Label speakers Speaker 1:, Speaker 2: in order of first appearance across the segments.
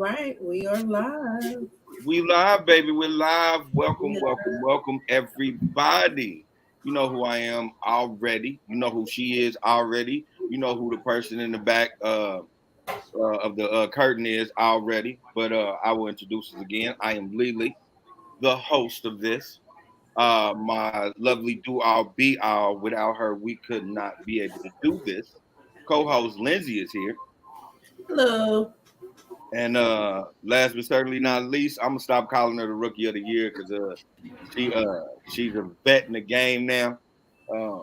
Speaker 1: right, we are live.
Speaker 2: We live, baby. We're live. Welcome, everybody. You know who I am already. You know who she is already. You know who the person in the back of the curtain is already. But I will introduce us again. I am Lily, the host of this. My lovely do all be all. Without her, we could not be able to do this. Co-host Lindsay is here.
Speaker 1: Hello.
Speaker 2: And last but certainly not least, I'm gonna stop calling her the rookie of the year because she's a vet in the game now. Uh,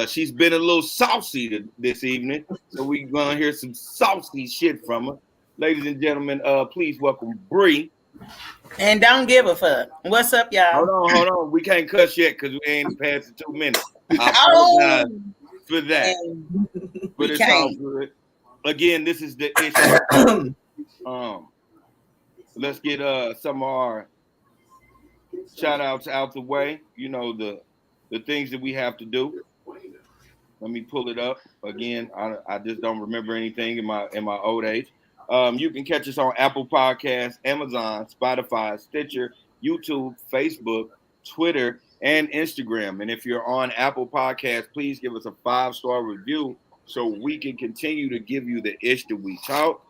Speaker 2: she's been a little saucy this evening, so we gonna hear some saucy shit from her. Ladies and gentlemen, please welcome Bree.
Speaker 3: And don't give a fuck. What's up, y'all?
Speaker 2: Hold on. We can't cuss yet because we ain't past the 2 minutes. I apologize for that, but it's all good. Again, this is the issue. Let's get some of our shout outs out the way. You know, the things that we have to do. Let me pull it up again. I just don't remember anything in my old age. You can catch us on Apple Podcasts, Amazon, Spotify, Stitcher, YouTube, Facebook, Twitter, and Instagram. And if you're on Apple Podcasts, please give us a 5-star review so we can continue to give you the ish that we talk.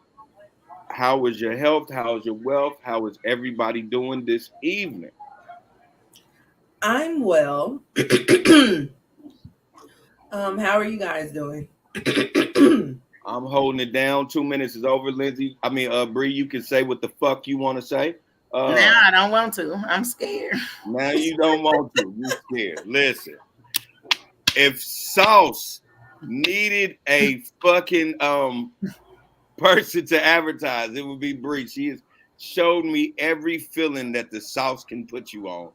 Speaker 2: How is your health? How is your wealth? How is everybody doing this evening?
Speaker 1: I'm well. How are you guys doing?
Speaker 2: I'm holding it down. 2 minutes is over, Lindsay. Bree, you can say what the fuck you want to say.
Speaker 3: Now I don't want to. I'm scared.
Speaker 2: Now you don't want to. You're scared. Listen, if Sauce needed a fucking person to advertise, it would be Bree. She has showed me every feeling that the Sauce can put you on,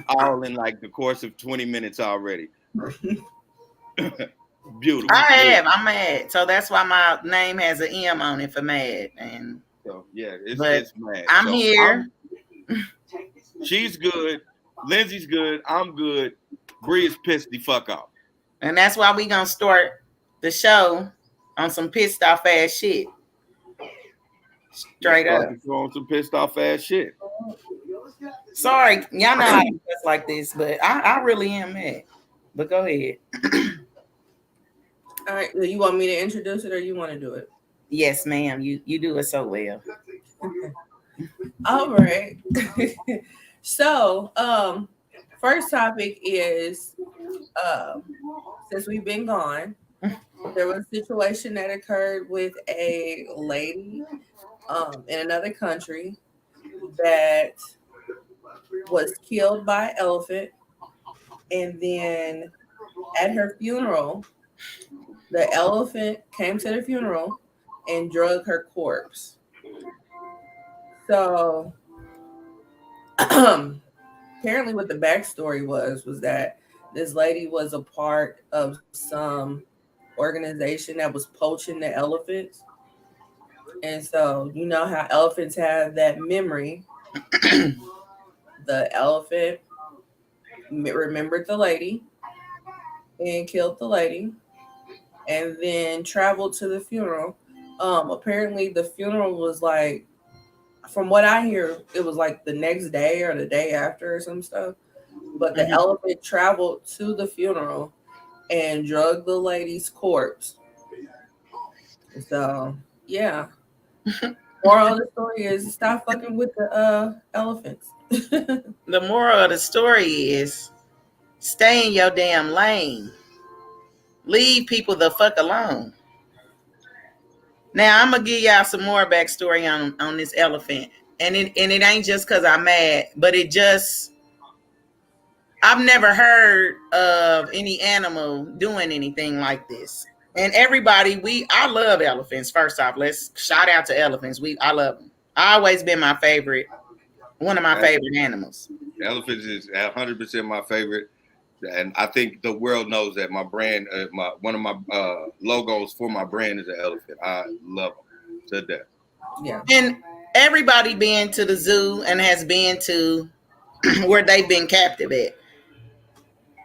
Speaker 2: all in like the course of 20 minutes already. Beautiful.
Speaker 3: I'm mad. So that's why my name has an M on it for mad. And
Speaker 2: so yeah, it's mad.
Speaker 3: I'm here.
Speaker 2: She's good. Lindsay's good. I'm good. Bree is pissed the fuck off.
Speaker 3: And that's why we gonna start the show on some pissed off ass shit. Straight up.
Speaker 2: On some pissed off ass shit.
Speaker 3: Sorry, y'all know I do stuff like this, but I really am mad. But go ahead.
Speaker 1: All right. You want me to introduce it or you want to do it?
Speaker 3: Yes, ma'am. You do it so well.
Speaker 1: All right. So, first topic is since we've been gone, there was a situation that occurred with a lady in another country that was killed by an elephant, and then at her funeral, the elephant came to the funeral and drug her corpse. So apparently what the backstory was that this lady was a part of some organization that was poaching the elephants. And so you know how elephants have that memory. The elephant remembered the lady and killed the lady and then traveled to the funeral. Apparently the funeral was like, from what I hear, it was like the next day or the day after or some stuff. But the elephant traveled to the funeral and drugged the lady's corpse. So, yeah. Moral of the story is stop fucking with the elephants.
Speaker 3: The moral of the story is stay in your damn lane. Leave people the fuck alone. Now I'm gonna give y'all some more backstory on this elephant, and it ain't just because I'm mad, but I've never heard of any animal doing anything like this. And everybody, I love elephants. First off, let's shout out to elephants. I love them. I always been my favorite, one of my favorite animals.
Speaker 2: Elephants is 100% my favorite. And I think the world knows that my brand, one of my logos for my brand is an elephant. I love them to death.
Speaker 1: Yeah.
Speaker 3: And everybody been to the zoo and has been to where they've been captive at.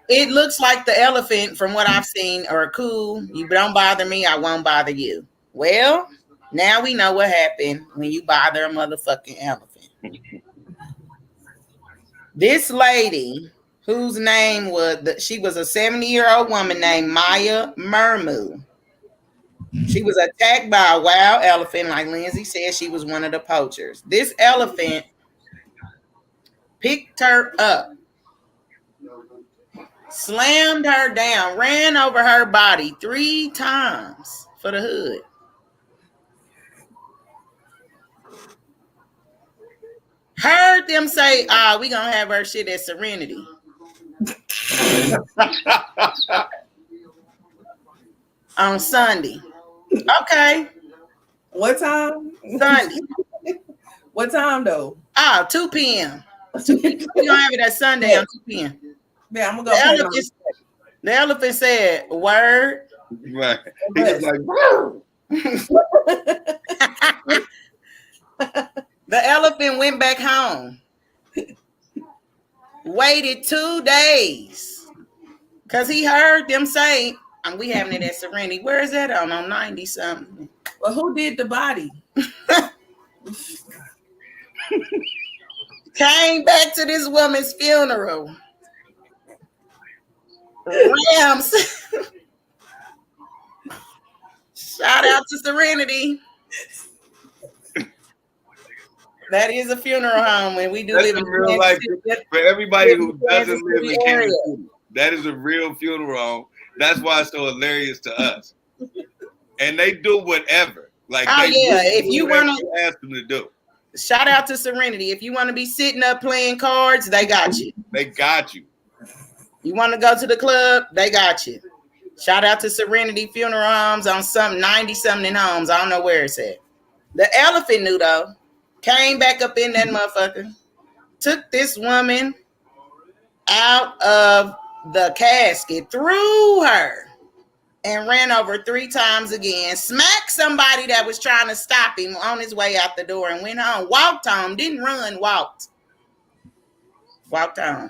Speaker 3: It looks like the elephant, from what I've seen, are cool. You don't bother me, I won't bother you. Well, Now we know what happened when you bother a motherfucking elephant. This lady, whose name she was a 70-year-old woman named Maya Mermu. She was attacked by a wild elephant. Like Lindsay said, she was one of the poachers. This elephant picked her up, slammed her down, ran over her body 3 times for the hood. Heard them say, we gonna have her shit at Serenity. On Sunday. Okay.
Speaker 1: What time?
Speaker 3: Sunday.
Speaker 1: What time though?
Speaker 3: 2 p.m. We gonna have it at Sunday on 2 p.m.
Speaker 1: Yeah, I'm gonna go.
Speaker 3: The elephant said, "Word."
Speaker 2: Right. He was like,
Speaker 3: the elephant went back home. Waited 2 days because he heard them say, "We having it at Serenity." Where is that on 90 something?
Speaker 1: Well, who did the body?
Speaker 3: Came back to this woman's funeral. Rams. Shout out to Serenity. That is a funeral home when we do live in
Speaker 2: real life. For everybody who doesn't live in Kansas City, that is a real funeral home. That's why it's so hilarious to us. And they do whatever. Like,
Speaker 3: if you want
Speaker 2: to ask them to do.
Speaker 3: Shout out to Serenity. If you want to be sitting up playing cards, they got you.
Speaker 2: They got you.
Speaker 3: You want to go to the club, they got you. Shout out to Serenity Funeral Homes on some 90-something homes. I don't know where it's at. The elephant knew though. Came back up in that motherfucker. Took this woman out of the casket, threw her, and ran over 3 times again. Smacked somebody that was trying to stop him on his way out the door and went home. Walked home. Didn't run, walked. Walked home.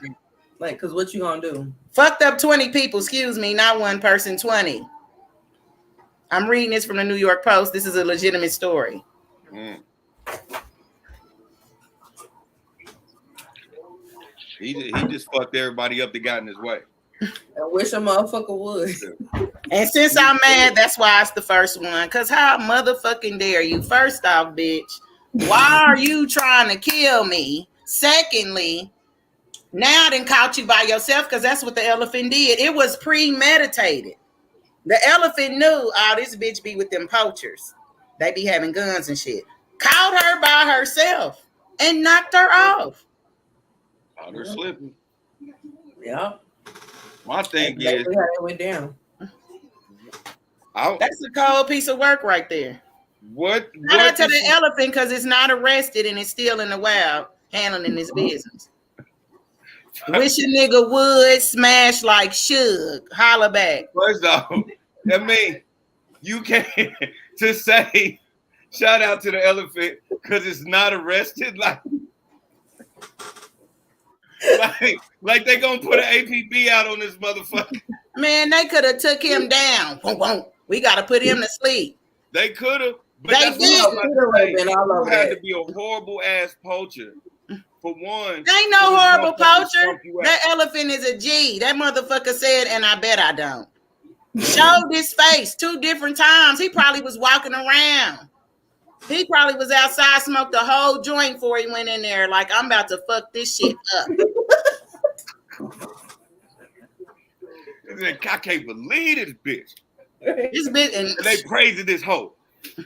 Speaker 1: Like, cause what you gonna do?
Speaker 3: Fucked up 20 people, excuse me, not one person, 20. I'm reading this from the New York Post. This is a legitimate story.
Speaker 2: He just fucked everybody up that got in his way.
Speaker 1: I wish a motherfucker would.
Speaker 3: And since I'm mad, that's why it's the first one. Cause how motherfucking dare you? First off, bitch, why are you trying to kill me? Secondly, now I done caught you by yourself because that's what the elephant did. It was premeditated. The elephant knew, this bitch be with them poachers. They be having guns and shit. Caught her by herself and knocked her off.
Speaker 2: Caught her slipping.
Speaker 1: Yeah.
Speaker 2: My thing is,
Speaker 1: how it went down.
Speaker 3: That's a cold piece of work right there.
Speaker 2: What
Speaker 3: out to the elephant because it's not arrested and it's still in the wild handling his business. Wish a nigga would smash like Suge. Holla back.
Speaker 2: First off, I mean, you can't to say shout out to the elephant because it's not arrested. Like they gonna put an APB out on this motherfucker.
Speaker 3: Man, they could have took him down. We got to put him to sleep.
Speaker 2: They could have.
Speaker 3: They did.
Speaker 2: You had to be a horrible ass poacher. For one,
Speaker 3: ain't no horrible poacher. That elephant is a G. That motherfucker said, and I bet I don't. Showed his face 2 different times. He probably was walking around. He probably was outside, smoked a whole joint before he went in there. Like, I'm about to fuck this shit up.
Speaker 2: I can't believe this bitch.
Speaker 3: This bitch and
Speaker 2: they praising this hoe.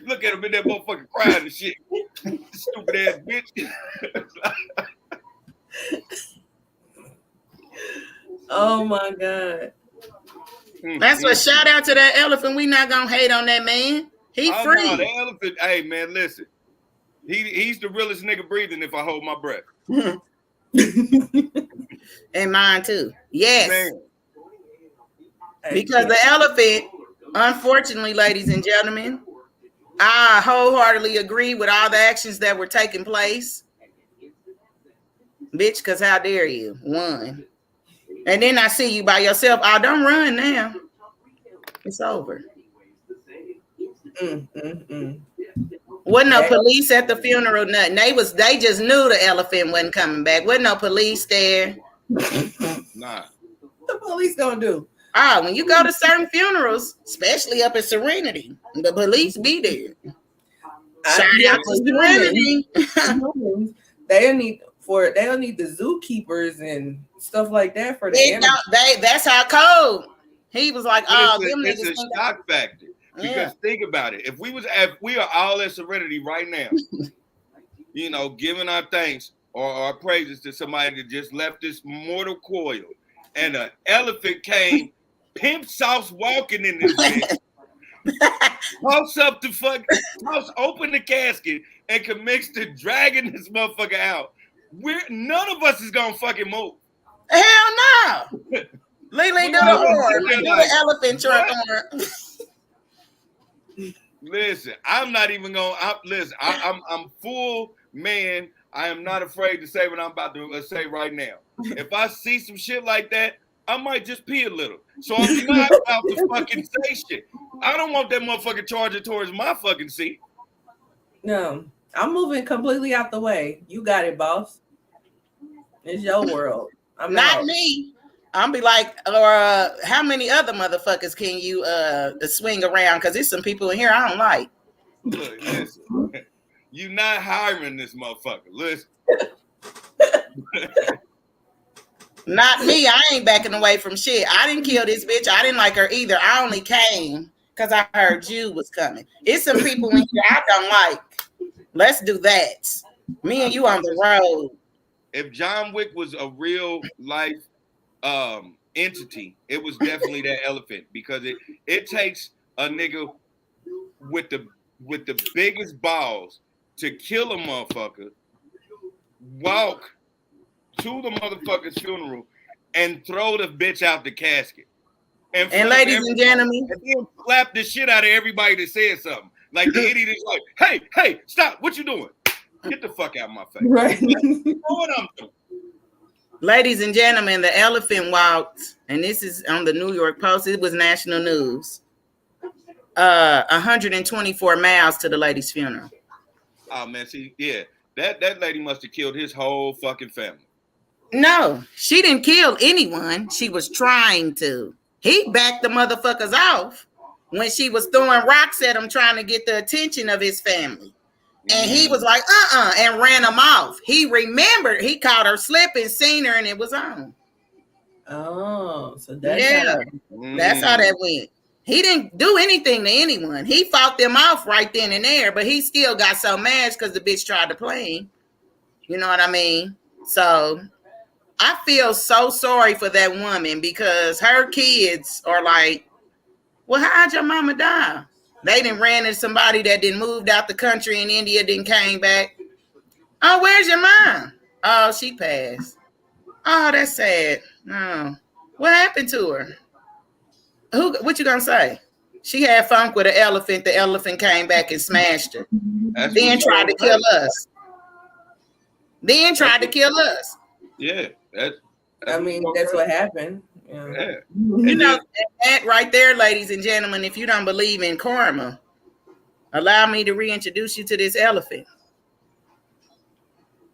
Speaker 2: Look at him in that motherfucking crying and shit. Stupid ass bitch.
Speaker 1: Oh my God.
Speaker 3: That's what shout out to that elephant. We not gonna hate on that man. He free.
Speaker 2: No, the elephant, hey man, listen. He's the realest nigga breathing if I hold my breath.
Speaker 3: And mine too. Yes.
Speaker 2: Man.
Speaker 3: Because the elephant, unfortunately, ladies and gentlemen, I wholeheartedly agree with all the actions that were taking place. Bitch, because how dare you? 1. And then I see you by yourself. Don't run now. It's over. Wasn't no police at the funeral, nothing. They just knew the elephant wasn't coming back. Wasn't no police there.
Speaker 2: Nah.
Speaker 1: What the police gonna do?
Speaker 3: Oh, when you go to certain funerals, especially up in Serenity, the police be there. Shout out to Serenity.
Speaker 1: They'll need the zookeepers and stuff like that for the animals.
Speaker 3: That's how cold. He was like, "Oh,
Speaker 2: it's a shock factor." Because think about it. If we are all at Serenity right now, you know, giving our thanks or our praises to somebody that just left this mortal coil, and an elephant came, pimp sauce walking in this bitch, open the casket and commence to dragging this motherfucker out. None of us is gonna fucking move.
Speaker 3: Hell no. Lily, do the horn. Do the elephant truck horn.
Speaker 2: Listen, I'm not even gonna. I'm full man. I am not afraid to say what I'm about to say right now. If I see some shit like that, I might just pee a little. So I'm not about to fucking say shit. I don't want that motherfucker charging towards my fucking seat.
Speaker 1: No, I'm moving completely out the way. You got it, boss. It's your world. I'm
Speaker 3: not me. I'm be like, how many other motherfuckers can you swing around? Because there's some people in here I don't like.
Speaker 2: Look, listen, you not hiring this motherfucker. Listen.
Speaker 3: Not me. I ain't backing away from shit. I didn't kill this bitch. I didn't like her either. I only came because I heard you was coming. It's some people in here I don't like. Let's do that. Me and you on the road.
Speaker 2: If John Wick was a real life entity, it was definitely that elephant, because it takes a nigga with the biggest balls to kill a motherfucker, walk to the motherfucker's funeral, and throw the bitch out the casket. And
Speaker 3: ladies and gentlemen,
Speaker 2: and then slap the shit out of everybody that said something. Like the idiot is like, hey, stop! What you doing? Get the fuck out of my face!
Speaker 1: Right.
Speaker 2: What I'm doing.
Speaker 3: Ladies and gentlemen, the elephant walked, and this is on the New York Post. It was national news. 124 miles to the lady's funeral.
Speaker 2: Oh man, see, yeah, that lady must have killed his whole fucking family.
Speaker 3: No, she didn't kill anyone. She was trying to. He backed the motherfuckers off when she was throwing rocks at him, trying to get the attention of his family. And he was like, and ran them off. He remembered, he caught her slipping, seen her, and it was on.
Speaker 1: Oh, so that's
Speaker 3: that's how that went. He didn't do anything to anyone. He fought them off right then and there, but he still got so mad because the bitch tried to play him. You know what I mean? So I feel so sorry for that woman, because her kids are like, well, how'd your mama die? They didn't ran into somebody that didn't moved out the country in India, didn't came back. Oh, where's your mom? Oh, she passed. Oh, that's sad. No. What happened to her? What you gonna say? She had funk with an elephant. The elephant came back and smashed her. Then tried to kill us.
Speaker 2: Yeah, that's
Speaker 1: what happened. Yeah.
Speaker 3: You know, that right there, ladies and gentlemen, if you don't believe in karma, allow me to reintroduce you to this elephant.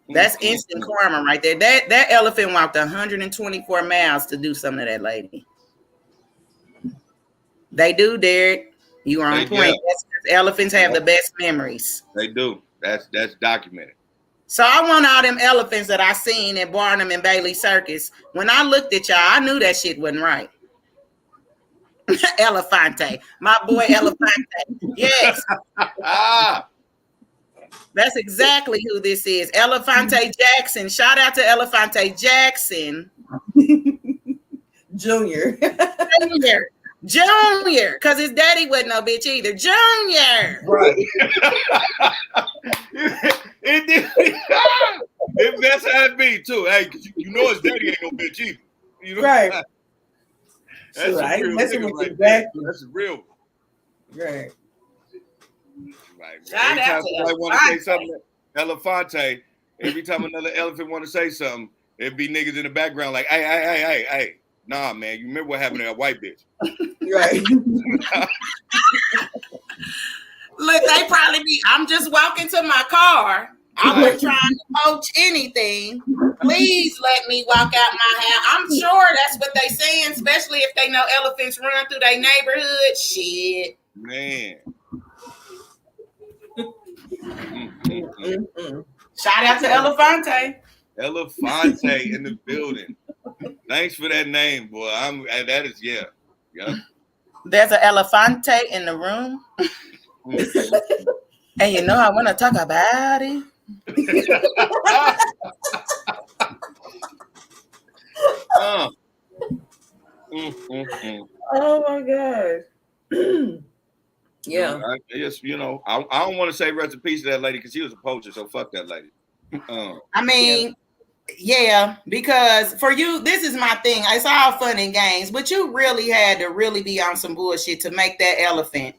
Speaker 3: That's instant karma right there. That elephant walked 124 miles to do something to that lady. They do, Derek. You are on point. Elephants have the best memories.
Speaker 2: They do. That's documented.
Speaker 3: So I want all them elephants that I seen at Barnum and Bailey Circus. When I looked at y'all, I knew that shit wasn't right. Elefante. My boy Elefante. Yes. That's exactly who this is. Elefante Jackson. Shout out to Elefante Jackson.
Speaker 1: Junior.
Speaker 3: Junior. Because his daddy wasn't no bitch either. Junior.
Speaker 2: Right. If that's how it be too. Hey, you know his daddy ain't no bitch either. You know?
Speaker 1: Right.
Speaker 2: That's
Speaker 1: right.
Speaker 2: real. That's real.
Speaker 1: Right.
Speaker 2: Like, every time somebody want to say something, Elefante. Every time another elephant want to say something, it'd be niggas in the background like, hey. Nah, man, you remember what happened to that white bitch?
Speaker 1: Right.
Speaker 3: Look, they probably be, I'm just walking to my car. I wasn't trying to poach anything. Please let me walk out my house. I'm sure that's what they saying, especially if they know elephants run through their neighborhood. Shit.
Speaker 2: Man.
Speaker 3: Shout out to Elefante.
Speaker 2: Elefante in the building. Thanks for that name, boy. That is yeah.
Speaker 3: There's an elefante in the room. And you know I want to talk about it.
Speaker 1: Oh my god. Yeah.
Speaker 2: I don't want to say rest in peace to that lady because she was a poacher, so fuck that lady.
Speaker 3: I mean, yeah, because for you, this is my thing. It's all fun and games, but you really had to really be on some bullshit to make that elephant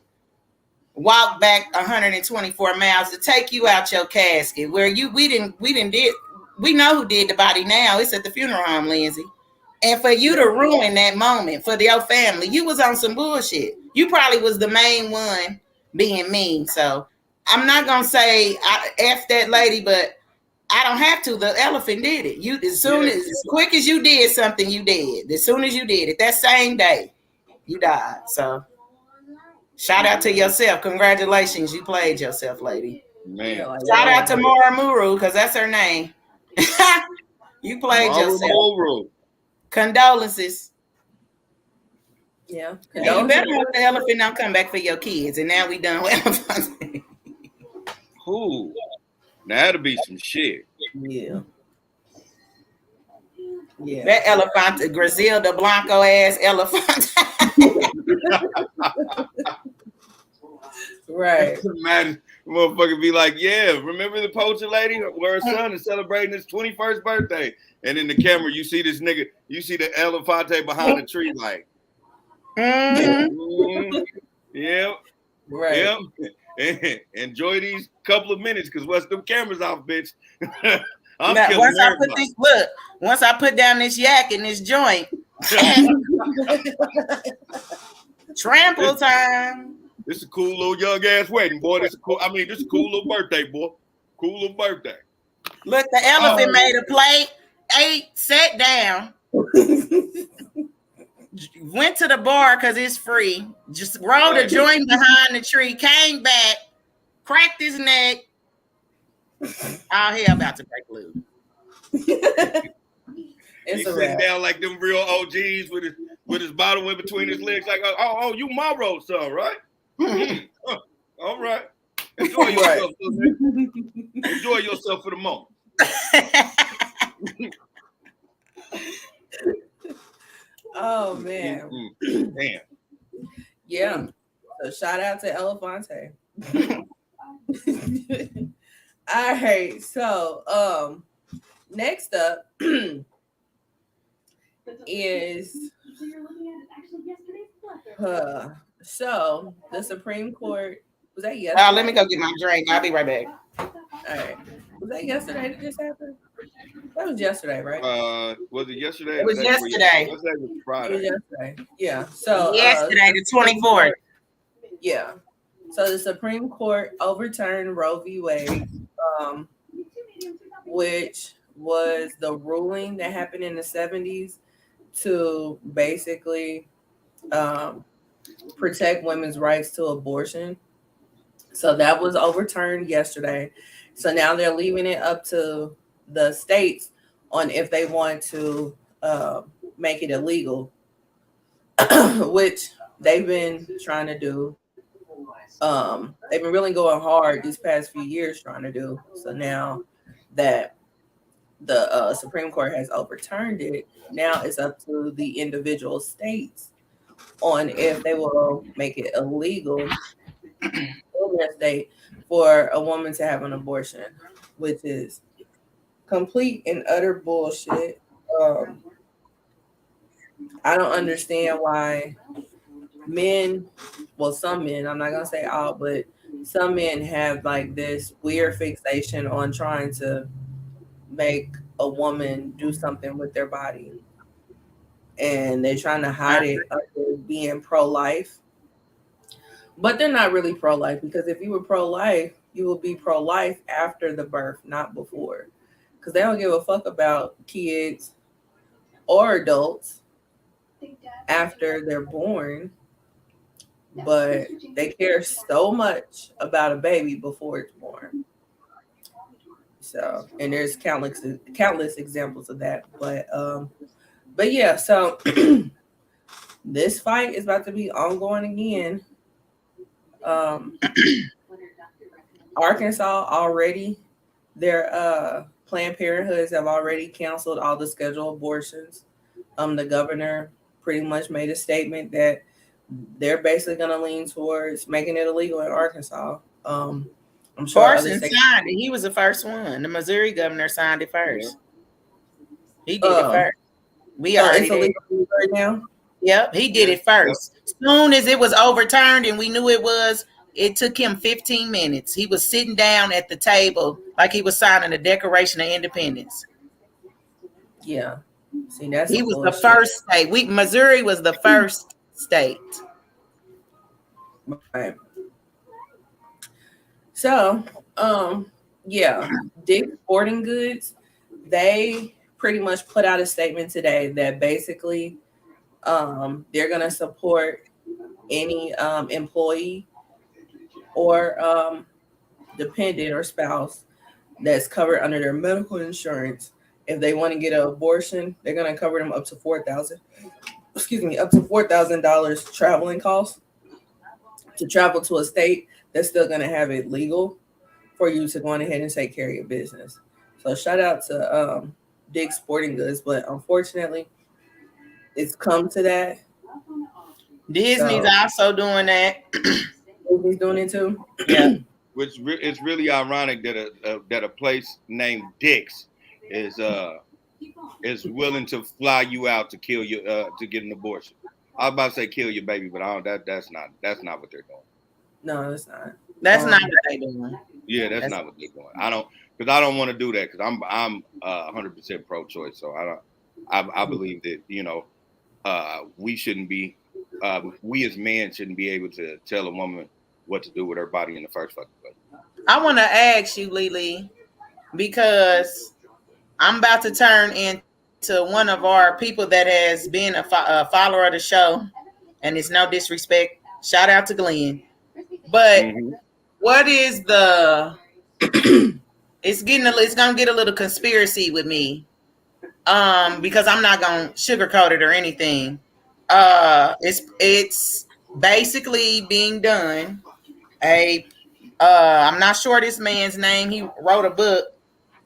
Speaker 3: walk back 124 miles to take you out your casket. Where we know who did the body now. It's at the funeral home, Lindsay. And for you to ruin that moment for your family, you was on some bullshit. You probably was the main one being mean. So I'm not gonna say F that lady, but I don't have to. The elephant did it. You as quick as you did something, you did. As soon as you did it, that same day, you died. So shout out to yourself. Congratulations, you played yourself, lady.
Speaker 2: Man.
Speaker 3: Shout out to Mora Muru, because that's her name. You played yourself. Muru. Condolences.
Speaker 1: Yeah.
Speaker 3: You better hope the elephant don't come back for your kids. And now we done with elephants.
Speaker 2: Ooh. Now that'll be some shit.
Speaker 1: Yeah. Yeah.
Speaker 3: That elephant, Griselda Blanco ass elephant.
Speaker 1: Right.
Speaker 2: Imagine motherfucker be like, yeah, remember the poacher lady where her son is celebrating his 21st birthday? And in the camera, you see this nigga, you see the elefante behind the tree, like, yeah,
Speaker 1: right.
Speaker 2: Yeah. Enjoy these couple of minutes, because once them cameras off, bitch,
Speaker 3: once I put down this yak in this joint, trample time.
Speaker 2: This is a cool little young ass wedding, boy. This is a cool little birthday, boy. Cool little birthday.
Speaker 3: Look, the elephant made a plate, ate, sat down, went to the bar because it's free, just rolled a joint behind the tree, came back, cracked his neck. All hell about to break loose.
Speaker 2: He's sitting down like them real OGs with his bottle in between his legs, like, oh, you Maro's son, right? All right. Enjoy yourself, enjoy yourself for the moment.
Speaker 1: Oh man.
Speaker 2: Damn.
Speaker 1: Yeah. So shout out to Elefante. All right. So next up is so the Supreme Court, was that yesterday?
Speaker 3: Let me go get my drink. I'll be right back.
Speaker 1: All right. Was that yesterday that this happened? That was yesterday, right?
Speaker 2: Was it yesterday?
Speaker 3: It was yesterday.
Speaker 2: It was Friday.
Speaker 1: It was yesterday. Yeah. So
Speaker 3: yesterday, the 24th.
Speaker 1: Yeah. So the Supreme Court overturned Roe v. Wade, which was the ruling that happened in the 70s to basically protect women's rights to abortion. So that was overturned yesterday. So now they're leaving it up to the states on if they want to make it illegal, which they've been trying to do. They've been really going hard these past few years trying to do. So now that the Supreme Court has overturned it, now it's up to the individual states on if they will make it illegal in their state for a woman to have an abortion, which is complete and utter bullshit. I don't understand why some men, I'm not gonna say all, but some men have like this weird fixation on trying to make a woman do something with their body, and they're trying to hide it under being pro-life, But they're not really pro-life, because if you were pro-life, you will be pro-life after the birth, not before. Because they don't give a fuck about kids or adults after they're born, but they care so much about a baby before it's born. So, and there's countless examples of that. But yeah, so this fight is about to be ongoing again. Um, Arkansas already, their Planned Parenthoods have already canceled all the scheduled abortions. The governor pretty much made a statement that they're basically going to lean towards making it illegal in Arkansas. I'm sure other
Speaker 3: Parson
Speaker 1: states.
Speaker 3: signed it. He was the first one. The Missouri governor signed it first. He did it
Speaker 1: Um,
Speaker 3: first. We
Speaker 1: so
Speaker 3: already
Speaker 1: it's
Speaker 3: did.
Speaker 1: illegal right now.
Speaker 3: Yep, he did it first. Soon as it was overturned and we knew it was, it took him 15 minutes. He was sitting down at the table like he was signing the Declaration of Independence.
Speaker 1: Yeah. See, that's
Speaker 3: He
Speaker 1: some
Speaker 3: was the
Speaker 1: bullshit.
Speaker 3: first state. Missouri was the first state.
Speaker 1: Right. So, yeah, Dick's Sporting Goods, they pretty much put out a statement today that basically they're going to support any employee or dependent or spouse that's covered under their medical insurance. If they want to get an abortion, they're going to cover them up to $4,000 traveling costs to travel to a state that's still going to have it legal for you to go on ahead and take care of your business. So shout out to Dick's Sporting Goods, but unfortunately, it's come to that.
Speaker 3: Disney's also doing that.
Speaker 1: Disney's doing it too.
Speaker 3: Yeah.
Speaker 2: Which it's really ironic that a place named Dick's is willing to fly you out to kill you to get an abortion. I was about to say kill your baby, but I don't. That's not what they're doing.
Speaker 1: No, it's not.
Speaker 3: That's not what they're doing.
Speaker 2: Yeah, that's not what they're doing. I don't want to do that, because I'm 100% pro-choice. So I believe that we shouldn't be we as men shouldn't be able to tell a woman what to do with her body in the first fucking place.
Speaker 3: I want to ask you, Lily, because I'm about to turn into one of our people that has been a follower of the show, and it's no disrespect. Shout out to Glenn. But what is the? It's gonna get a little conspiracy with me, because I'm not gonna sugarcoat it or anything. It's basically being done. I'm not sure this man's name. He wrote a book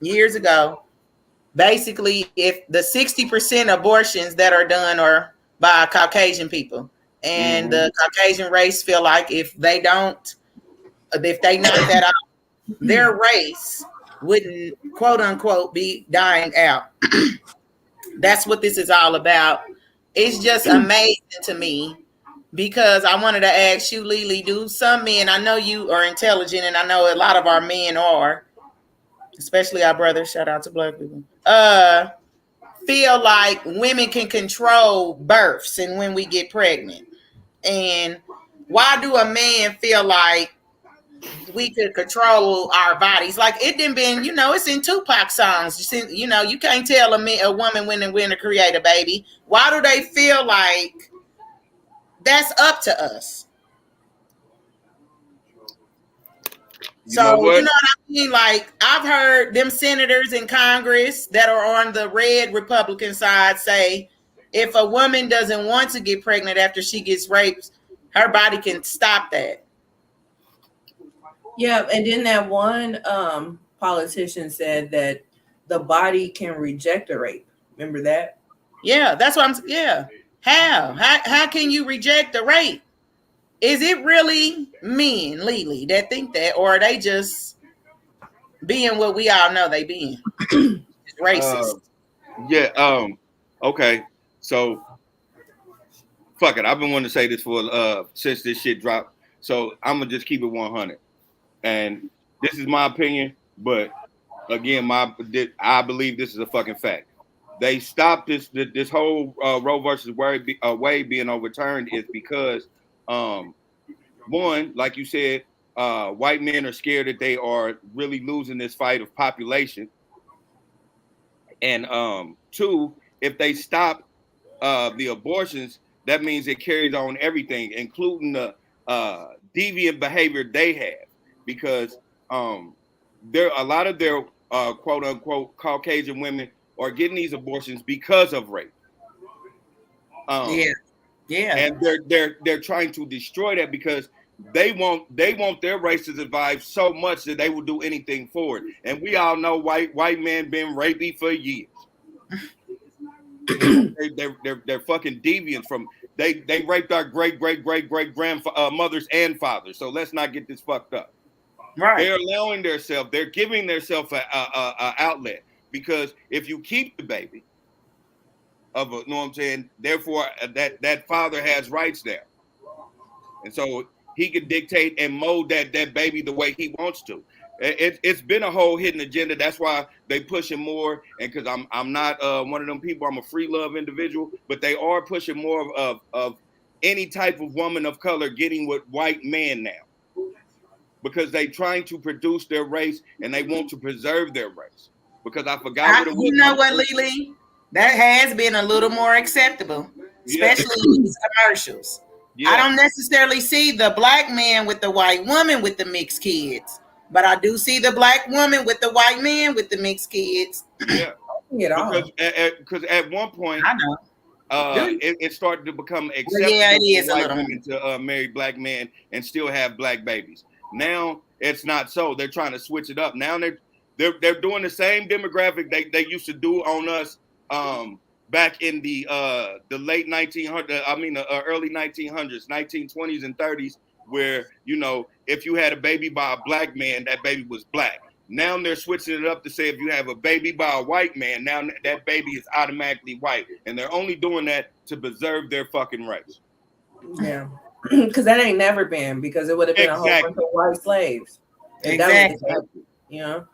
Speaker 3: years ago. Basically, if the 60% abortions that are done are by Caucasian people, and the Caucasian race feel like if they knock that out, their race wouldn't, quote unquote, be dying out. That's what this is all about. It's just amazing to me, because I wanted to ask you, Lily, do some men, I know you are intelligent, and I know a lot of our men are, especially our brothers, shout out to black people, feel like women can control births and when we get pregnant? And why do a man feel like we could control our bodies? Like it didn't been, it's in Tupac songs. You can't tell a woman when to create a baby. Why do they feel like that's up to us? You know what I mean? Like, I've heard them senators in Congress that are on the red Republican side say, if a woman doesn't want to get pregnant after she gets raped, her body can stop that.
Speaker 1: Yeah, and then that one politician said that the body can reject a rape. Remember that?
Speaker 3: Yeah, that's what How can you reject a rape? Is it really men, Lily, that think that, or are they just being what we all know they being? Racist.
Speaker 2: Okay. So fuck it. I've been wanting to say this for since this shit dropped. So I'm gonna just keep it 100. And this is my opinion, but again, I believe this is a fucking fact. They stopped this whole Roe versus Wade being overturned is because one, like you said, white men are scared that they are really losing this fight of population. And two, if they stop the abortions, that means it carries on everything, including the deviant behavior they have, because there a lot of their quote unquote Caucasian women are getting these abortions because of rape.
Speaker 3: Yeah.
Speaker 2: And they're trying to destroy that because they want their race to survive so much that they will do anything for it. And we all know white men been rapey for years. They're fucking deviants from they raped our great grandmothers and fathers. So let's not get this fucked up.
Speaker 3: Right.
Speaker 2: They're allowing themselves, they're giving themselves a outlet, because if you keep the baby of a, you know what I'm saying, therefore that father has rights there, and so he can dictate and mold that baby the way he wants to. It's been a whole hidden agenda. That's why they pushing more. And because I'm not one of them people. I'm a free love individual, but they are pushing more of any type of woman of color getting with white men now, because they trying to produce their race and they want to preserve their race. Because I forgot what it was.
Speaker 3: You know what, Lily? That has been a little more acceptable, especially in these commercials. Yeah. I don't necessarily see the black man with the white woman with the mixed kids, but I do see the black woman with the white man with the mixed kids.
Speaker 2: Yeah, because at one point,
Speaker 3: I know.
Speaker 2: It started to become acceptable for white women to marry black men and still have black babies. Now it's not so. They're trying to switch it up. Now they're doing the same demographic they used to do on us back in the late 1900s. I mean the early 1900s, 1920s and 30s, where, you know, if you had a baby by a black man, that baby was black. Now they're switching it up to say if you have a baby by a white man, now that baby is automatically white, and they're only doing that to preserve their fucking race.
Speaker 1: Yeah. Because that ain't never been, because it would have been a whole bunch of white slaves.
Speaker 3: Exactly.
Speaker 1: You know?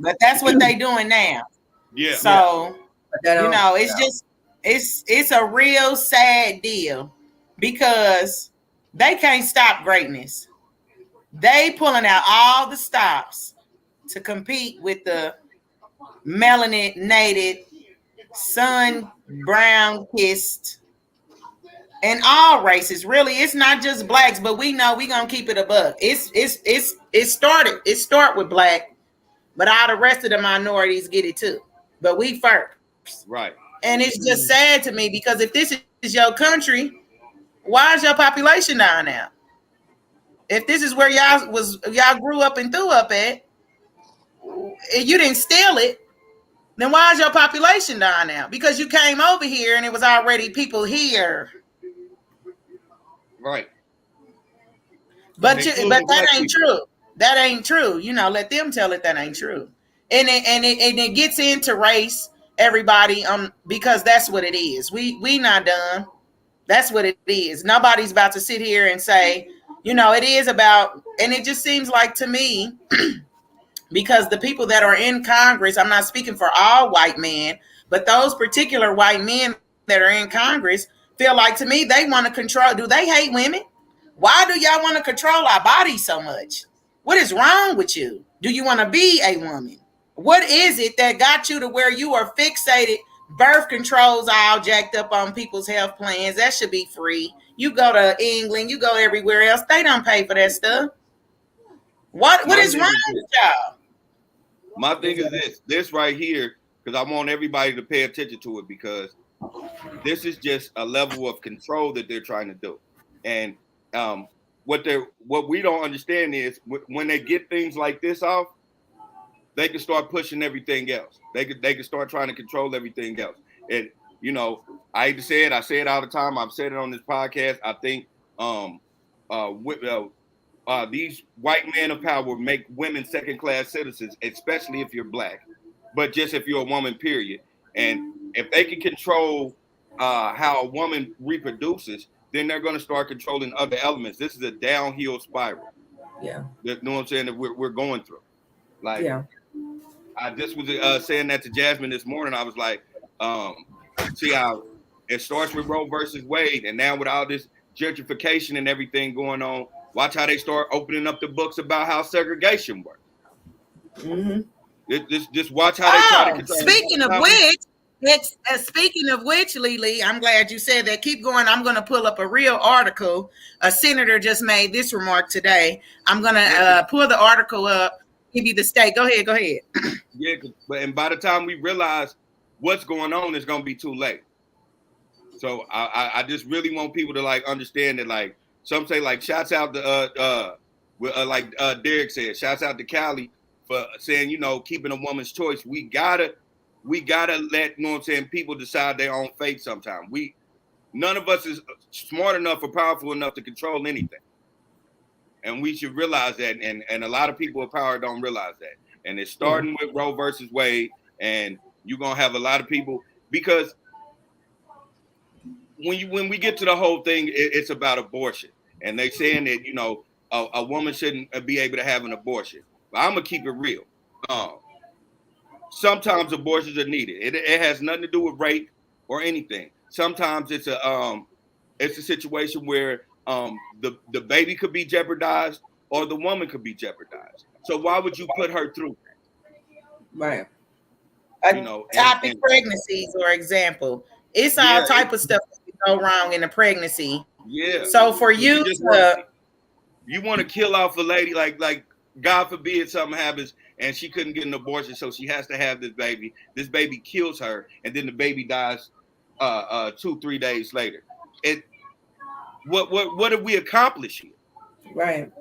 Speaker 3: But that's what they doing now.
Speaker 2: Yeah.
Speaker 3: So, you know, it's just, it's a real sad deal, because they can't stop greatness. They pulling out all the stops to compete with the melanated, sun brown kissed, and all races. Really, it's not just blacks, but we know we gonna keep it a buck. It start with black, but all the rest of the minorities get it too. But we first,
Speaker 2: right?
Speaker 3: And it's just sad to me, because if this is your country, why is your population down now? If this is where y'all grew up and threw up at, and you didn't steal it, then why is your population down now? Because you came over here and it was already people here.
Speaker 2: Right.
Speaker 3: But that ain't true. That ain't true. You know, let them tell it that ain't true. And it gets into race, everybody, because that's what it is. We not done. That's what it is. Nobody's about to sit here and say, you know, it is about, and it just seems like to me, because the people that are in Congress, I'm not speaking for all white men, but those particular white men that are in Congress feel like, to me, they want to control. Do they hate women? Why do y'all want to control our bodies so much? What is wrong with you? Do you want to be a woman? What is it that got you to where you are fixated? Birth controls all jacked up on people's health plans. That should be free. You go to England, you go everywhere else. They don't pay for that stuff. What is wrong with y'all?
Speaker 2: My thing is this right here, because I want everybody to pay attention to it, because this is just a level of control that they're trying to do. And what we don't understand is when they get things like this off, they can start pushing everything else. They can start trying to control everything else. And, you know, I hate to say it, I say it all the time. I've said it on this podcast. I think these white men of power make women second-class citizens, especially if you're black, but just if you're a woman, period. And if they can control how a woman reproduces, then they're going to start controlling other elements. This is a downhill spiral.
Speaker 1: Yeah.
Speaker 2: You know what I'm saying? That we're going through. Like,
Speaker 1: yeah.
Speaker 2: I just was saying that to Jasmine this morning. I was like, see how it starts with Roe versus Wade, and now with all this gentrification and everything going on, Watch how they start opening up the books about how segregation works.
Speaker 1: Mm-hmm.
Speaker 2: Just watch how they try to control.
Speaker 3: Speaking of which, Lily, I'm glad you said that. Keep going. I'm going to pull up a real article. A senator just made this remark today. I'm going to pull the article up, give you the state. Go ahead.
Speaker 2: Yeah, and by the time we realize what's going on, it's going to be too late. So I just really want people to like understand that, like, some say, like, shouts out to like Derek said, shouts out to Callie for saying, you know, keeping a woman's choice. We gotta let, you know what I'm saying, people decide their own fate sometime. None of us is smart enough or powerful enough to control anything. And we should realize that. And a lot of people with power don't realize that. And it's starting with Roe versus Wade. And you're gonna have a lot of people, because when we get to the whole thing, it's about abortion. And they saying that, you know, a woman shouldn't be able to have an abortion. But I'm gonna keep it real. Sometimes abortions are needed. It has nothing to do with rape or anything. Sometimes it's a situation where the baby could be jeopardized or the woman could be jeopardized. So why would you put her through that?
Speaker 1: Right.
Speaker 2: You know,
Speaker 3: topic pregnancies, for example. It's all type of stuff that go wrong in a pregnancy.
Speaker 2: Yeah.
Speaker 3: So for you
Speaker 2: want to kill off a lady, like God forbid something happens and she couldn't get an abortion, so she has to have this baby. This baby kills her, and then the baby dies 2-3 days later. What have we accomplished here?
Speaker 1: Right.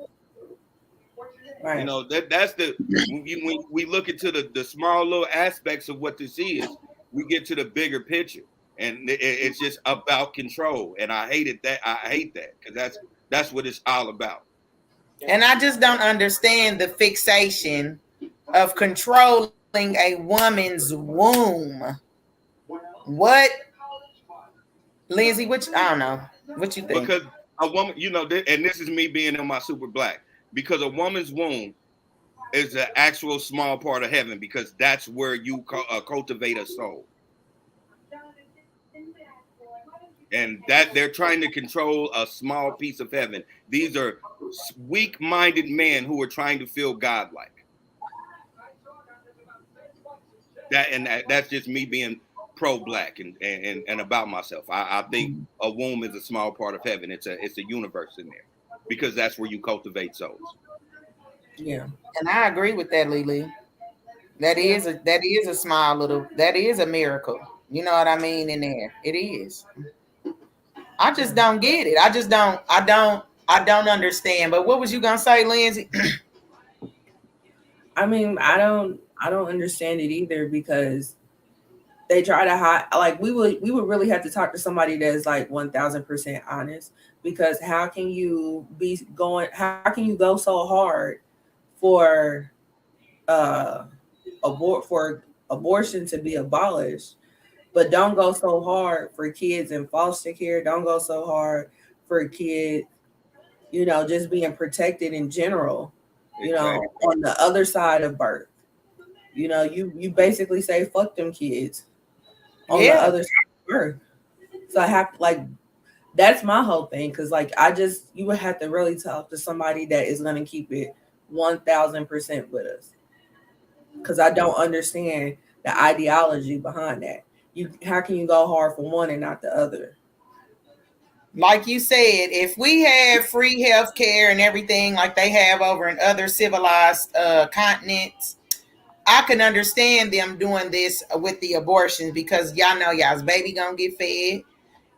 Speaker 2: You know, that's when we look into the small little aspects of what this is, we get to the bigger picture, and it's just about control. And I hate that because that's what it's all about.
Speaker 3: And I just don't understand the fixation of controlling a woman's womb. What, Lindsay? I don't know. What you think?
Speaker 2: Because a woman, you know, and this is me being in my super black, because a woman's womb is an actual small part of heaven, because that's where you cultivate a soul. And that they're trying to control a small piece of heaven. These are weak-minded men who are trying to feel godlike. That's just me being pro-black and about myself. I think a womb is a small part of heaven. It's a universe in there, because that's where you cultivate souls.
Speaker 1: Yeah,
Speaker 3: and I agree with that, Lily. That is a small little. That is a miracle. You know what I mean? In there, it is. I just don't get it. I don't understand. But what was you gonna say, Lindsay?
Speaker 1: I mean, I don't understand it either, because they try to hide. Like, we would really have to talk to somebody that's like 1000% honest, because how can you go so hard for abortion to be abolished, but don't go so hard for kids in foster care, don't go so hard for kids, you know, just being protected in general, you know, on the other side of birth. You know, you basically say fuck them kids on the other side of birth. So I have to, like, that's my whole thing, because like you would have to really talk to somebody that is going to keep it 1000% with us, because I don't understand the ideology behind that. How can you go hard for one and not the other?
Speaker 3: Like you said, if we have free health care and everything like they have over in other civilized continents, I can understand them doing this with the abortions, because y'all know y'all's baby gonna get fed.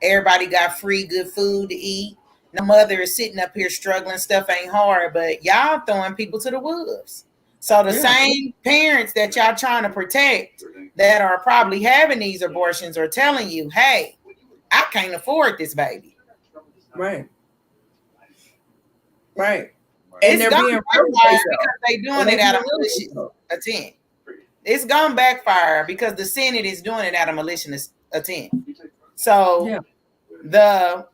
Speaker 3: Everybody got free good food to eat. No mother is sitting up here struggling. Stuff ain't hard, but y'all throwing people to the wolves. So the same parents that y'all trying to protect that are probably having these abortions are telling you, hey, I can't afford this baby.
Speaker 1: Right. And
Speaker 3: It's
Speaker 1: they're
Speaker 3: gonna
Speaker 1: being
Speaker 3: backfire because they doing it out of malicious intent. It's gonna backfire because the Senate is doing it out of malicious intent. So the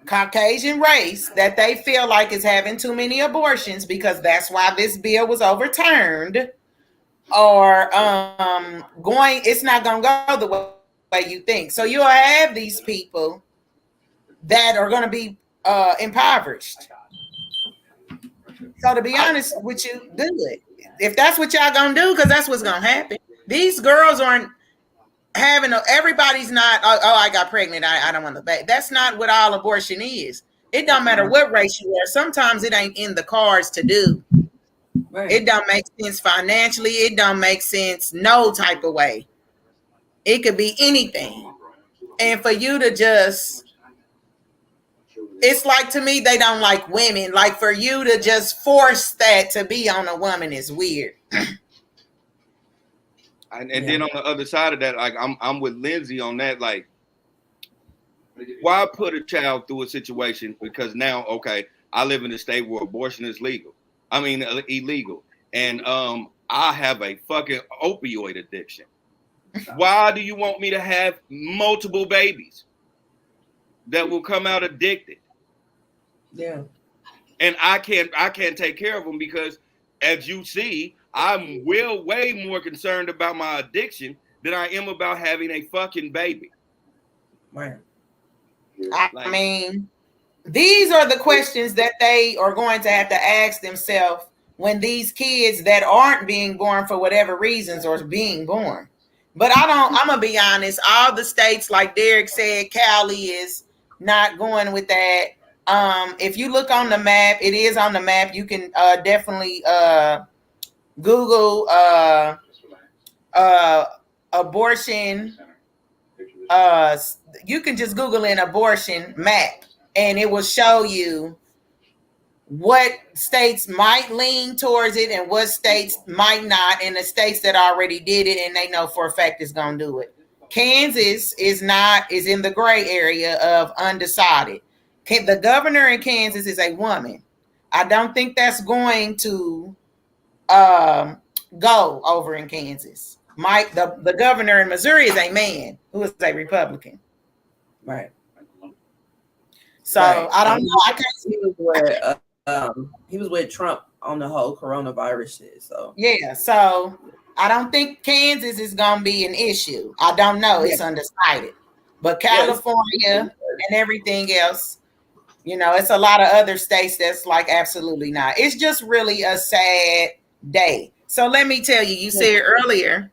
Speaker 3: Caucasian race that they feel like is having too many abortions, because that's why this bill was overturned, or it's not gonna go the way you think. So you'll have these people that are gonna be impoverished. So to be honest with you, do it. If that's what y'all gonna do, because that's what's gonna happen. These girls aren't everybody's not, I got pregnant, I don't want the baby. That's not what all abortion is. It don't matter what race you are. Sometimes it ain't in the cards to do. Right. It don't make sense financially. It don't make sense no type of way. It could be anything. And for you to just, it's like, to me, they don't like women. Like, for you to just force that to be on a woman is weird.
Speaker 2: And then on the other side of that, like I'm with Lindsay on that. Like, why put a child through a situation? Because now, okay, I live in a state where abortion is illegal, and I have a fucking opioid addiction. Why do you want me to have multiple babies that will come out addicted?
Speaker 1: Yeah,
Speaker 2: and I can't take care of them because, as you see, I'm way more concerned about my addiction than I am about having a fucking baby.
Speaker 1: Right.
Speaker 3: I mean, these are the questions that they are going to have to ask themselves when these kids that aren't being born for whatever reasons are being born. But I'm going to be honest, all the states, like Derek said, Cali is not going with that. If you look on the map, it is on the map. You can definitely Google abortion. You can just Google an abortion map, and it will show you what states might lean towards it and what states might not, and the states that already did it and they know for a fact it's going to do it. Kansas is in the gray area of undecided. The governor in Kansas is a woman. I don't think that's going to go over in Kansas. The governor in Missouri is a man who is a Republican.
Speaker 1: Right.
Speaker 3: So right. I don't know. I can't
Speaker 1: see he was with Trump on the whole coronavirus shit. So
Speaker 3: yeah. So I don't think Kansas is gonna be an issue. I don't know. It's undecided. But California and everything else, it's a lot of other states that's like absolutely not. It's just really a sad day. So let me tell you, you said earlier,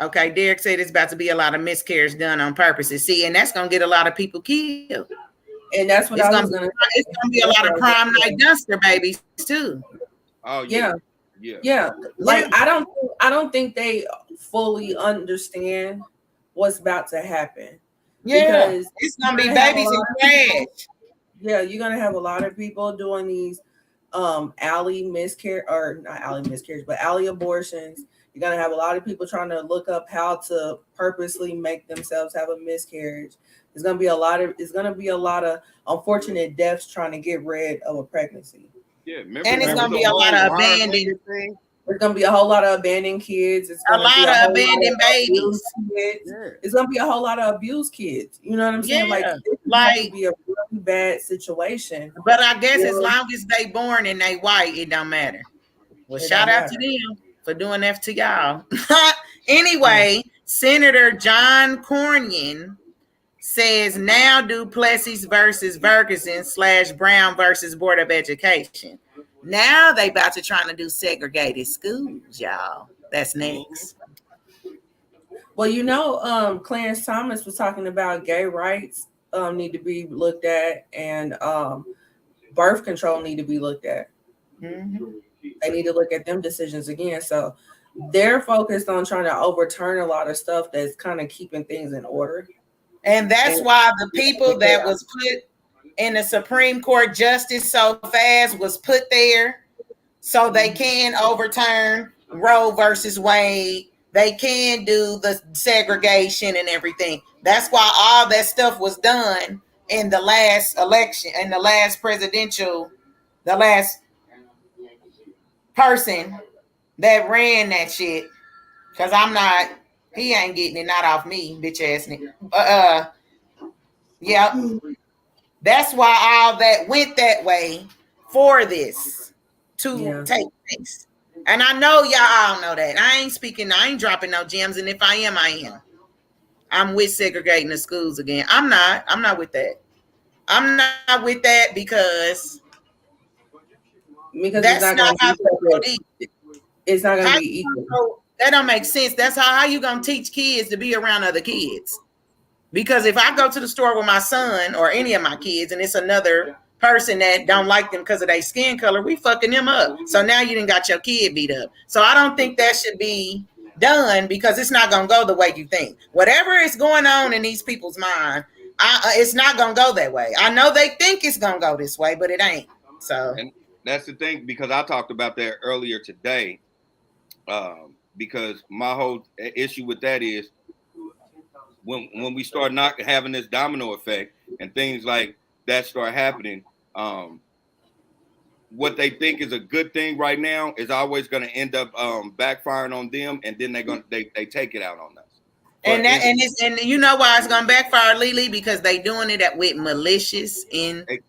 Speaker 3: okay, Derek said it's about to be a lot of miscarriage done on purpose. See, and that's gonna get a lot of people killed.
Speaker 1: And that's what it's
Speaker 3: gonna be a lot of prom night duster babies too.
Speaker 2: Oh yeah.
Speaker 1: Like I don't think they fully understand what's about to happen.
Speaker 3: Yeah, because it's gonna be babies in crash.
Speaker 1: Yeah, you're gonna have a lot of people doing these alley abortions. You're gonna have a lot of people trying to look up how to purposely make themselves have a miscarriage. It's gonna be a lot of unfortunate deaths trying to get rid of a pregnancy.
Speaker 2: Yeah,
Speaker 3: and it's gonna be a lot of abandoned.
Speaker 1: There's gonna be a whole lot of abandoned kids. It's
Speaker 3: a lot of abandoned babies.
Speaker 1: It's gonna be a whole lot of abused kids. You know what I'm saying?
Speaker 3: Yeah.
Speaker 1: Like it's be a really bad situation.
Speaker 3: But I guess as long as they born and they white, it don't matter. Well, shout out to them for doing that to y'all. Anyway, Senator John Cornyn says now Duplessis versus Ferguson / Brown versus Board of Education. Now they about to trying to do segregated schools, y'all. That's next.
Speaker 1: Well, Clarence Thomas was talking about gay rights need to be looked at, and birth control need to be looked at.
Speaker 3: Mm-hmm.
Speaker 1: They need to look at them decisions again. So they're focused on trying to overturn a lot of stuff that's kind of keeping things in order.
Speaker 3: And that's why the people that was put in the Supreme Court justice so fast was put there so they can overturn Roe versus Wade. They can do the segregation and everything. That's why all that stuff was done in the last election, in the last the last person that ran that shit. Because he ain't getting it, not off me, bitch ass nigga. Yeah. That's why all that went that way for this to take place. And I know y'all all know that. I ain't dropping no gems. And if I am, I am. I'm with segregating the schools again. I'm not with that. I'm not with that because
Speaker 1: because it's
Speaker 3: That's
Speaker 1: not
Speaker 3: not
Speaker 1: going to
Speaker 3: how
Speaker 1: be separate.
Speaker 3: people
Speaker 1: It's not going to
Speaker 3: how
Speaker 1: be equal.
Speaker 3: that don't make sense. That's how you gonna teach kids to be around other kids. Because if I go to the store with my son or any of my kids and it's another person that don't like them because of their skin color, we fucking them up. So now you done got your kid beat up. So I don't think that should be done because it's not gonna go the way you think. Whatever is going on in these people's mind, it's not gonna go that way. I know they think it's gonna go this way, but it ain't. So
Speaker 2: And that's the thing, because I talked about that earlier today. Because my whole issue with that is when we start not having this domino effect and things like that start happening, what they think is a good thing right now is always going to end up backfiring on them, and then they take it out on us.
Speaker 3: and that and you know why it's gonna backfire, Lily, because they doing it with malicious intent.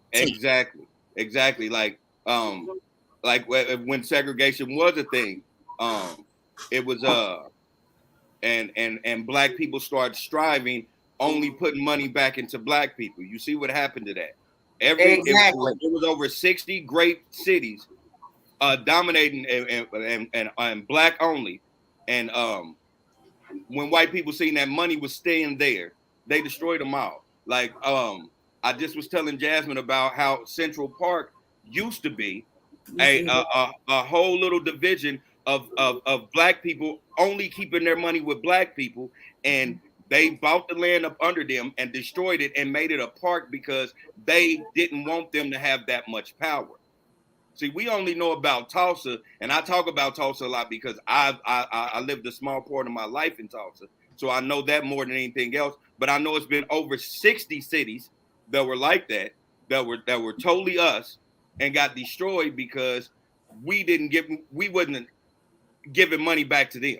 Speaker 2: Exactly. Like when segregation was a thing, it was and black people started striving, only putting money back into black people. You see what happened to that?
Speaker 3: Exactly.
Speaker 2: It was over 60 great cities dominating and black only. And when white people seen that money was staying there, they destroyed them all. Like I just was telling Jasmine about how Central Park used to be a whole little division of black people only keeping their money with black people, and they bought the land up under them and destroyed it and made it a park because they didn't want them to have that much power. See, we only know about Tulsa, and I talk about Tulsa a lot because I lived a small part of my life in Tulsa, so I know that more than anything else. But I know it's been over 60 cities that were like that were totally us and got destroyed because we wasn't giving money back to them.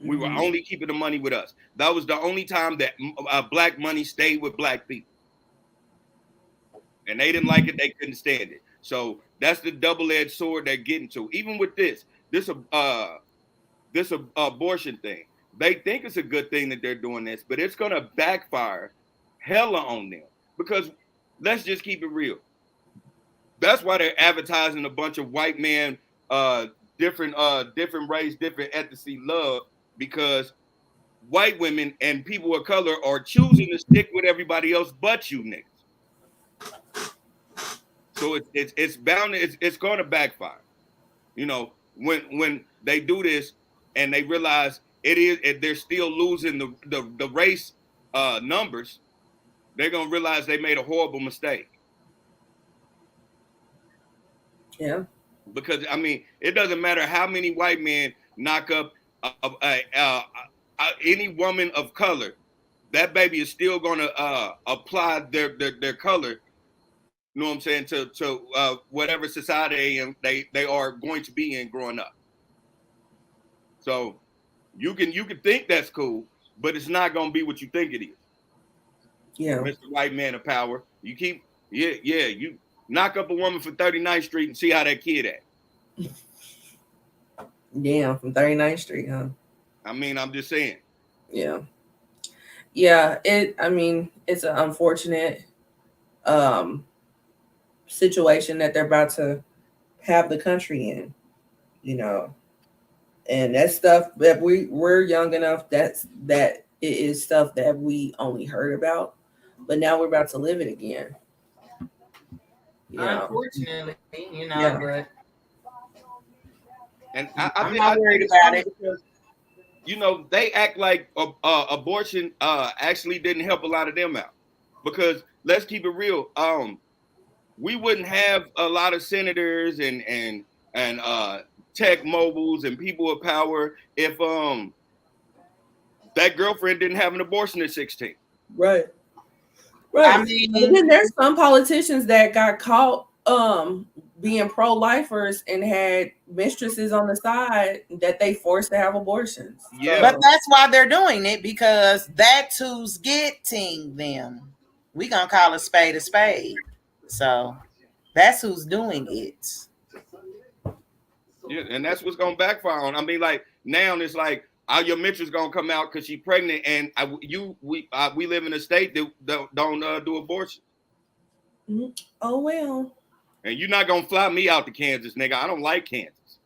Speaker 2: We were only keeping the money with us. That was the only time that black money stayed with black people. And they didn't like it. They couldn't stand it. So that's the double-edged sword they're getting to. Even with this abortion thing, they think it's a good thing that they're doing this, but it's gonna backfire hella on them. Because let's just keep it real. That's why they're advertising a bunch of white men, different race, different ethnicity love, because white women and people of color are choosing to stick with everybody else but you niggas. So it's bound, it's going to backfire. You know, when they do this and they realize they're still losing the race numbers, they're gonna realize they made a horrible mistake.
Speaker 1: Yeah.
Speaker 2: Because I mean, it doesn't matter how many white men knock up any woman of color, that baby is still gonna apply their color. You know what I'm saying, to whatever society they are going to be in growing up. So you can think that's cool, but it's not gonna be what you think it is.
Speaker 1: Yeah.
Speaker 2: Mr. White Man of Power. You keep you knock up a woman from 39th Street and see how that kid at.
Speaker 1: Yeah, from 39th Street, huh?
Speaker 2: I mean, I'm just saying.
Speaker 1: Yeah. Yeah, it's an unfortunate situation that they're about to have the country in, you know. And that stuff that we're young enough, that it is stuff that we only heard about, but now we're about to live it again.
Speaker 3: Unfortunately,
Speaker 1: Yeah.
Speaker 3: but
Speaker 2: And
Speaker 3: I'm not worried about it.
Speaker 2: Because, you know, they act like abortion actually didn't help a lot of them out. Because let's keep it real, we wouldn't have a lot of senators and tech moguls and people of power if that girlfriend didn't have an abortion at 16.
Speaker 1: Right.
Speaker 3: I mean,
Speaker 1: and then there's some politicians that got caught being pro-lifers and had mistresses on the side that they forced to have abortions.
Speaker 2: Yeah.
Speaker 3: But that's why they're doing it, because that's who's getting them. We gonna call a spade a spade. So that's who's doing it.
Speaker 2: Yeah, and that's what's gonna backfire on. I mean, like now it's like your mistress gonna come out because she's pregnant, and we live in a state that don't do abortion.
Speaker 1: Oh well.
Speaker 2: And you're not gonna fly me out to Kansas, nigga. I don't like Kansas.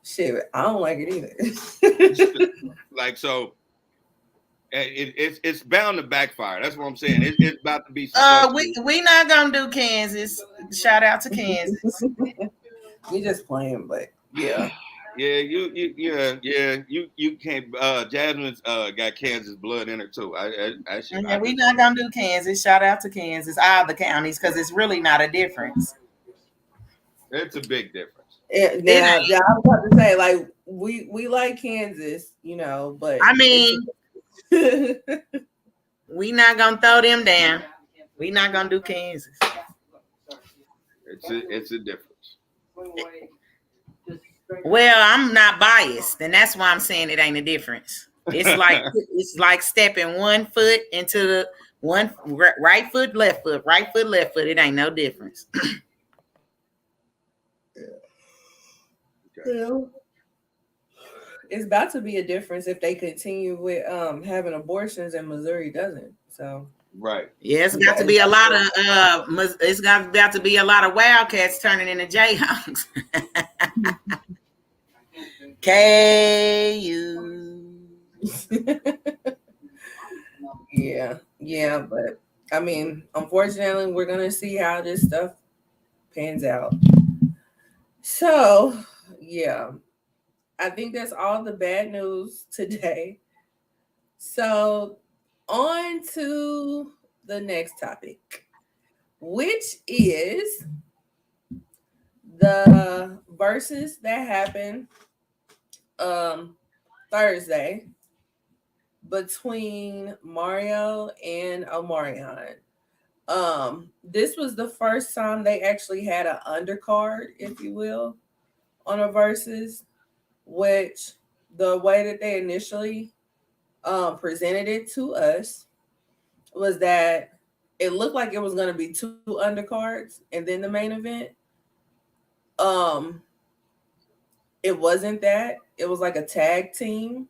Speaker 1: Shit, I don't like it either.
Speaker 2: Like, so it's bound to backfire. That's what I'm saying. It's about to be
Speaker 3: we not gonna do Kansas. Shout out to Kansas.
Speaker 1: We just playing, but yeah.
Speaker 2: Yeah, you can't. Jasmine's got Kansas blood in her too.
Speaker 3: We not gonna do Kansas. Shout out to Kansas, all the counties, because it's really not a difference.
Speaker 2: It's a big difference.
Speaker 1: Now, I was about to say, like, we like Kansas, you know, but
Speaker 3: I mean, we not gonna throw them down. We not gonna do Kansas.
Speaker 2: It's a difference.
Speaker 3: Well, I'm not biased, and that's why I'm saying it ain't a difference. It's like stepping one foot into the one right foot, left foot, right foot, left foot. It ain't no difference.
Speaker 1: Yeah. It's about to be a difference if they continue with having abortions and Missouri doesn't. So
Speaker 2: right.
Speaker 3: Yeah, it's got to be a lot of it's got to be a lot of Wildcats turning into Jayhawks. KU.
Speaker 1: Yeah, but I mean, unfortunately, we're gonna see how this stuff pans out. So yeah, I think that's all the bad news today. So on to the next topic, which is the verses that happened Thursday between Mario and Omarion. This was the first time they actually had an undercard, if you will, on a versus, which the way that they initially presented it to us was that it looked like it was going to be two undercards and then the main event. It wasn't that. It was like a tag team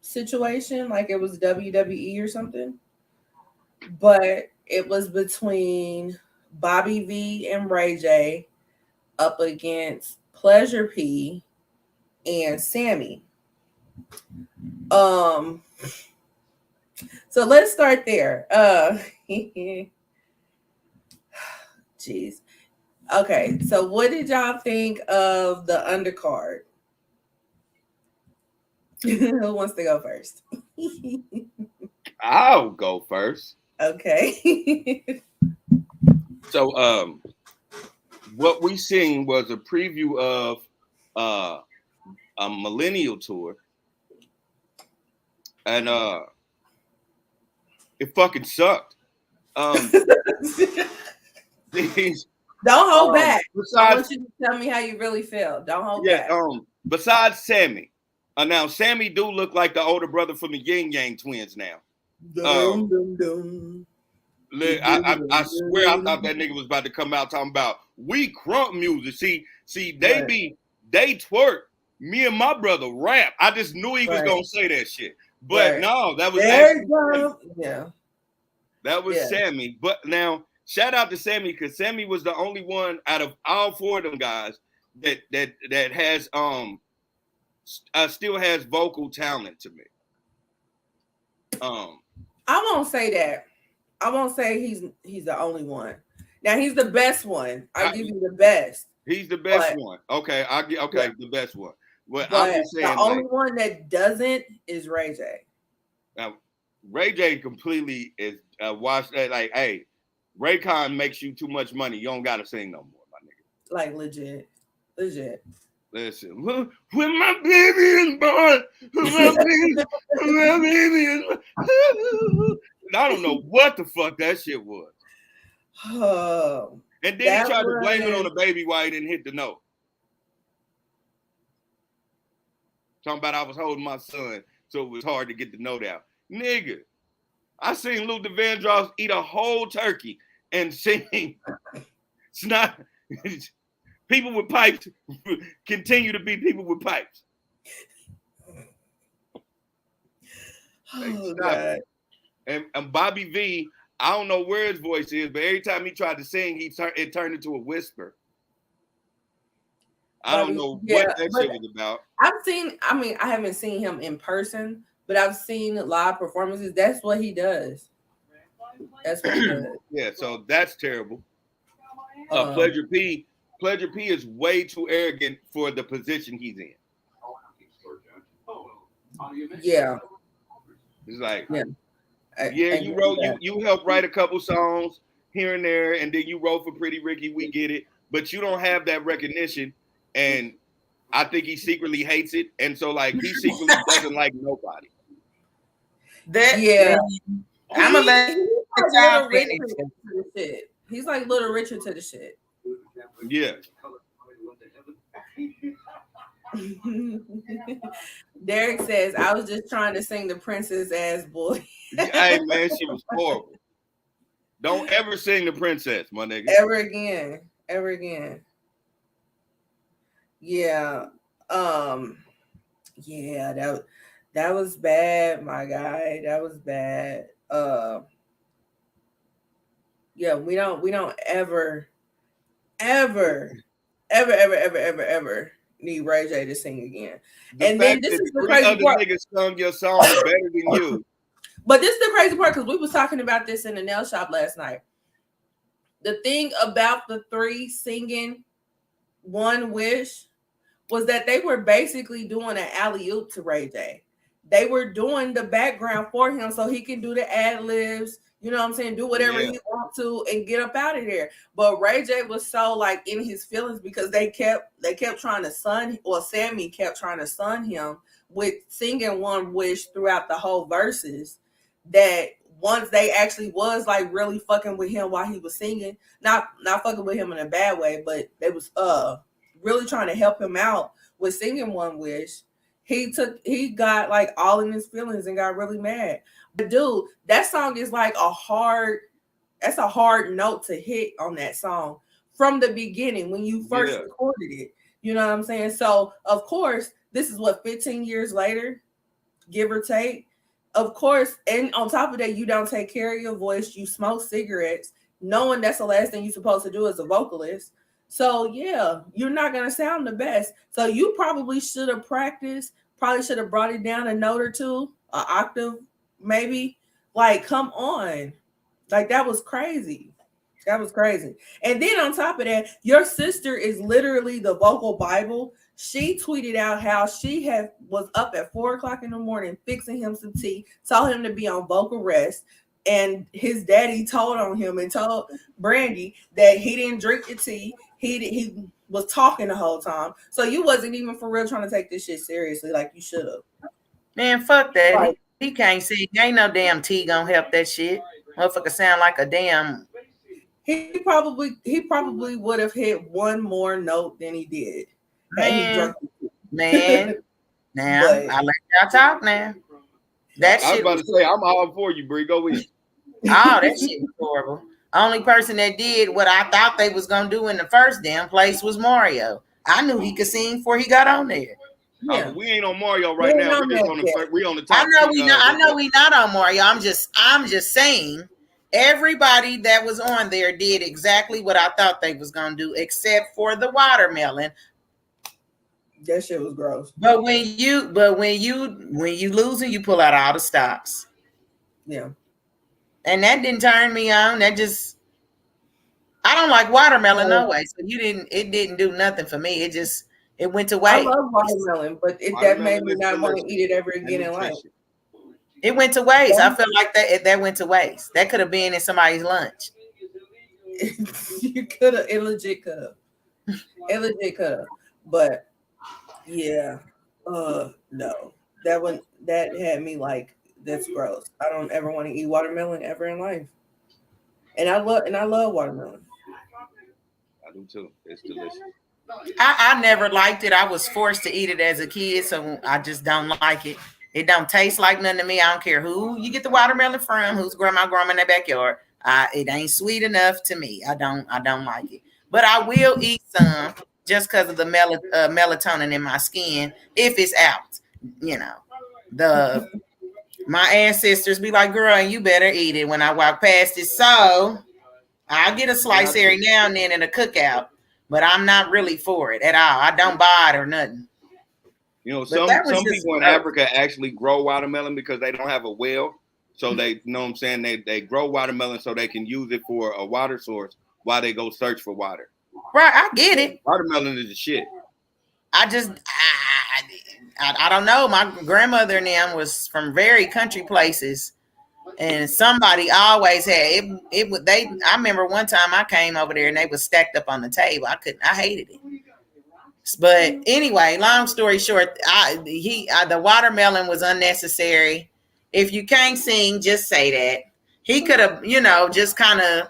Speaker 1: situation, like it was WWE or something. But it was between Bobby V and Ray J up against Pleasure P and Sammy. So let's start there. Jeez. Okay, so what did y'all think of the undercard? Who wants to go first?
Speaker 2: I'll go first.
Speaker 1: Okay.
Speaker 2: So what we seen was a preview of a millennial tour. And it fucking sucked. These
Speaker 1: Don't hold back. I
Speaker 2: Besides,
Speaker 1: want you to tell me how you really feel. Don't hold
Speaker 2: yeah,
Speaker 1: back.
Speaker 2: Besides Sammy. Now Sammy do look like the older brother from the Yin Yang twins now. I swear I thought that nigga was about to come out talking about we crunk music. See, they twerk. Me and my brother rap. I just knew he was gonna say that shit. But no, that was that was Sammy. But now shout out to Sammy because Sammy was the only one out of all four of them guys that has still has vocal talent to me.
Speaker 1: I won't say that. I won't say he's the only one. Now he's the best one. I give you the best.
Speaker 2: He's the best one. Okay, the best one.
Speaker 1: But I'm just saying, the only one that doesn't is Ray J.
Speaker 2: Now, Ray J completely is watched that like, hey, Raycon makes you too much money. You don't gotta sing no more, my nigga.
Speaker 1: Like legit.
Speaker 2: Listen, when my baby is born, my baby is born. I don't know what the fuck that shit was.
Speaker 1: Oh,
Speaker 2: and then he tried to blame it on the baby why he didn't hit the note. Talking about I was holding my son, so it was hard to get the note out. Nigga, I seen Luther Vandross eat a whole turkey and sing. It's not people with pipes continue to be people with pipes.
Speaker 1: Oh, God.
Speaker 2: And Bobby V, I don't know where his voice is, but every time he tried to sing, it turned into a whisper. I don't know what that shit was about.
Speaker 1: I haven't seen him in person, but I've seen live performances. That's what he does. That's what he does.
Speaker 2: Yeah, so that's terrible. Pleasure P is way too arrogant for the position he's in.
Speaker 1: Yeah.
Speaker 2: It's like, you helped write a couple songs here and there, and then you wrote for Pretty Ricky, we get it, but you don't have that recognition, and I think he secretly hates it, and so like he secretly doesn't like nobody.
Speaker 3: I'm gonna let
Speaker 1: Little Richard to the shit. He's like Little Richard to the shit.
Speaker 2: Yeah.
Speaker 1: Derek says, I was just trying to sing the princess ass boy.
Speaker 2: Hey man, she was horrible. Don't ever sing the princess, my nigga.
Speaker 1: Ever again. Yeah. Yeah, that was bad, my guy. That was bad. Yeah, we don't ever need Ray J to sing again. And then this is the crazy part.
Speaker 2: Niggas sung your song better than you.
Speaker 1: But this is the crazy part, because we was talking about this in the nail shop last night. The thing about the three singing One Wish was that they were basically doing an alley-oop to Ray J. They were doing the background for him so he can do the ad-libs, you know what I'm saying, do whatever he wants to and get up out of there. But Ray J was so like in his feelings because they kept trying to Sammy kept trying to sun him with singing One Wish throughout the whole verses, that once they actually was like really fucking with him while he was singing, not fucking with him in a bad way, but they was really trying to help him out with singing One Wish. He got like all in his feelings and got really mad. But dude, that song is like a hard note to hit on that song from the beginning when you first recorded it. You know what I'm saying? So of course, this is what 15 years later, give or take. Of course, and on top of that, you don't take care of your voice, you smoke cigarettes, knowing that's the last thing you're supposed to do as a vocalist. So yeah, you're not gonna sound the best. So you probably should have practiced, probably should have brought it down a note or two, an octave, maybe. Like, come on. Like, that was crazy. That was crazy. And then on top of that, your sister is literally the vocal Bible. She tweeted out how she was up at 4:00 in the morning fixing him some tea, told him to be on vocal rest. And his daddy told on him and told Brandy that he didn't drink the tea. He was talking the whole time. So you wasn't even for real trying to take this shit seriously like you should have.
Speaker 3: Man, fuck that. Right. He can't sing. Ain't no damn tea gonna help that shit. Motherfucker sound like a damn.
Speaker 1: He probably would have hit one more note than he did.
Speaker 3: Man. Now I let y'all talk now. That
Speaker 2: I was about to say, I'm all for you, Bree. Go with.
Speaker 3: Oh, that shit was horrible. Only person that did what I thought they was gonna do in the first damn place was Mario. I knew he could sing before he got on there.
Speaker 2: Yeah. We ain't on Mario right now. We on the top.
Speaker 3: I know we not on Mario. I'm just saying everybody that was on there did exactly what I thought they was gonna do, except for the watermelon.
Speaker 1: That shit was gross.
Speaker 3: But when you losing, you pull out all the stops.
Speaker 1: Yeah.
Speaker 3: And that didn't turn me on. I don't like watermelon no way. So it didn't do nothing for me. It went to waste.
Speaker 1: I love watermelon, but that made me not want to eat it ever again in life.
Speaker 3: It went to waste. Yeah. I feel like that went to waste. That could have been in somebody's lunch.
Speaker 1: It legit could have. But yeah. No. That had me like, that's gross. I don't ever want to eat watermelon ever in life. And I love watermelon.
Speaker 2: I do too. It's delicious.
Speaker 3: I never liked it. I was forced to eat it as a kid, so I just don't like it. It don't taste like nothing to me. I don't care who you get the watermelon from, whose grandma in their backyard. It ain't sweet enough to me. I don't like it. But I will eat some just because of the melatonin in my skin if it's out. You know, My ancestors be like, girl, you better eat it when I walk past it. So I get a slice every now and then in a cookout, but I'm not really for it at all. I don't buy it or nothing.
Speaker 2: You know,
Speaker 3: But that was
Speaker 2: some
Speaker 3: just
Speaker 2: people in
Speaker 3: gross.
Speaker 2: Africa actually grow watermelon because they don't have a well. So they, you know what I'm saying, they grow watermelon so they can use it for a water source while they go search for water.
Speaker 3: Right, I get it.
Speaker 2: Watermelon is the shit.
Speaker 3: I don't know. My grandmother and them was from very country places, and somebody always had it. It would they. I remember one time I came over there and they was stacked up on the table. I hated it. But anyway, long story short, the watermelon was unnecessary. If you can't sing, just say that. He could have, just kind of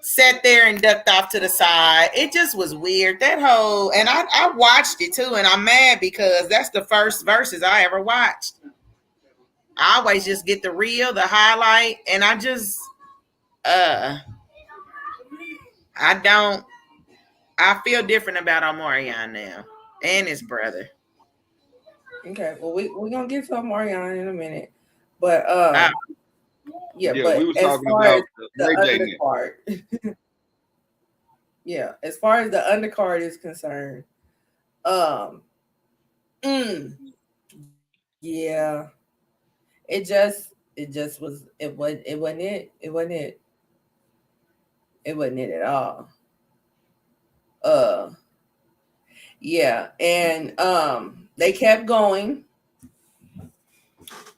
Speaker 3: sat there and ducked off to the side. It just was weird. That whole, and I watched it too, and I'm mad because that's the first verses I ever watched. I always just get the reel, the highlight, and I just, I feel different about Omarion now and his brother.
Speaker 1: Okay, well we're gonna get to Omarion in a minute, but
Speaker 2: Yeah,
Speaker 1: but
Speaker 2: we was
Speaker 1: as
Speaker 2: talking
Speaker 1: far
Speaker 2: about
Speaker 1: as the undercard, yeah, as far as the undercard is concerned, yeah, it just was it wasn't it at all. Yeah, and they kept going,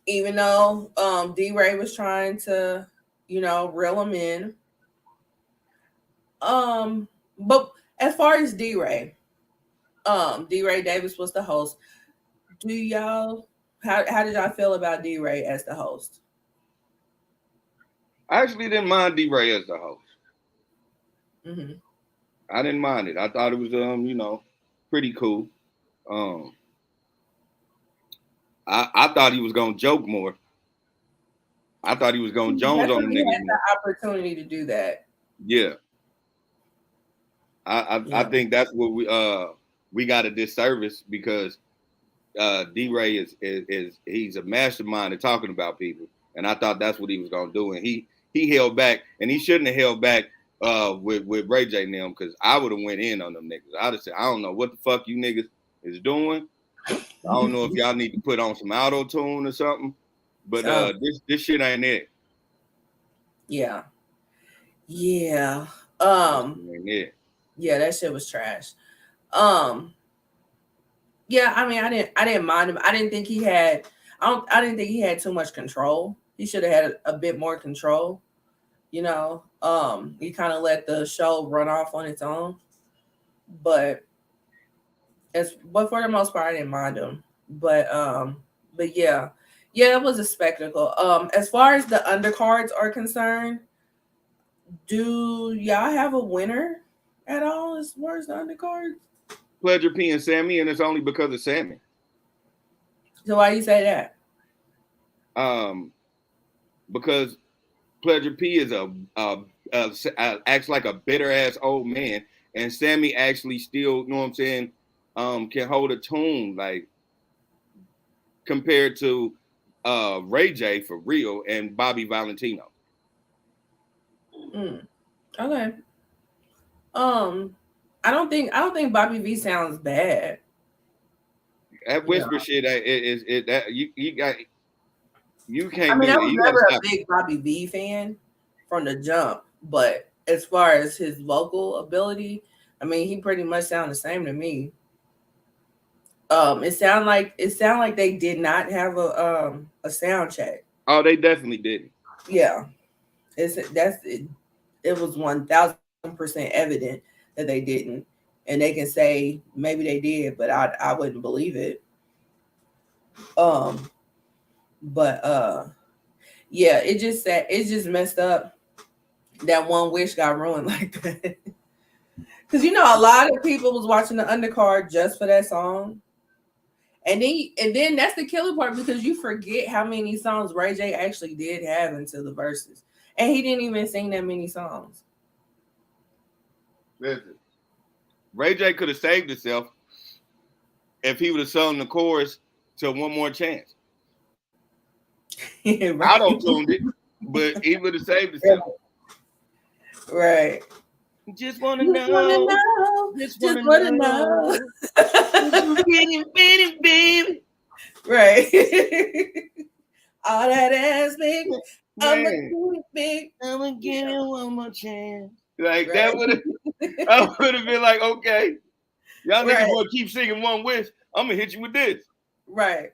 Speaker 1: even though D-Ray was trying to, reel him in. But as far as D-Ray Davis was the host. Do y'all how did y'all feel about D-Ray as the host?
Speaker 2: I actually didn't mind D-Ray as the host.
Speaker 1: Mm-hmm.
Speaker 2: I didn't mind it. I thought it was pretty cool. I thought he was gonna joke more. I thought he was gonna Jones on the niggas
Speaker 1: had
Speaker 2: more.
Speaker 1: the opportunity to do that.
Speaker 2: Yeah. I think that's what we got a disservice because D-Ray is he's a mastermind at talking about people, and I thought that's what he was gonna do, and he held back, and he shouldn't have held back with Ray J and them, because I would have went in on them niggas. I'd have said, I don't know what the fuck you niggas is doing. I don't know if y'all need to put on some auto tune or something, but this shit ain't it.
Speaker 1: Yeah. Yeah.
Speaker 2: Ain't it.
Speaker 1: Yeah, that shit was trash. Yeah, I mean, I didn't mind him. I didn't think he had too much control. He should have had a bit more control. He kind of let the show run off on its own. But for the most part, I didn't mind him. But yeah, it was a spectacle. As far as the undercards are concerned, do y'all have a winner at all as far as the undercards?
Speaker 2: Pleasure P and Sammy, and it's only because of Sammy.
Speaker 1: So why you say that?
Speaker 2: Because Pleasure P is acts like a bitter ass old man, and Sammy actually still, you know what I'm saying, can hold a tune like compared to Ray J for real and Bobby Valentino.
Speaker 1: Okay. I don't think Bobby V sounds bad.
Speaker 2: That whisper shit that you can't.
Speaker 1: I mean,
Speaker 2: do
Speaker 1: I
Speaker 2: it.
Speaker 1: was
Speaker 2: You
Speaker 1: never
Speaker 2: gotta
Speaker 1: a big Bobby V fan from the jump, but as far as his vocal ability, I mean, he pretty much sounds the same to me. It sound like they did not have a sound check.
Speaker 2: Oh, they definitely didn't.
Speaker 1: Yeah, it was 1,000% evident that they didn't, and they can say maybe they did, but I wouldn't believe it. But yeah, it just messed up that one wish got ruined like that. Because a lot of people was watching the undercard just for that song. And then that's the killer part, because you forget how many songs Ray J actually did have into the verses. And he didn't even sing that many songs.
Speaker 2: Listen, Ray J could have saved himself if he would have sung the chorus to One More Chance. I don't tuned it, but he would have saved himself.
Speaker 1: Right.
Speaker 2: Just wanna
Speaker 1: Just wanna
Speaker 2: know.
Speaker 1: know.
Speaker 2: Just
Speaker 1: Just
Speaker 2: wanna
Speaker 1: wanna know.
Speaker 2: Baby.
Speaker 1: Right. All that ass big. I'ma
Speaker 2: Man,
Speaker 1: do it big.
Speaker 2: I'm gonna give you one more chance. Like
Speaker 1: Right.
Speaker 2: that would have, I would have been like, okay, y'all niggas
Speaker 1: Right.
Speaker 2: want to keep singing One Wish. I'm gonna hit you with this.
Speaker 1: Right.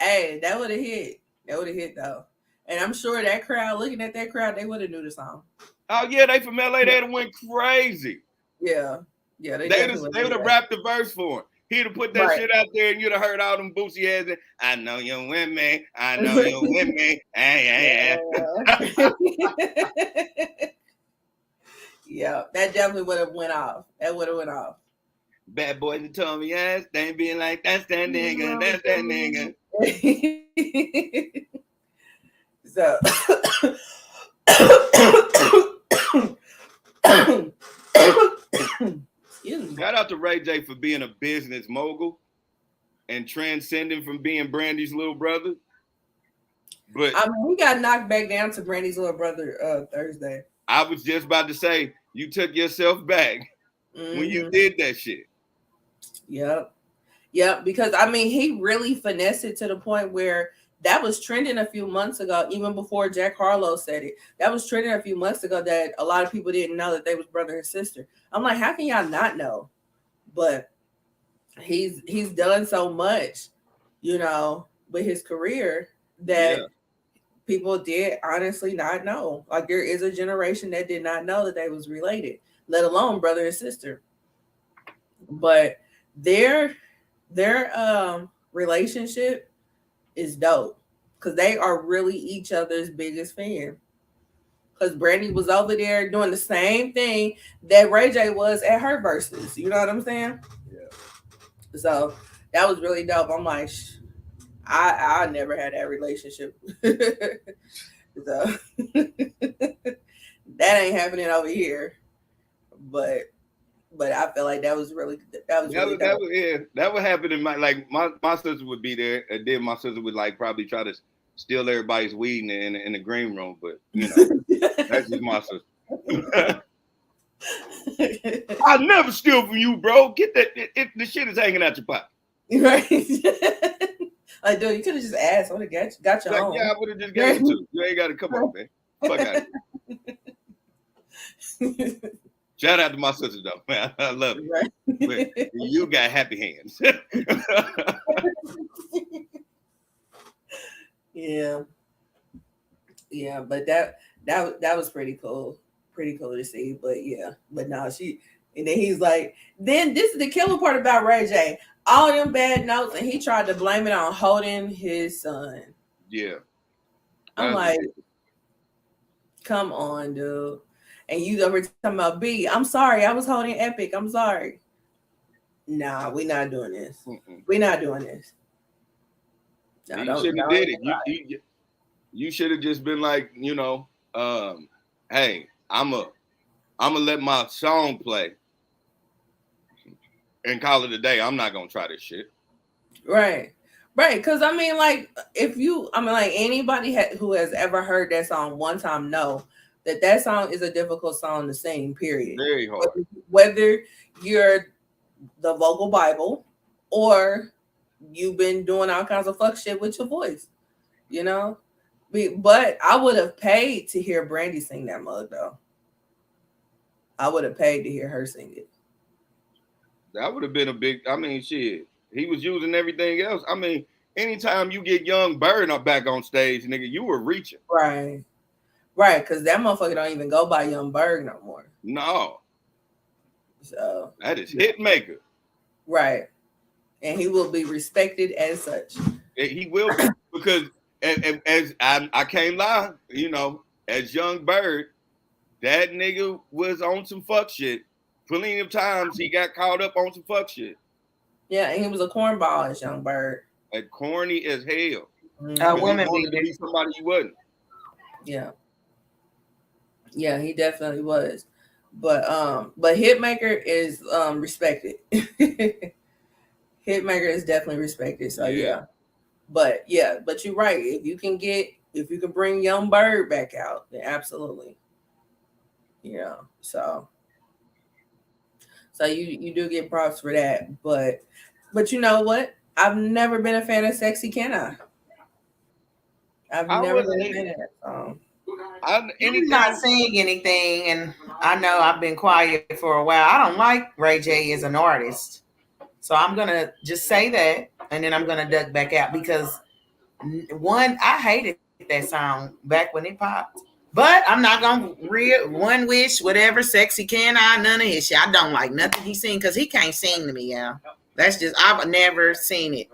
Speaker 1: Hey, that would have hit. That would have hit though. And I'm sure that crowd, looking at that crowd, they would have knew the song.
Speaker 2: Oh yeah, they from LA. They'd have went crazy.
Speaker 1: Yeah.
Speaker 2: They would have rapped the verse for him. He'd have put that shit out there, and you'd have heard all them bootsy heads. I know you're with me. I know you're with me. Yeah.
Speaker 1: Yeah, that definitely would have went off. That would have went off.
Speaker 2: Bad boys that told me yes, they ain't being like that's that nigga, that's that nigga.
Speaker 1: So
Speaker 2: shout out to Ray J for being a business mogul and transcending from being Brandy's little brother. But
Speaker 1: I mean, he got knocked back down to Brandy's little brother Thursday.
Speaker 2: I was just about to say, you took yourself back when you did that shit.
Speaker 1: Yep. Because I mean, he really finessed it to the point where that was trending a few months ago, even before Jack Harlow said it. That was trending a few months ago that a lot of people didn't know that they was brother and sister. I'm like, how can y'all not know? But he's done so much, with his career that people did honestly not know. Like there is a generation that did not know that they was related, let alone brother and sister. But their relationship is dope because they are really each other's biggest fan. Because Brandy was over there doing the same thing that Ray J was at her Verzuz. You know what I'm saying?
Speaker 2: Yeah.
Speaker 1: So that was really dope. I'm like, I never had that relationship. So that ain't happening over here. But I feel like that was really dope.
Speaker 2: That would happen in my sister would be there, and then my sister would probably try to steal everybody's weed in the green room, but that's just my sister. I'll never steal from you, bro. Get that. The shit is hanging out your pocket.
Speaker 1: Right. Like, dude, you could have just asked. I would have got your own.
Speaker 2: Yeah, I would have just got it too. You ain't got to come on, man. Fuck out of here. Shout out to my sister though, man. I love it. Right. But you got happy hands.
Speaker 1: Yeah, but that was pretty cool to see. But no, and then he's like, then this is the killer part about Ray J. All them bad notes, and he tried to blame it on holding his son.
Speaker 2: Yeah,
Speaker 1: I'm like, come on, dude. And you over talking about B. I'm sorry, I was holding Epic. I'm sorry. Nah, we're not doing this. We're not doing this.
Speaker 2: No, you shouldn't have did it. You should have just been like, hey, I'm gonna let my song play and call it a day. I'm not gonna try this shit.
Speaker 1: Right. Because I mean, anybody who has ever heard that song one time know that song is a difficult song to sing. Period.
Speaker 2: Very hard.
Speaker 1: Whether you're the vocal Bible or you've been doing all kinds of fuck shit with your voice, But I would have paid to hear Brandy sing that mug, though. I would have paid to hear her sing it.
Speaker 2: That would have been a big. I mean, shit. He was using everything else. I mean, anytime you get Young Bird up back on stage, nigga, you were reaching.
Speaker 1: Right, because that motherfucker don't even go by Young Bird no more.
Speaker 2: No.
Speaker 1: So
Speaker 2: that is Hitmaker.
Speaker 1: Right. And he will be respected as such.
Speaker 2: He will be because as I can't lie, as Young Bird, that nigga was on some fuck shit. Plenty of times he got caught up on some fuck shit.
Speaker 1: Yeah, and he was a cornball as Young Bird.
Speaker 2: And corny as hell.
Speaker 3: Women
Speaker 2: be somebody he wasn't.
Speaker 1: Yeah. Yeah, he definitely was. But Hitmaker is respected. Hitmaker is definitely respected. So yeah. But yeah, but you're right. If you can bring Young Bird back out, then absolutely. Yeah. So you do get props for that. But you know what? I've never been a fan of Sexy Can I? I've
Speaker 2: I
Speaker 1: never been
Speaker 2: wasn't
Speaker 1: a
Speaker 2: either.
Speaker 1: fan of that song.
Speaker 3: I'm not
Speaker 2: Anything.
Speaker 3: saying anything, and I know I've been quiet for a while. I don't like Ray J as an artist, so I'm gonna just say that, and then I'm gonna duck back out because one, I hated that song back when it popped. But I'm not gonna one wish, whatever, sexy can I, none of his shit. I don't like nothing he sing because he can't sing to me, y'all. That's just I've never seen it.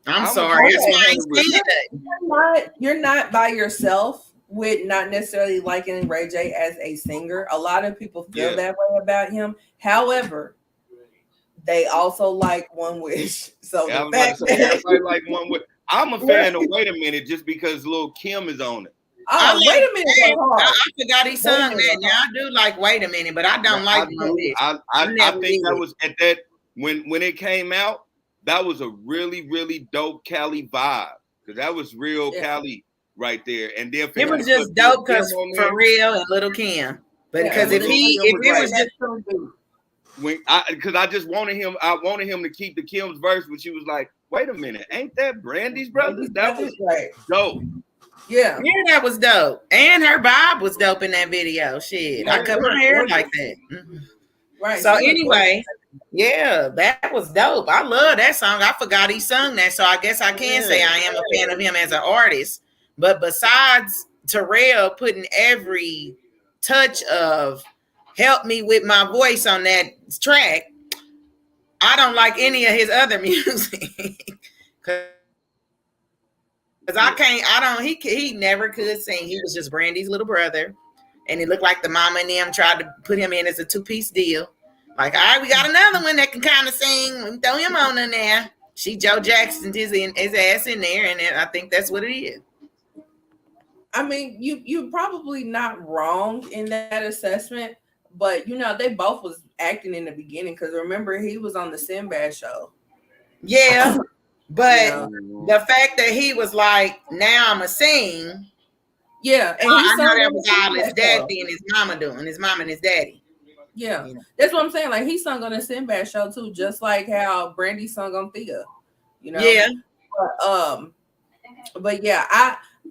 Speaker 3: I'm
Speaker 2: I'm gonna
Speaker 3: sorry.
Speaker 2: keep
Speaker 3: That's
Speaker 2: it
Speaker 1: Okay.
Speaker 3: why I ain't
Speaker 2: 100 with
Speaker 3: saying
Speaker 2: you.
Speaker 3: nothing.
Speaker 1: You're not by yourself with not necessarily liking Ray J as a singer. A lot of people feel
Speaker 2: Yeah.
Speaker 1: that way about him. However, they also like One Wish. So
Speaker 2: I
Speaker 1: the
Speaker 2: was about to
Speaker 1: fact
Speaker 2: say
Speaker 1: that
Speaker 2: everybody like one with. I'm a fan of Wait a Minute just because Lil Kim is on it.
Speaker 3: I
Speaker 1: oh, wait
Speaker 3: like
Speaker 1: a minute, go hard.
Speaker 3: I forgot he
Speaker 1: Wait a
Speaker 3: sung
Speaker 1: minute,
Speaker 3: that.
Speaker 1: go
Speaker 3: Now
Speaker 1: hard.
Speaker 3: I do like Wait a Minute, but I don't like
Speaker 2: I
Speaker 3: One
Speaker 2: do.
Speaker 3: Wish.
Speaker 2: I
Speaker 3: I never
Speaker 2: think that
Speaker 3: did.
Speaker 2: was at that when it came out. That was a really really dope Cali vibe because that was real
Speaker 1: Yeah,
Speaker 2: Cali right there. And then for
Speaker 3: It
Speaker 2: him
Speaker 3: was
Speaker 2: to put
Speaker 3: just
Speaker 2: Lil
Speaker 3: dope
Speaker 2: Kim
Speaker 3: because
Speaker 2: on
Speaker 3: for
Speaker 2: there,
Speaker 3: real and Little Kim. But
Speaker 1: yeah.
Speaker 3: because
Speaker 2: and
Speaker 1: And
Speaker 3: if
Speaker 2: Lil
Speaker 3: he
Speaker 2: Kim
Speaker 3: if
Speaker 2: was
Speaker 3: it
Speaker 2: like
Speaker 3: was just
Speaker 1: that's so good.
Speaker 2: when I because I just wanted him. I wanted him to keep the Kim's verse, but she was like, "Wait a minute, ain't that Brandy's brothers?" That was
Speaker 1: Right.
Speaker 2: dope.
Speaker 1: Yeah.
Speaker 3: yeah, that was dope. And her vibe was dope in that video. Shit. I
Speaker 2: Yeah,
Speaker 3: cut my
Speaker 2: yeah,
Speaker 3: hair
Speaker 2: gorgeous.
Speaker 3: like that. Mhm.
Speaker 1: Right.
Speaker 3: So
Speaker 1: She looked gorgeous.
Speaker 3: anyway, yeah, that was dope. I love that song. I forgot he sung that. So I guess I can say
Speaker 2: Yeah,
Speaker 3: I am a fan of him as an artist. But besides Terrell putting every touch of help me with my voice on that track, I don't like any of his other music. Cause I
Speaker 2: yeah.
Speaker 3: can't, I don't. He never could sing. He was just Brandy's little brother, and it looked like the mama and them tried to put him in as a 2-piece deal. Like, all right, we got another one that can kind of sing. We can throw him on in there. She Joe Jackson his ass in there, and I think that's what it is.
Speaker 1: I mean, you're probably not wrong in that assessment, but they both was acting in the beginning because remember he was on the Sinbad show.
Speaker 3: Yeah,
Speaker 1: You
Speaker 3: but
Speaker 1: know,
Speaker 3: the fact that he was like, now I'm a sing.
Speaker 1: yeah, and he
Speaker 3: I
Speaker 1: sung
Speaker 3: know that
Speaker 1: on
Speaker 3: was
Speaker 1: the
Speaker 3: all his
Speaker 1: Sinbad show.
Speaker 3: daddy and his mama doing, his mom and his daddy.
Speaker 1: Yeah,
Speaker 3: You know.
Speaker 1: that's what I'm saying. Like he sung on the Sinbad show too, just like how Brandy sung on Thea. You know,
Speaker 3: Yeah,
Speaker 1: but yeah,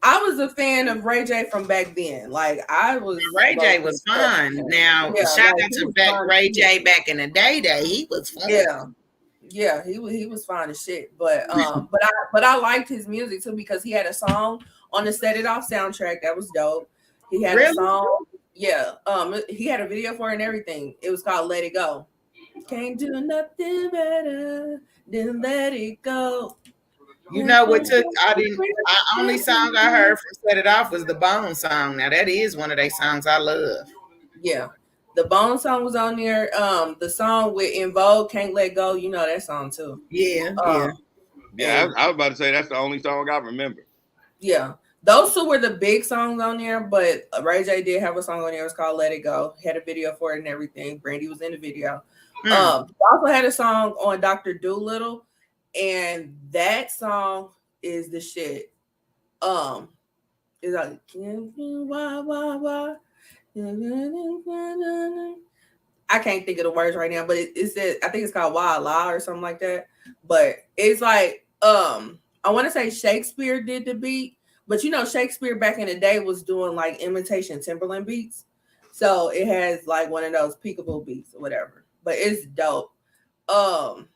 Speaker 1: I was a fan of Ray J from back then. Like I was
Speaker 3: Ray J
Speaker 1: low-key
Speaker 3: was fun. Now,
Speaker 1: yeah,
Speaker 3: shout
Speaker 1: like
Speaker 3: out
Speaker 1: he
Speaker 3: to
Speaker 1: was fine.
Speaker 3: Ray J back in the day. He was fun.
Speaker 1: Yeah. Yeah, he was fine as shit. But I liked his music too because he had a song on the Set It Off soundtrack that was dope. He had a
Speaker 3: Really?
Speaker 1: song, yeah. He had a video for it and everything. It was called Let It Go. Can't do nothing better than let it go.
Speaker 3: You know what took? I didn't. I only song I heard from Set It Off was the Bone song. Now that is one of their songs I love.
Speaker 1: Yeah. The Bone song was on there. The song with In Vogue, Can't Let Go, you know that song too.
Speaker 3: Yeah,
Speaker 1: Um,
Speaker 3: yeah.
Speaker 2: Yeah,
Speaker 1: and
Speaker 2: I was about to say that's the only song I remember.
Speaker 1: yeah, those two were the big songs on there, but Ray J did have a song on there. It was called "Let It Go." Had a video for it and everything. Brandy was in the video. He also had a song on Dr. Doolittle, and that song is the shit. It's like wah, wah, wah. I can't think of the words right now, but it says I think it's called Wild La or something like that. But it's like I want to say Shakespeare did the beat, but Shakespeare back in the day was doing like imitation Timberland beats. So it has like one of those peekaboo beats or whatever. But it's dope. Um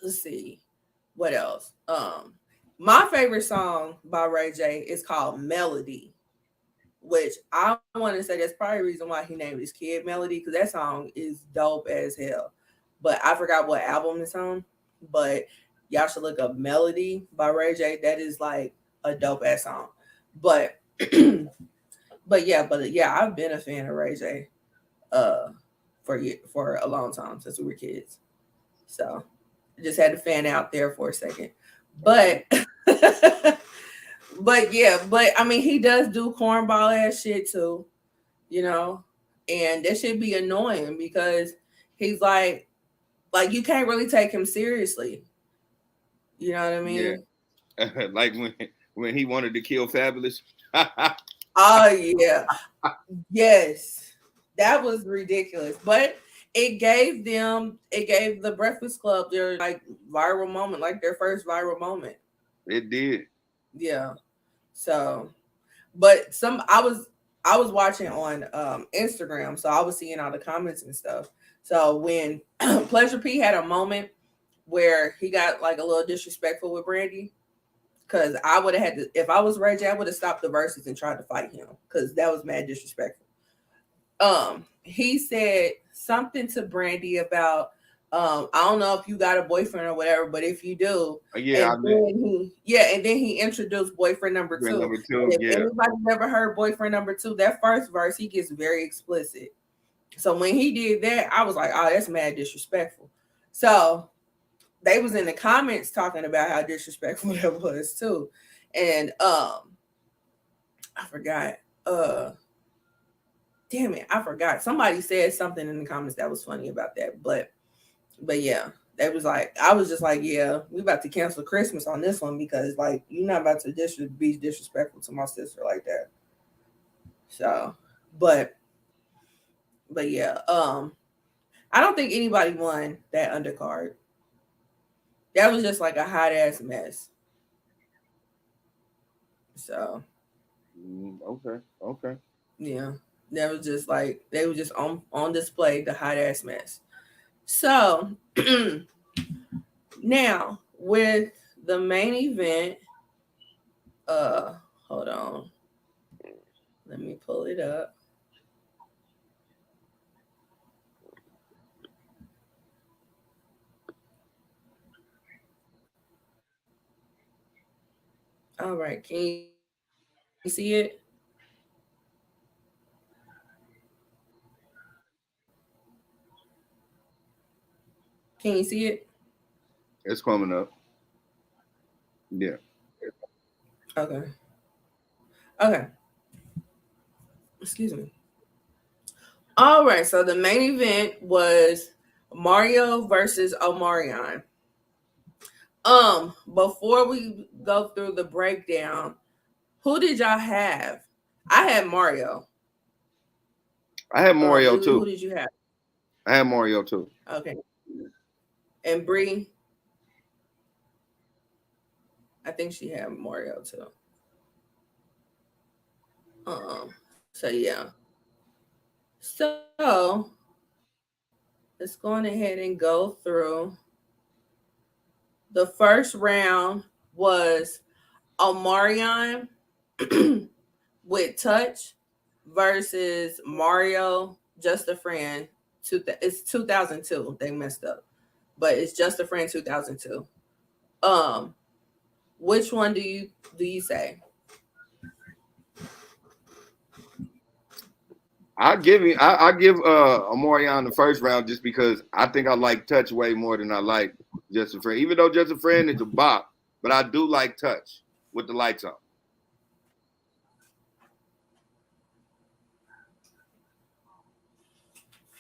Speaker 1: let's see what else. My favorite song by Ray J is called Melody, which I want to say that's probably the reason why he named his kid Melody because that song is dope as hell. But I forgot what album it's on. But y'all should look up Melody by Ray J. That is like a dope ass song. But but yeah, I've been a fan of Ray J for a long time since we were kids. So just had to fan out there for a second. But but I mean he does do cornball ass shit too, you know, and that should be annoying because he's like you can't really take him seriously. You know what I
Speaker 2: Yeah.
Speaker 1: mean?
Speaker 2: Like when he wanted to kill Fabulous.
Speaker 1: Oh yeah. Yes. That was ridiculous. But it gave the Breakfast Club their like viral moment, like their first viral moment.
Speaker 2: It did.
Speaker 1: Yeah. So but I was watching on Instagram, so I was seeing all the comments and stuff. So when Pleasure P had a moment where he got like a little disrespectful with Brandy, because I would have had to, if I was Ray J, I would have stopped the verses and tried to fight him because that was mad disrespectful. He said something to Brandy about I don't know if you got a boyfriend or whatever, but if you do,
Speaker 2: Yeah, I mean,
Speaker 1: and then he introduced boyfriend number two.
Speaker 2: number
Speaker 1: And
Speaker 2: two.
Speaker 1: if
Speaker 2: Yeah.
Speaker 1: anybody's ever heard boyfriend number two, that first verse he gets very explicit. So when he did that, I was like, oh, that's mad disrespectful. So they was in the comments talking about how disrespectful that was too. And I forgot. Damn it, I forgot. Somebody said something in the comments that was funny about that. But yeah, that was like, I was just like, yeah, we about to cancel Christmas on this one because like you're not about to be disrespectful to my sister like that. So, but yeah, I don't think anybody won that undercard. That was just like a hot ass mess. So
Speaker 2: Okay. Okay.
Speaker 1: yeah, that was just like they were just on display the hot ass mess. So now with the main event, hold on, let me pull it up. All right, can you see it? Can you see it?
Speaker 2: It's coming up. Yeah.
Speaker 1: Okay. Okay. Excuse me. All right. So the main event was Mario versus Omarion. Before we go through the breakdown, who did y'all have? I had Mario.
Speaker 2: I had Mario
Speaker 1: Lily, who
Speaker 2: too.
Speaker 1: did you have?
Speaker 2: I had Mario too.
Speaker 1: Okay. And Bree, I think she had Mario too. So yeah. So let's go on ahead and go through. The first round was Omarion with Touch versus Mario Just a Friend. It's 2002. They messed up, but it's Just a Friend 2002. Um, which one do you say?
Speaker 2: I give Omarion the first round just because I think I like Touch way more than I like Just a Friend. Even though Just a Friend is a bop, but I do like Touch with the lights on.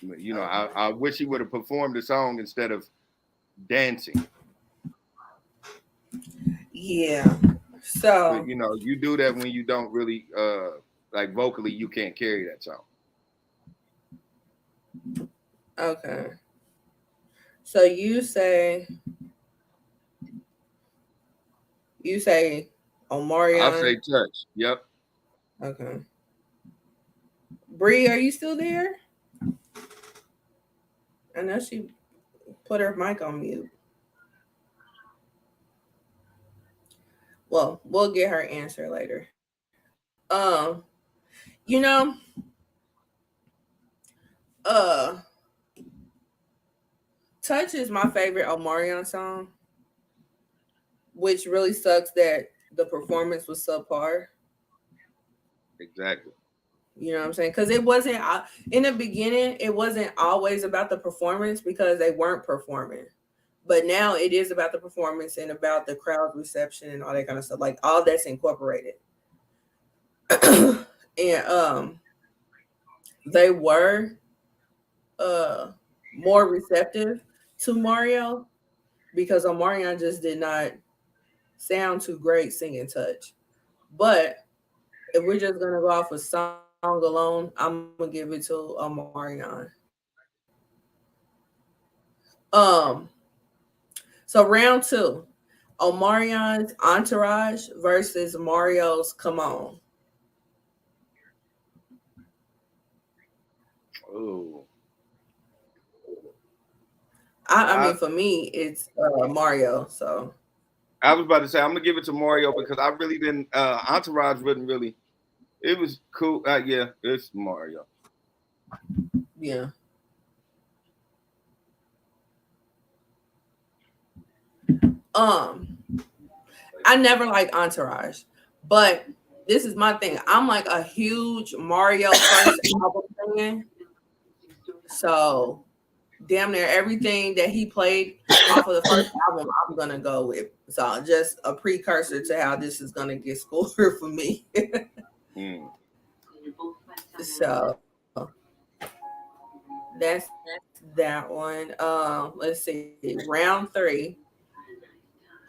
Speaker 2: You know,
Speaker 1: Okay.
Speaker 2: I wish he would have performed the song instead of dancing.
Speaker 1: Yeah.
Speaker 2: But
Speaker 1: So
Speaker 2: you know, you do that when you don't really like vocally, you can't carry that song.
Speaker 1: okay. So you say
Speaker 2: I'll say
Speaker 1: Omarion.
Speaker 2: Touch. Yep.
Speaker 1: Okay. Bree, are you still there? I know she put her mic on mute. Well, we'll get her answer later. Um, you know, uh, Touch is my favorite Omarion song, which really sucks that the performance was subpar.
Speaker 2: Exactly.
Speaker 1: You know what I'm saying? Because it wasn't in the beginning. It wasn't always about the performance because they weren't performing. But now it is about the performance and about the crowd reception and all that kind of stuff. Like all that's incorporated. And they were more receptive to Mario because Omarion just did not sound too great singing touch. But if we're just gonna go off a song alone, I'm gonna give it to Omarion. Um, so round two, Omarion's Entourage versus Mario's Come On.
Speaker 2: Oh,
Speaker 1: I
Speaker 2: I
Speaker 1: mean, for me, it's Mario. So
Speaker 2: I was about to say I'm gonna give it to Mario because I really didn't. Entourage wasn't really. It was cool. Yeah, it's Mario.
Speaker 1: yeah. Um, I never liked Entourage, but this is my thing. I'm like a huge Mario first album fan, so damn near everything that he played off of the first album, I'm gonna go with. So just a precursor to how this is gonna get scored for me.
Speaker 2: Mm.
Speaker 1: So that's that one. Let's see, round three.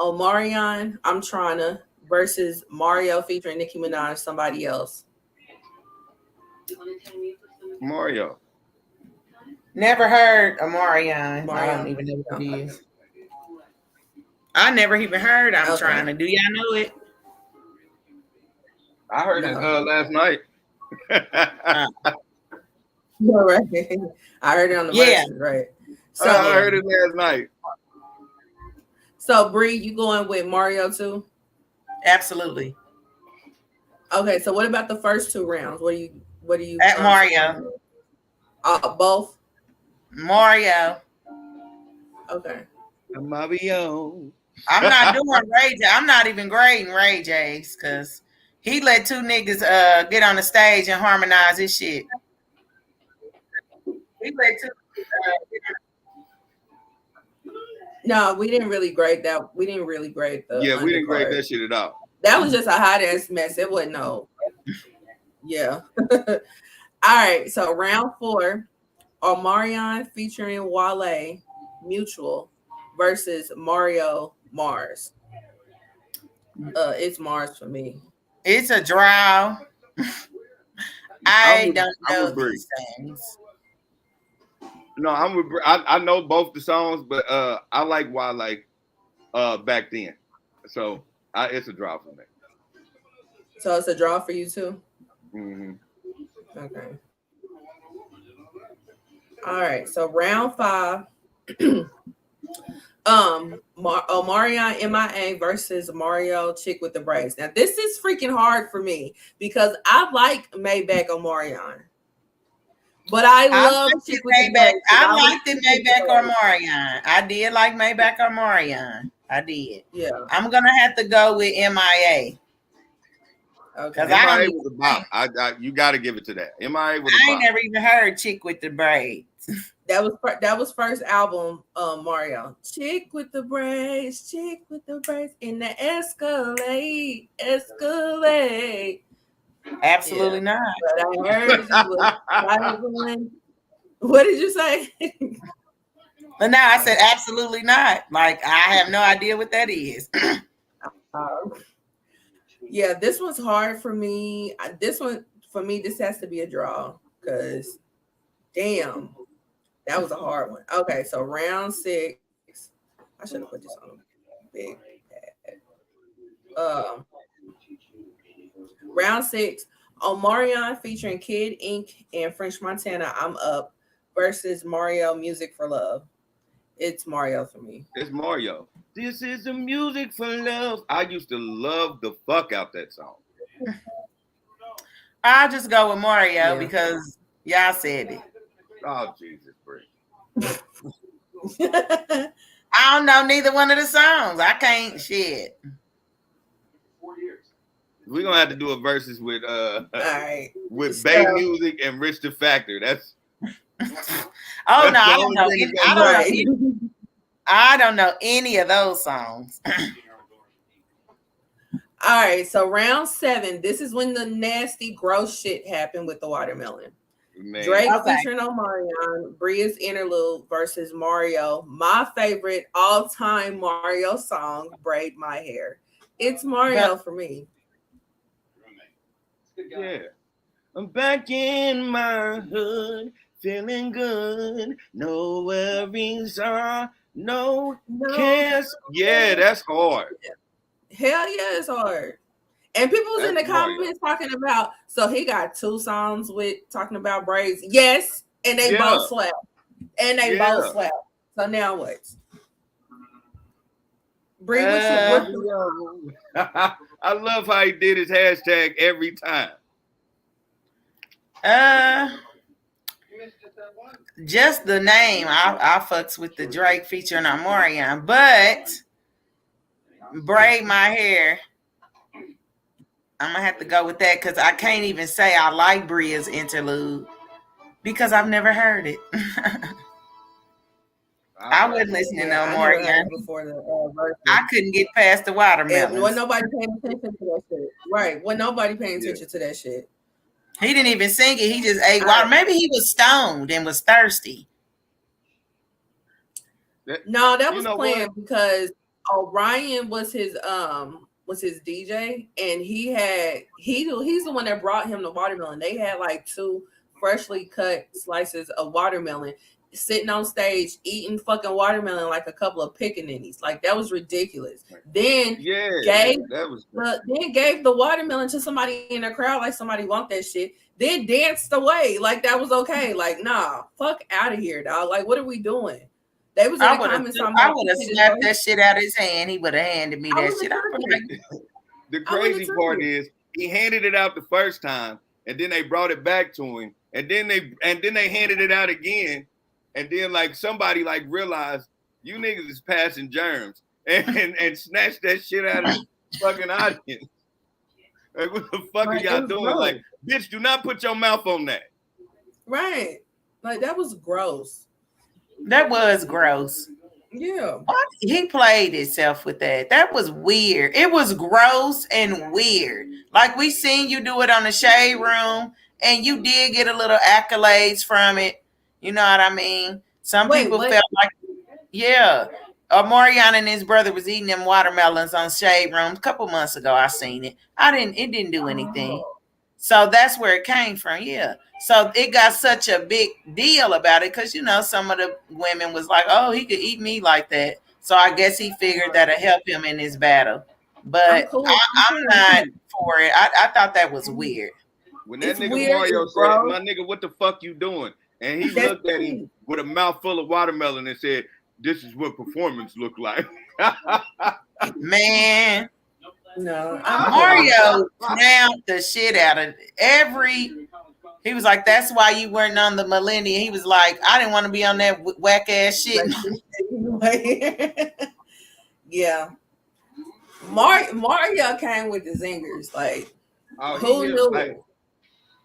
Speaker 1: Omarion, I'm trying to versus Mario featuring Nicki Minaj, somebody else.
Speaker 2: Mario.
Speaker 3: Never heard Omarion. I don't
Speaker 1: Mario.
Speaker 3: even know what it is. I never even heard I'm
Speaker 1: Okay.
Speaker 3: trying to. Do y'all know it?
Speaker 2: I heard it
Speaker 1: No.
Speaker 2: last night.
Speaker 1: All right. I heard it on the
Speaker 3: Yeah.
Speaker 1: verses, right? So,
Speaker 2: I heard it last night.
Speaker 1: so Bree, you going with Mario too?
Speaker 3: Absolutely.
Speaker 1: Okay. So, what about the first two rounds? What do you?
Speaker 3: At Mario.
Speaker 1: Both.
Speaker 3: Mario.
Speaker 1: Okay.
Speaker 2: Mario.
Speaker 3: I'm not doing Ray J. I'm not even grading Ray J's because he let two niggas get on the stage and harmonize his shit. He let two.
Speaker 1: No, we didn't really grade that. We didn't really grade the.
Speaker 2: Yeah, we didn't grade
Speaker 1: undercard.
Speaker 2: that shit at all.
Speaker 1: That was just a hot ass mess. It wasn't no. Yeah. All right. So round four, Omarion featuring Wale, Mutual versus Mario Mars. It's Mars for me.
Speaker 3: It's a draw. I don't
Speaker 2: I'm
Speaker 3: know
Speaker 2: with Bree.
Speaker 3: these things.
Speaker 2: No, I'm with. I know both the songs, but I like Wale back then, so it's a draw for me.
Speaker 1: So it's a draw for you too.
Speaker 2: Mm-hmm.
Speaker 1: Okay. All right. So round five. Omarion MIA versus Mario Chick with the Braids. Now this is freaking hard for me because I like Maybach Omarion, but I love Chick with the
Speaker 3: Maybach.
Speaker 1: Braids.
Speaker 3: I liked the Maybach or Omarion. I did like Maybach or Omarion. I did.
Speaker 1: Yeah.
Speaker 3: I'm gonna have to go with MIA.
Speaker 1: Okay.
Speaker 2: MIA was a bop. You got to give it to that. MIA was a
Speaker 3: I
Speaker 2: bop.
Speaker 3: ain't never even heard Chick with the Braids.
Speaker 1: That was first album, Mario. Chick with the braids, in the Escalade.
Speaker 3: Absolutely not.
Speaker 1: But I heard you was what did you say?
Speaker 3: But now I said absolutely not. Like I have no idea what that is.
Speaker 1: Yeah, this one's hard for me. This has to be a draw because, damn, that was a hard one. Okay, so round six. I should have put this on a big pad. Round six. Omarion featuring Kid Ink and French Montana. I'm Up versus Mario Music for Love. It's Mario for me.
Speaker 2: It's Mario. This is the music for love. I used to love the fuck out that song.
Speaker 3: I'll just go with Mario because y'all said it.
Speaker 2: Oh, Jesus, Bree.
Speaker 3: I don't know neither one of the songs. I can't shit.
Speaker 2: We're gonna have to do a versus with
Speaker 1: all right.
Speaker 2: with Bay Music and Rich the Factor. That's
Speaker 3: I don't know. I don't know any of those songs.
Speaker 1: All right, so round seven. This is when the nasty, gross shit happened with the watermelon.
Speaker 2: man.
Speaker 1: Drake featuring Omarion, Bria's interlude versus Mario. My favorite all-time Mario song, "Braid My Hair." It's Mario for me.
Speaker 2: Yeah. I'm back in my hood, feeling good. No worries are, no
Speaker 1: No,
Speaker 2: cares. Yeah, that's hard.
Speaker 1: hell yeah, it's hard. And people was in
Speaker 2: That's
Speaker 1: the
Speaker 2: Mario.
Speaker 1: comments talking about, so he got 2 songs with talking about braids. Yes, and they
Speaker 2: Yeah,
Speaker 1: both slap. And they both
Speaker 2: yeah.
Speaker 1: slap. So now what? Bree,
Speaker 3: Uh,
Speaker 2: Mario. I love how he did his hashtag every time.
Speaker 3: uh, just the name. I fucks with the Drake featuring Omarion, but braid my hair. I'm gonna have to go with that because I can't even say I like Bria's interlude because I've never heard it. I wasn't listening to
Speaker 1: Yeah, I never heard
Speaker 3: Omarion.
Speaker 1: it before the verse.
Speaker 3: I couldn't get past the
Speaker 1: And when
Speaker 3: watermelons.
Speaker 1: nobody paying attention to that shit. Right. When nobody paying
Speaker 2: Yeah.
Speaker 1: attention to that shit.
Speaker 3: He didn't even sing it. He just ate water. Maybe he was stoned and was thirsty.
Speaker 1: No, that
Speaker 2: You
Speaker 1: was
Speaker 2: know
Speaker 1: planned
Speaker 2: what?
Speaker 1: because Orion was his DJ, and he's the one that brought him the watermelon. They had like 2 freshly cut slices of watermelon sitting on stage eating fucking watermelon like a couple of pickaninnies. Like that was ridiculous. Then
Speaker 2: Yeah,
Speaker 1: gave
Speaker 2: that was.
Speaker 1: then gave the watermelon to somebody in the crowd like somebody want that shit. Then danced away like that was okay. Like nah, fuck out of here, dog. Like what are we doing? They was in
Speaker 3: I
Speaker 1: the
Speaker 3: would have
Speaker 1: comments talking
Speaker 3: I
Speaker 1: about
Speaker 3: would have slapped that shit out of his hand. He would have handed me
Speaker 1: I
Speaker 3: that
Speaker 1: would've
Speaker 3: shit. I'm
Speaker 1: took
Speaker 3: like,
Speaker 1: it.
Speaker 2: The
Speaker 1: I would've
Speaker 2: crazy
Speaker 1: took
Speaker 2: part
Speaker 1: it.
Speaker 2: is he handed it out the first time, and then they brought it back to him, and then they handed it out again, and then like somebody like realized you niggas is passing germs and snatched that shit out of the fucking audience. Like what the fuck are
Speaker 1: Like, it
Speaker 2: y'all
Speaker 1: was
Speaker 2: doing?
Speaker 1: gross.
Speaker 2: Like, bitch, do not put your mouth on that.
Speaker 1: Right. Like that was gross.
Speaker 3: that was gross.
Speaker 1: Yeah.
Speaker 3: He played himself with that. That was weird. It was gross and weird. Like we seen you do it on the Shade Room, and you did get a little accolades from it. You know what I mean? Some
Speaker 1: Wait,
Speaker 3: people
Speaker 1: what?
Speaker 3: felt like, yeah. Omarion and his brother was eating them watermelons on Shade Room a couple months ago. I seen it. It didn't do anything.
Speaker 1: Oh,
Speaker 3: So that's where it came from. Yeah. So it got such a big deal about it because, some of the women was like, oh, he could eat me like that. So I guess he figured that'll help him in his battle.
Speaker 1: I'm
Speaker 3: But
Speaker 1: cool.
Speaker 3: I'm not for it. I thought that was weird.
Speaker 2: When that
Speaker 1: It's
Speaker 2: nigga
Speaker 1: weird.
Speaker 2: Mario
Speaker 1: It's
Speaker 2: said,
Speaker 1: gross.
Speaker 2: "My nigga, what the fuck you doing?" and he
Speaker 1: That's
Speaker 2: looked at him
Speaker 1: me.
Speaker 2: with a mouthful of watermelon and said, "This is what performance look like."
Speaker 3: Man,
Speaker 1: No, I'm cool.
Speaker 3: Mario snapped the shit out of he was like, that's why you weren't on the millennium. He was like, I didn't want to be on that whack ass shit.
Speaker 1: Yeah. Mario came with the zingers. Like, who knew?
Speaker 2: Like,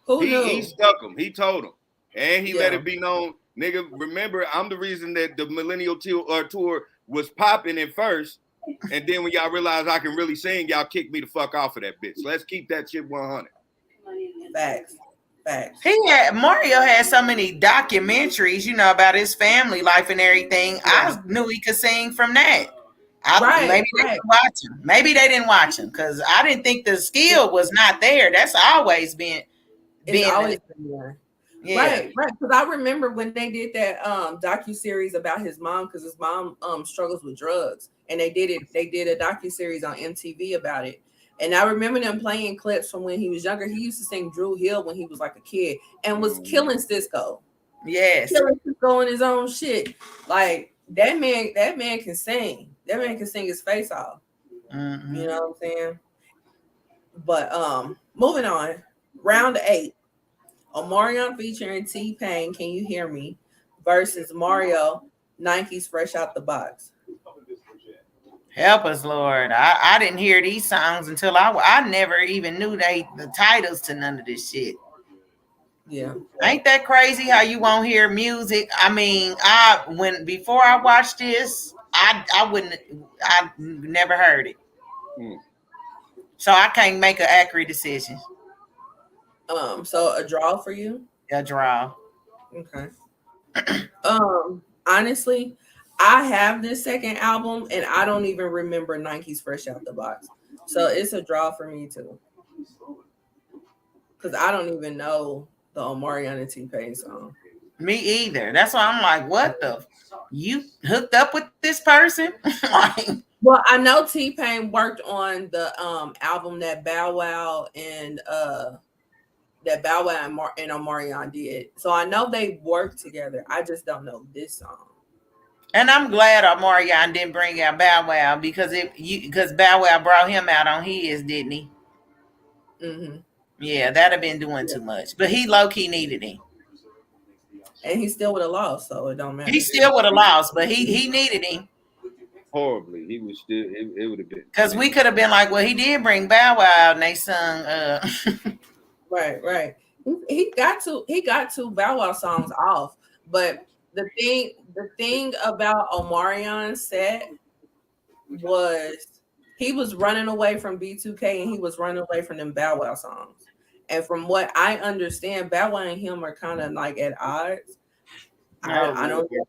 Speaker 1: Who knew?
Speaker 2: he stuck him. He told him, and he let
Speaker 1: Yeah.
Speaker 2: it be known, nigga. Remember, I'm the reason that the Millennial Tour was popping at first, and then when y'all realize I can really sing, y'all kick me the fuck off of that bitch. Let's keep that shit 100.
Speaker 1: Facts.
Speaker 3: Mario had so many documentaries, about his family life and everything.
Speaker 1: Yeah.
Speaker 3: I knew he could sing from that. Maybe they didn't watch him. Maybe they didn't watch him because I didn't think the skill was not there. That's always been.
Speaker 1: It's always been there.
Speaker 3: Yeah.
Speaker 1: Right. Because I remember when they did that docu-series about his mom, because his mom struggles with drugs, and they did a docu-series on MTV about it. And I remember them playing clips from when he was younger. He used to sing Drew Hill when he was like a kid and was killing Cisco.
Speaker 3: Yes.
Speaker 1: Killing Cisco in his own shit. Like that man can sing. That man can sing his face off.
Speaker 3: Mm-hmm.
Speaker 1: You know what I'm saying? But moving on. Round 8. Omarion featuring T-Pain, Can You Hear Me? Versus Mario, Nike's Fresh Out the Box.
Speaker 3: Help us, Lord. I didn't hear these songs until I never even knew the titles to none of this shit.
Speaker 1: Yeah.
Speaker 3: Ain't that crazy how you won't hear music? I mean, before I watched this, I never heard it. So I can't make an accurate decision.
Speaker 1: So a draw for you?
Speaker 3: A draw.
Speaker 1: Okay. Honestly, I have this second album and I don't even remember Nike's Fresh Out the Box. So it's a draw for me too. Because I don't even know the Omarion and T-Pain song.
Speaker 3: Me either. That's why I'm like, what the? You hooked up with this person? Like,
Speaker 1: Well, I know T-Pain worked on the album that Bow Wow and Omarion did. So I know they worked together. I just don't know this song.
Speaker 3: and I'm glad Omarion didn't bring out Bow Wow because Bow Wow brought him out on his, didn't he?
Speaker 1: Mm-hmm.
Speaker 3: Yeah, that'd have been doing too much. But he low key needed him.
Speaker 1: And he still would have lost, so it don't matter.
Speaker 3: He still would have lost, but he needed him.
Speaker 2: Horribly. He was still. It would have been.
Speaker 3: Because we could have been like, well, he did bring Bow Wow out, and they sung.
Speaker 1: Right. He got two Bow Wow songs off, but the thing about Omarion's set was he was running away from B2K and he was running away from them Bow Wow songs. And from what I understand, Bow Wow and him are kind of like at odds. I don't know,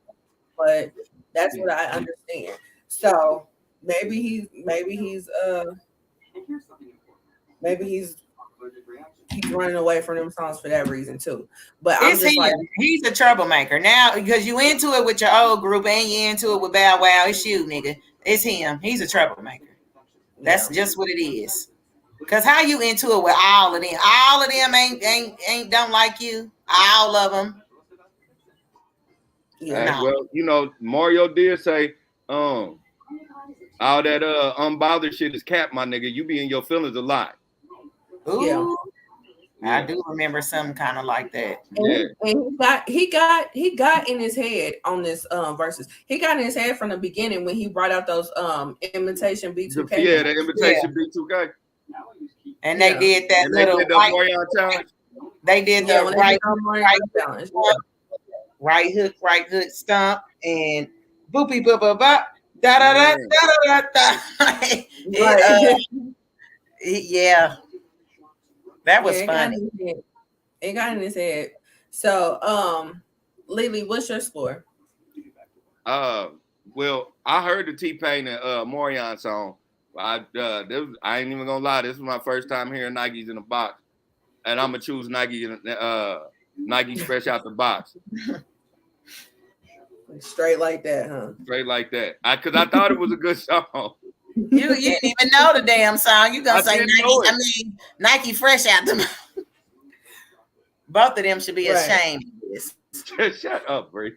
Speaker 1: but that's what I understand. So maybe he's running away from them songs for that reason too. But I'm just like,
Speaker 3: he's a troublemaker now because you into it with your old group and you into it with Bow Wow. It's you, nigga. It's him. He's a troublemaker. That's just what it is. Cause how you into it with all of them? All of them ain't don't like you. All of them.
Speaker 2: Yeah. Well, you know, Mario did say, all that unbothered shit is cap, my nigga. You be in your feelings a lot.
Speaker 3: Ooh. Yeah. I do remember something kind of like that.
Speaker 1: And he got in his head on this Verzuz. He got in his head from the beginning when he brought out those imitation B2K.
Speaker 2: Yeah, the imitation B2K.
Speaker 3: And they did that little
Speaker 2: Omarion challenge.
Speaker 3: They did the right hook stomp and boopy boop boop bop da da da da da da. Yeah. That was funny.
Speaker 1: It got in his head. So, Lily, what's your score?
Speaker 2: Well, I heard the T-Pain and Omarion song. I ain't even gonna lie. This is my first time hearing Nikes in a box, and I'm gonna choose Nike fresh out the box.
Speaker 1: Straight like that, huh?
Speaker 2: Straight like that. Because I thought it was a good song.
Speaker 3: You didn't even know the damn song. You gonna say Nike? Nike fresh out the. Both of them should be ashamed of this.
Speaker 2: Shut up, Bree.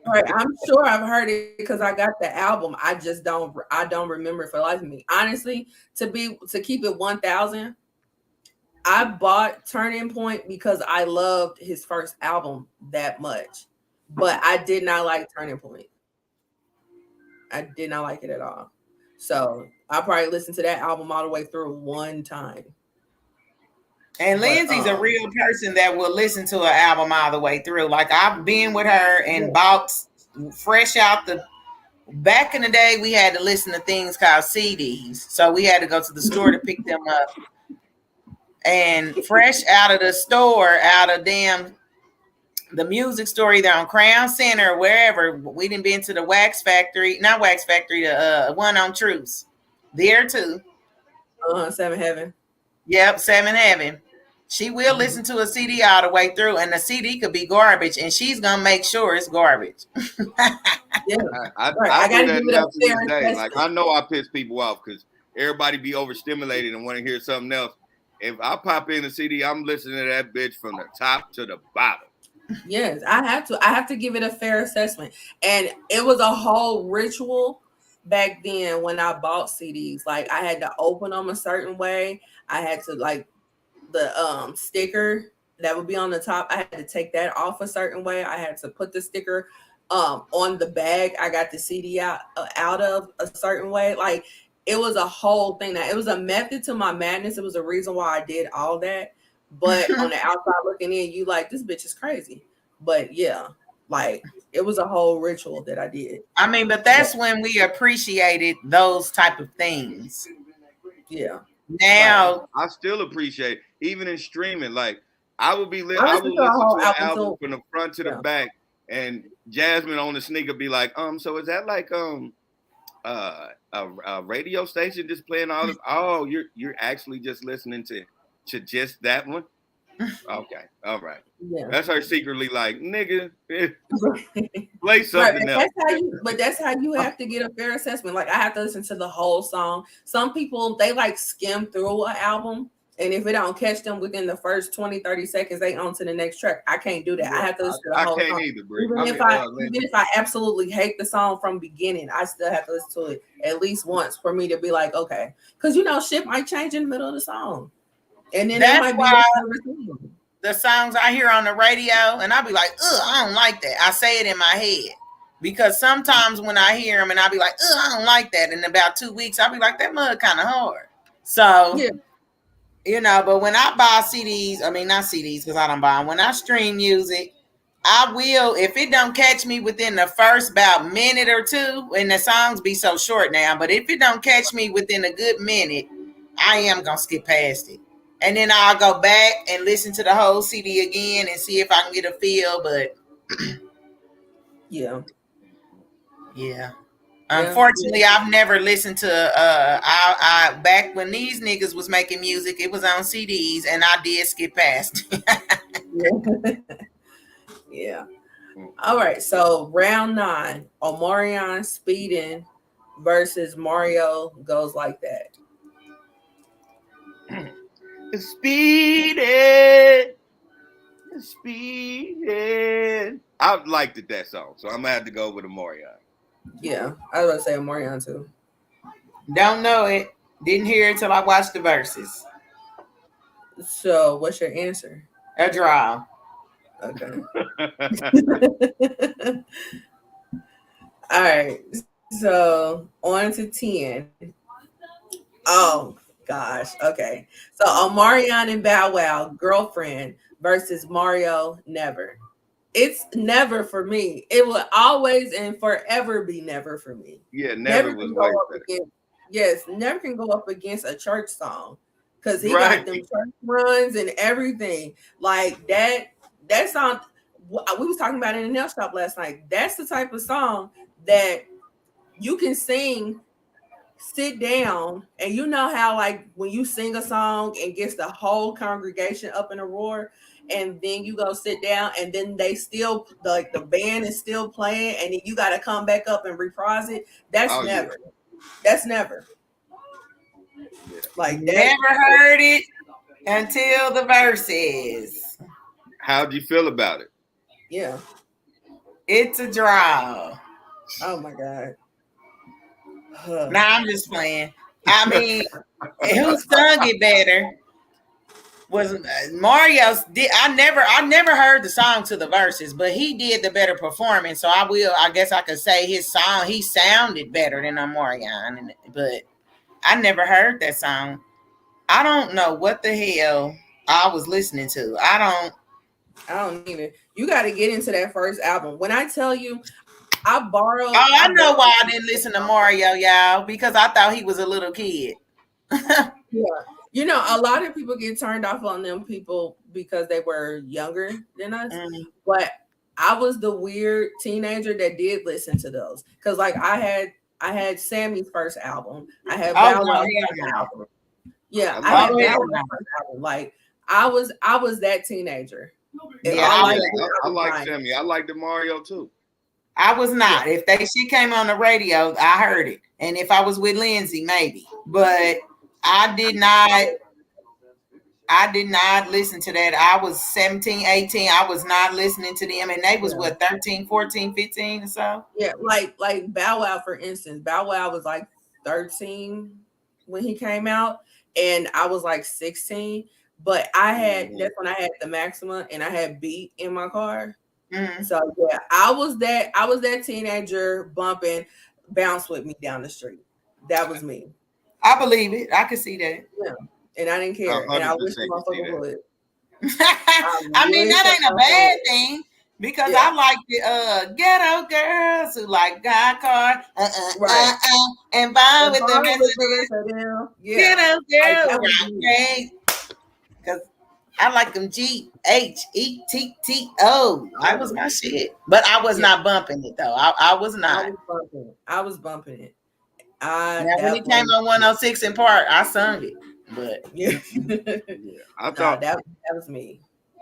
Speaker 1: All right, I'm sure I've heard it because I got the album. I don't remember it for the life of me. Honestly, to keep it 1,000, I bought Turning Point because I loved his first album that much. But I did not like Turning Point. I did not like it at all. So I probably listened to that album all the way through one time.
Speaker 3: And Lindsay's a real person that will listen to an album all the way through. Like I've been with her and bought fresh out the back in the day, we had to listen to things called CDs. So we had to go to the store to pick them up. And fresh out of the store, out of the music store, either on Crown Center or wherever, we didn't been to the not Wax Factory, the one on Truce. There too.
Speaker 1: Seven Heaven.
Speaker 3: Yep, Seven Heaven. She will listen to a CD all the way through, and the CD could be garbage, and she's gonna make sure it's garbage.
Speaker 2: Yeah, I gotta give it a fair day. Like I know I piss people off because everybody be overstimulated and want to hear something else. If I pop in a CD, I'm listening to that bitch from the top to the bottom.
Speaker 1: Yes, I have to give it a fair assessment, and it was a whole ritual back then when I bought CDs. Like I had to open them a certain way. I had to like the sticker that would be on the top. I had to take that off a certain way. I had to put the sticker on the bag I got the CD out of a certain way. Like it was a whole thing. That it was a method to my madness. It was a reason why I did all that. But on the outside looking in, you like, this bitch is crazy. But yeah, like it was a whole ritual that I did.
Speaker 3: I mean, but that's when we appreciated those type of things.
Speaker 1: Yeah.
Speaker 3: Now
Speaker 2: I still appreciate it. Even in streaming, like I would listen to an album from the front to the back, and Jasmine on the sneaker be like, so is that like a radio station just playing all of. Oh, you're actually just listening to just that one. Okay, all right.
Speaker 1: Yeah.
Speaker 2: That's her secretly like, nigga, play
Speaker 1: Right,
Speaker 2: something else.
Speaker 1: that's how you have to get a fair assessment. Like I have to listen to the whole song. Some people they like skim through an album, and if it don't catch them within the first 20-30 seconds, they on to the next track. I can't do that.
Speaker 2: Yeah,
Speaker 1: I have to listen to the
Speaker 2: I
Speaker 1: whole
Speaker 2: can't
Speaker 1: song.
Speaker 2: either, Brie.
Speaker 1: Even if I absolutely hate the song from beginning, I still have to listen to it at least once for me to be like, okay, because shit might change in the middle of the song, and then it might be
Speaker 3: the songs I hear on the radio, and I'll be like, ugh, I don't like that. I say it in my head. Because sometimes when I hear them and I'll be like, ugh, I don't like that. In about 2 weeks, I'll be like, that mud kind of hard. So, but when I buy CDs, I mean, not CDs because I don't buy them. When I stream music, I will, if it don't catch me within the first about minute or two, and the songs be so short now, but if it don't catch me within a good minute, I am going to skip past it. And then I'll go back and listen to the whole CD again and see if I can get a feel. But
Speaker 1: yeah.
Speaker 3: Unfortunately, I've never listened to. I back when these niggas was making music, it was on CDs, and I did skip past.
Speaker 1: Yeah. All right. So round 9, Omarion Speeding versus Mario Goes Like That.
Speaker 2: Speeding. I liked it, that song, so I'm gonna have to go with Omarion.
Speaker 1: Yeah, I was about to say Omarion too.
Speaker 3: Don't know it. Didn't hear it till I watched the verses.
Speaker 1: So, what's your answer?
Speaker 3: A draw.
Speaker 1: Okay. All right. So on to 10. Oh gosh. Okay. So Omarion and Bow Wow, Girlfriend versus Mario, Never. It's never for me. It will always and forever be never for me.
Speaker 2: Yeah, never was way better.
Speaker 1: Yes, never can go up against a church song because he got them church runs and everything like that. That song we was talking about in the nail shop last night. That's the type of song that you can sing, sit down, and you know how like when you sing a song and gets the whole congregation up in a roar, and then you go sit down, and then they still like the band is still playing, and then you got to come back up and reprise it. That's never. Yeah. That's never. Like that.
Speaker 3: Never heard it until the verses.
Speaker 2: How'd you feel about it?
Speaker 1: Yeah.
Speaker 3: It's a draw.
Speaker 1: Oh my God.
Speaker 3: Nah, I'm just playing. I mean, who sung it better was Mario's. I never heard the song to the verses, but he did the better performance. So I guess I could say his song, he sounded better than Omarion, but I never heard that song. I don't know what the hell I was listening to. I
Speaker 1: don't even. You got to get into that first album. When I tell you, I borrowed.
Speaker 3: Oh, I know why I didn't listen to Mario, y'all, because I thought he was a little kid.
Speaker 1: Yeah. A lot of people get turned off on them people because they were younger than us. But I was the weird teenager that did listen to those. Because like I had Sammy's first album. I had Bow Wow's first album. Yeah, I had Bow Wow's first album. Like I was that teenager.
Speaker 2: Yeah, I like Sammy. I like the Mario too.
Speaker 3: I was not. If she came on the radio, I heard it. And if I was with Lindsay, maybe. But I did not listen to that. I was 17, 18. I was not listening to them. And they was what, 13, 14, 15 or so?
Speaker 1: Yeah, like Bow Wow, for instance. Bow Wow was like 13 when he came out. And I was like 16. But that's when I had the Maxima and I had Beat in my car. Mm-hmm. So yeah, I was that teenager bumping Bounce With Me down the street. That was me.
Speaker 3: I believe it. I could see that.
Speaker 1: Yeah. And I didn't care. And I wish the motherfucker would.
Speaker 3: I mean, that ain't a bad thing because I like the ghetto girls who like got car and buy with the ghetto girls. Right. Because I like them GHETTO. That was my shit. But I was not bumping it though. I was not.
Speaker 1: I was bumping it.
Speaker 3: Now, when it came on 106 in Park, I sung it. But
Speaker 1: yeah,
Speaker 2: I
Speaker 1: no,
Speaker 2: thought
Speaker 1: that was me.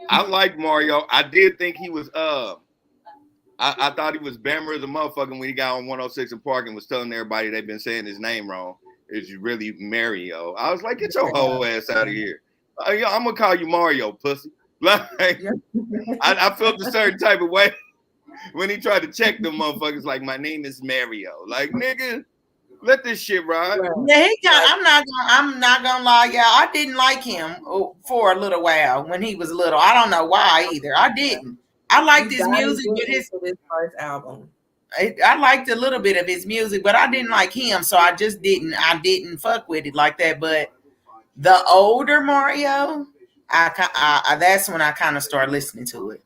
Speaker 2: I liked Mario. I did think he was I thought he was Bammer as a motherfucker when he got on 106 in Park and was telling everybody they've been saying his name wrong. It's really Mario. I was like, get your whole ass out of here. I'm gonna call you Mario, pussy. Like, I felt a certain type of way when he tried to check them motherfuckers. Like, my name is Mario. Like, nigga, let this shit ride.
Speaker 3: Yeah, I'm not gonna lie, y'all. I didn't like him for a little while when he was little. I don't know why either. I didn't. I liked his music, but
Speaker 1: his first album.
Speaker 3: I liked a little bit of his music, but I didn't like him, so I didn't fuck with it like that. But the older Mario, I that's when I kind of started listening to it.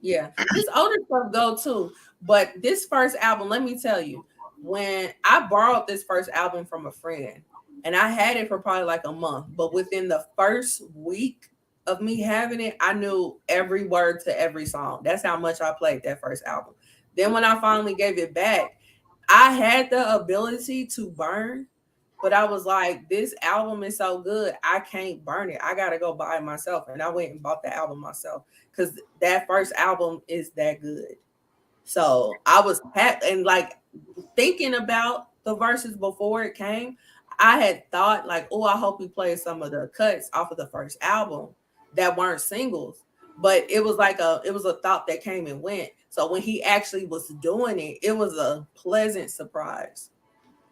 Speaker 1: Yeah, his older stuff go too, but this first album, let me tell you, when I borrowed this first album from a friend, and I had it for probably like a month, but within the first week of me having it, I knew every word to every song. That's how much I played that first album. Then when I finally gave it back, I had the ability to burn, but I was like, this album is so good, I can't burn it. I gotta go buy it myself. And I went and bought the album myself because that first album is that good. So I was happy and like thinking about the verses before it came. I had thought like, oh, I hope he plays some of the cuts off of the first album that weren't singles. But it was a thought that came and went. So when he actually was doing it, it was a pleasant surprise.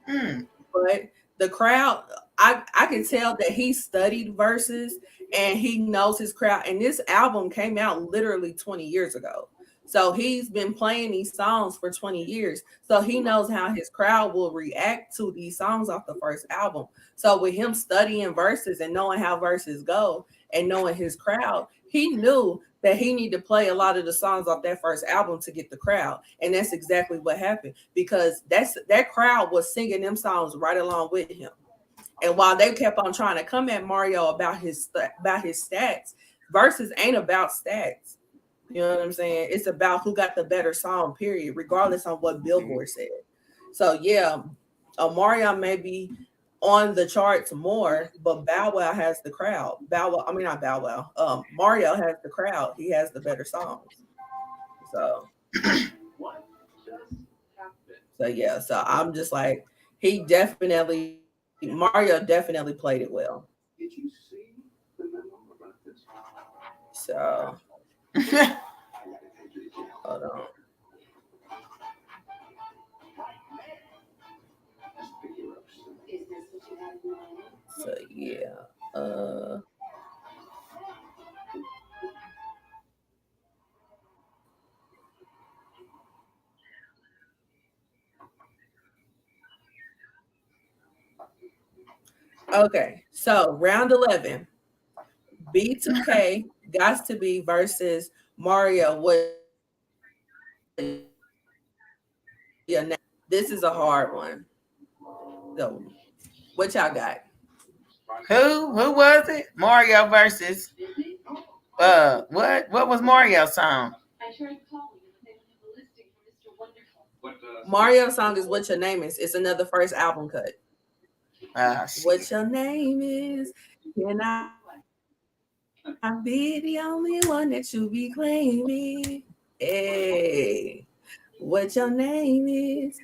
Speaker 1: But the crowd, I can tell that he studied verses and he knows his crowd. And this album came out literally 20 years ago. So he's been playing these songs for 20 years. So he knows how his crowd will react to these songs off the first album. So with him studying verses and knowing how verses go and knowing his crowd, he knew that he needed to play a lot of the songs off that first album to get the crowd. And that's exactly what happened because that crowd was singing them songs right along with him. And while they kept on trying to come at Mario about his stats, verses ain't about stats. You know what I'm saying? It's about who got the better song, period, regardless of what Billboard said. So yeah, Omarion may be on the charts more, but Bow Wow has the crowd. Not Bow Wow. Mario has the crowd. He has the better songs. So yeah. So I'm just like, Mario definitely played it well. So hold on. So yeah. Okay, so round 11, B2K got to be versus Mario. This is a hard one. So, what y'all got?
Speaker 3: Who was it? Mario versus what was Mario's song?
Speaker 1: Mario's song is What Your Name Is. It's another first album cut. What your name is? Can I be the only one that you be claiming? Hey, what your name is?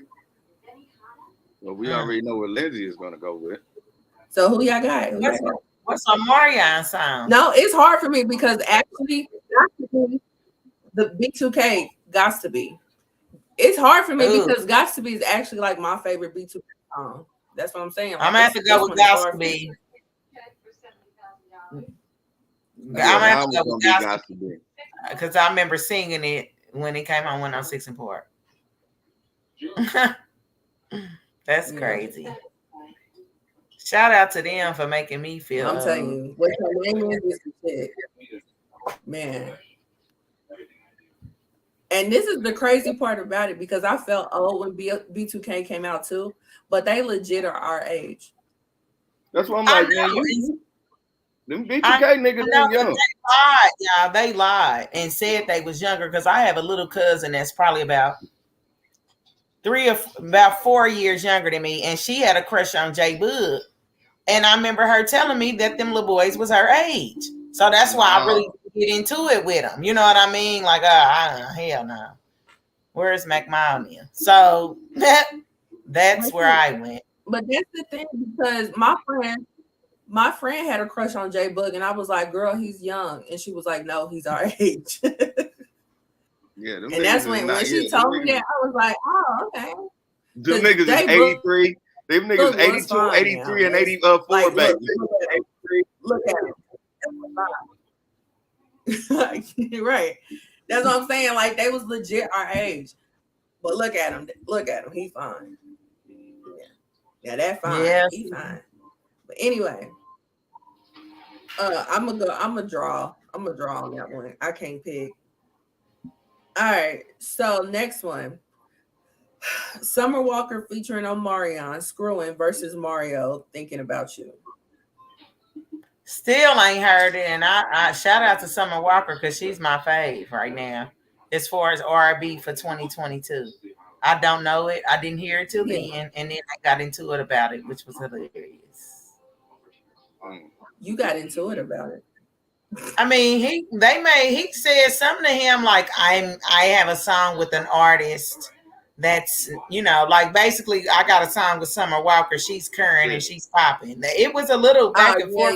Speaker 2: Well, we already know what Lindsay is gonna go with.
Speaker 1: So who y'all got?
Speaker 3: What's a Omarion song?
Speaker 1: No, it's hard for me because actually the B2K got to be. It's hard for me because got to be is actually like my favorite B2K song. That's what I'm saying. Like,
Speaker 3: I'm gonna have to go with got to be. I'm gonna have to go with got to be because I remember singing it when it came on 106 in Park. That's crazy. Shout out to them for making me feel.
Speaker 1: I'm telling you, what your name is shit. Man. And this is the crazy part about it because I felt old when B2K came out too, but they legit are our age.
Speaker 2: That's what I'm like, man. Them B2K niggas ain't young.
Speaker 3: They lied and said they was younger because I have a little cousin that's probably about about 4 years younger than me, and she had a crush on J Bug. And I remember her telling me that them little boys was her age. So that's why I really get into it with them. You know what I mean? Like, hell no. Where's McMahon? So that's where I went.
Speaker 1: But that's the thing, because my friend had a crush on J Bug, and I was like, girl, he's young. And she was like, no, he's our age.
Speaker 2: Yeah,
Speaker 1: and that's when she told me that, I was like, oh, okay.
Speaker 2: Them niggas is 83. Them niggas 82, 83, and 84, like, baby.
Speaker 1: Look at him. Right. That's what I'm saying. Like, they was legit our age. But look at him. He fine. Yeah, that fine. Yeah. He fine. But anyway, I'm gonna draw on that one. I can't pick. All right. So next one. Summer Walker featuring Omarion, Screwing versus Mario, Thinking About You.
Speaker 3: Still ain't heard it, and I shout out to Summer Walker because she's my fave right now as far as R&B for 2022. I don't know it. I didn't hear it till the end, and then I got into it about it, which was hilarious.
Speaker 1: You got into it about it.
Speaker 3: I mean, he said something to him like, I have a song with an artist that's, you know, like basically I got a song with Summer Walker. She's current and she's popping. It was a little back and forth.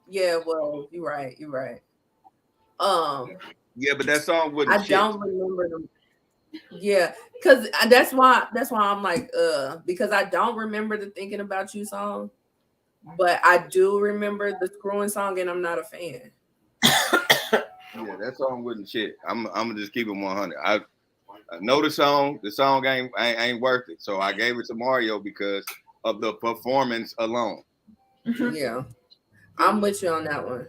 Speaker 1: Yeah, well, you're right.
Speaker 2: Yeah, but that song wouldn't.
Speaker 1: I don't remember them. Yeah, because that's why I'm like, because I don't remember the Thinking About You song, but I do remember the Screwing song, and I'm not a fan.
Speaker 2: Yeah, that song wasn't shit. I'm gonna just keep it 100. I know the song. The song ain't worth it. So I gave it to Mario because of the performance alone.
Speaker 1: Yeah, I'm with you on that one.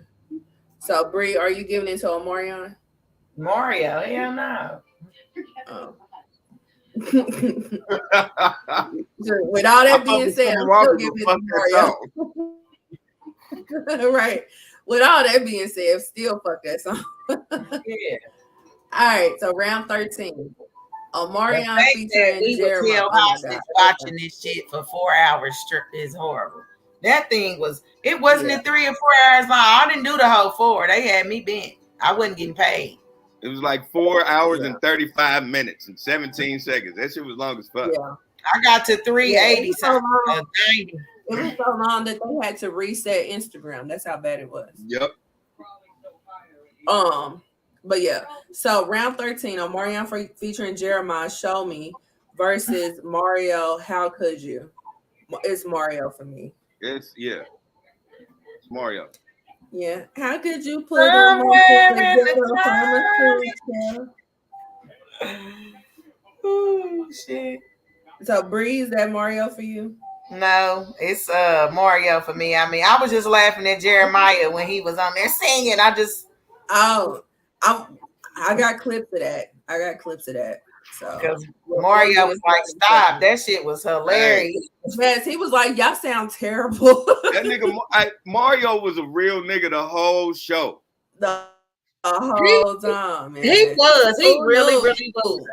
Speaker 1: So Bree, are you giving it to Omarion?
Speaker 3: Mario, hell no.
Speaker 1: Oh. With all that being said, I'm still giving it to Mario. Right. With all that being said, still fuck that song.
Speaker 3: Yeah.
Speaker 1: All right, so round 13. Omarion featuring Jeremiah.
Speaker 3: Watching this shit for 4 hours is horrible. That thing wasn't it 3 or 4 hours long. I didn't do the whole 4. They had me bent. I wasn't getting paid.
Speaker 2: It was like 4 hours and 35 minutes and 17 seconds. That shit was long as fuck.
Speaker 1: Yeah.
Speaker 3: I got to 380
Speaker 1: It was so long that they had to reset Instagram. That's how bad it was.
Speaker 2: Yep.
Speaker 1: But yeah. So round 13, Omarion featuring Jeremiah, Show Me versus Mario, How Could You? It's Mario for me.
Speaker 2: It's Mario.
Speaker 1: Yeah. How could you put
Speaker 3: Oh shit.
Speaker 1: So Bree, is that Mario for you?
Speaker 3: No, it's Mario for me. I mean, I was just laughing at Jeremiah when he was on there singing. I
Speaker 1: got clips of that. So
Speaker 3: because Mario was like, stop, that shit was hilarious.
Speaker 1: Yes, he was like, y'all sound terrible.
Speaker 2: That nigga Mario was a real nigga the whole show.
Speaker 1: The whole time, man.
Speaker 3: He really was.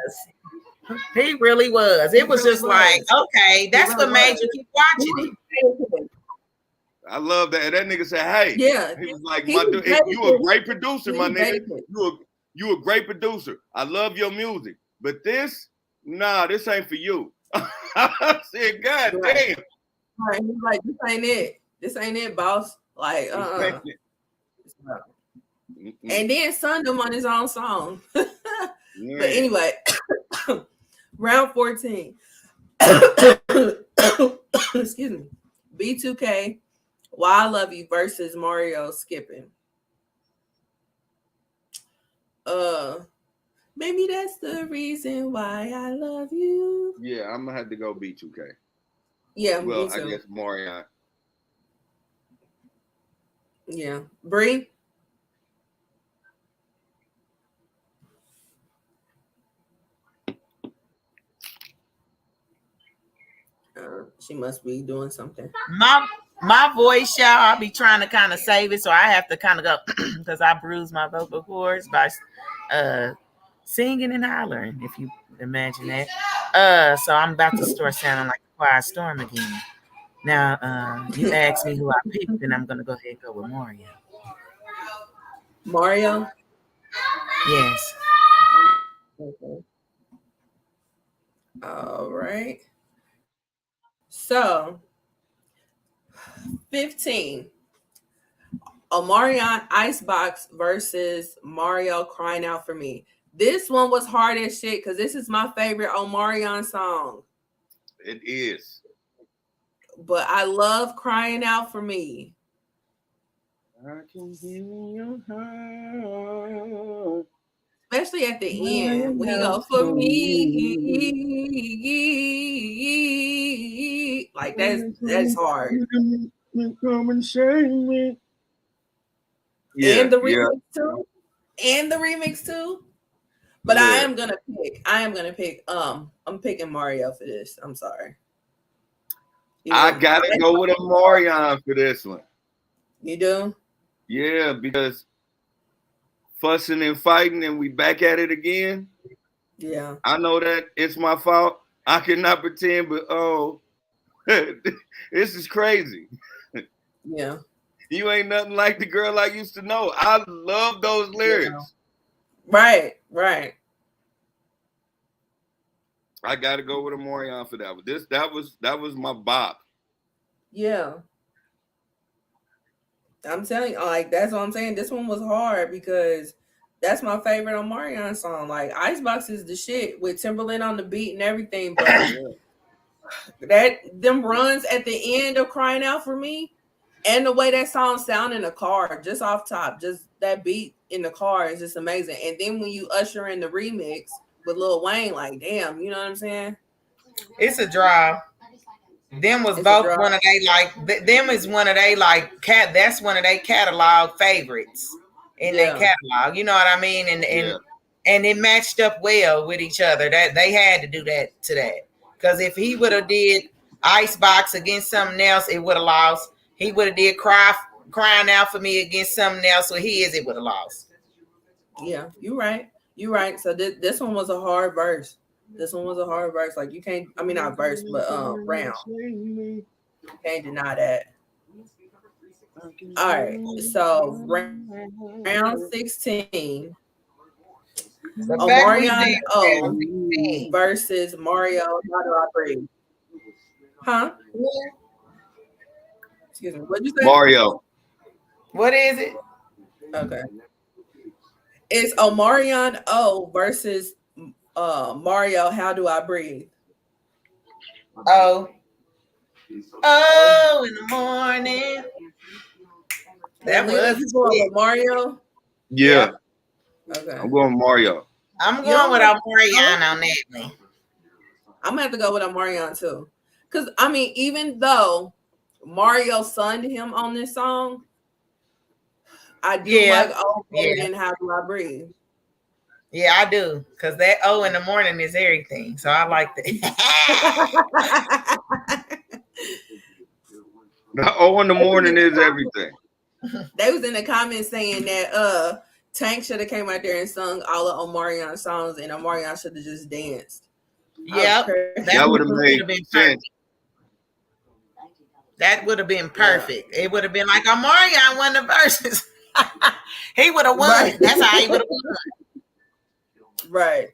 Speaker 3: He really was. It was just like, okay, that's what made you keep watching it.
Speaker 2: I love that. And that nigga said, hey.
Speaker 1: Yeah.
Speaker 2: He was like, you a great producer, my nigga. You a great producer. I love your music. But this ain't for you. I said, God damn.
Speaker 1: Right. He's like, this ain't it. This ain't it, boss. Like, And then sung him on his own song. But anyway, round 14. Excuse me. B2K, Why I Love You versus Mario, Skipping. Maybe that's the reason why I love you.
Speaker 2: Yeah, I'm gonna have to go B2K.
Speaker 1: Yeah,
Speaker 2: well, I guess Marion.
Speaker 1: Yeah, Bree. She must be doing something.
Speaker 3: My voice, y'all, I'll be trying to kind of save it, so I have to kind of go because I bruised my vocal cords by singing and hollering, if you imagine that. So I'm about to start sounding like a quiet storm again. Now, you asked me who I picked, and I'm gonna go ahead and go with Mario.
Speaker 1: Mario.
Speaker 3: Yes.
Speaker 1: Okay. All right. So 15. Omarion Icebox versus Mario Crying Out for Me. This one was hard as shit because this is my favorite Omarion song.
Speaker 2: It is.
Speaker 1: But I love Crying Out for Me.
Speaker 2: I can hear your heart.
Speaker 1: Especially at the end when he goes for me. Like that's hard.
Speaker 2: Come and save me. Yeah,
Speaker 1: And the remix too. And the remix too. But I am gonna pick. I'm picking Mario for this. I'm sorry.
Speaker 2: I gotta go with Omarion for this one.
Speaker 1: You do?
Speaker 2: Yeah, because fussing and fighting and we back at it again.
Speaker 1: Yeah.
Speaker 2: I know that it's my fault. I cannot pretend, but this is crazy.
Speaker 1: Yeah.
Speaker 2: You ain't nothing like the girl I used to know. I love those lyrics.
Speaker 1: Yeah. Right.
Speaker 2: I gotta go with Omarion for that one. That was my bop.
Speaker 1: Yeah. I'm telling you, like that's what I'm saying. This one was hard because that's my favorite Omarion song. Like Icebox is the shit with Timberland on the beat and everything. But them runs at the end of Crying Out for Me and the way that song sound in the car, just off top, just that beat in the car is just amazing. And then when you usher in the remix with Lil Wayne, like damn, you know what I'm saying?
Speaker 3: It's a draw. Them was both one of they like them is one of they like that's one of they catalog favorites in their catalog. You know what I mean? And it matched up well with each other. That they had to do that to that. Because if he would have did Icebox against something else, it would have lost. He would have did Crying Out for Me against something else with his, it would have lost.
Speaker 1: Yeah, you're right. You're right. So this one was a hard verse. This one was a hard verse. Like you can't, I mean not verse, but round. You can't deny that. All right. So round 16. Omarion O versus Mario. How do I breathe? Huh? Excuse me. What'd you say?
Speaker 2: Mario.
Speaker 3: What is it?
Speaker 1: Okay. It's Omarion O versus Mario. How do I breathe?
Speaker 3: Oh, in the morning.
Speaker 1: That was going with Mario.
Speaker 2: Yeah.
Speaker 1: Okay.
Speaker 2: I'm going Mario.
Speaker 3: I'm going with Omarion on that one.
Speaker 1: I'm gonna have to go with Omarion too, because I mean, even though Mario sunned him on this song, I do like and How Do I Breathe.
Speaker 3: Yeah, I do, because that O in the morning is everything, so I like that.
Speaker 2: The O in the morning is everything.
Speaker 1: They was in the comments saying that Tank should have came out there and sung all of Omarion's songs, and Omarion should have just danced.
Speaker 3: Yep,
Speaker 2: that would have made sense.
Speaker 3: That would have been perfect. It would have been like Omarion won the verses. He would have won. Right. That's how he would have won.
Speaker 1: Right.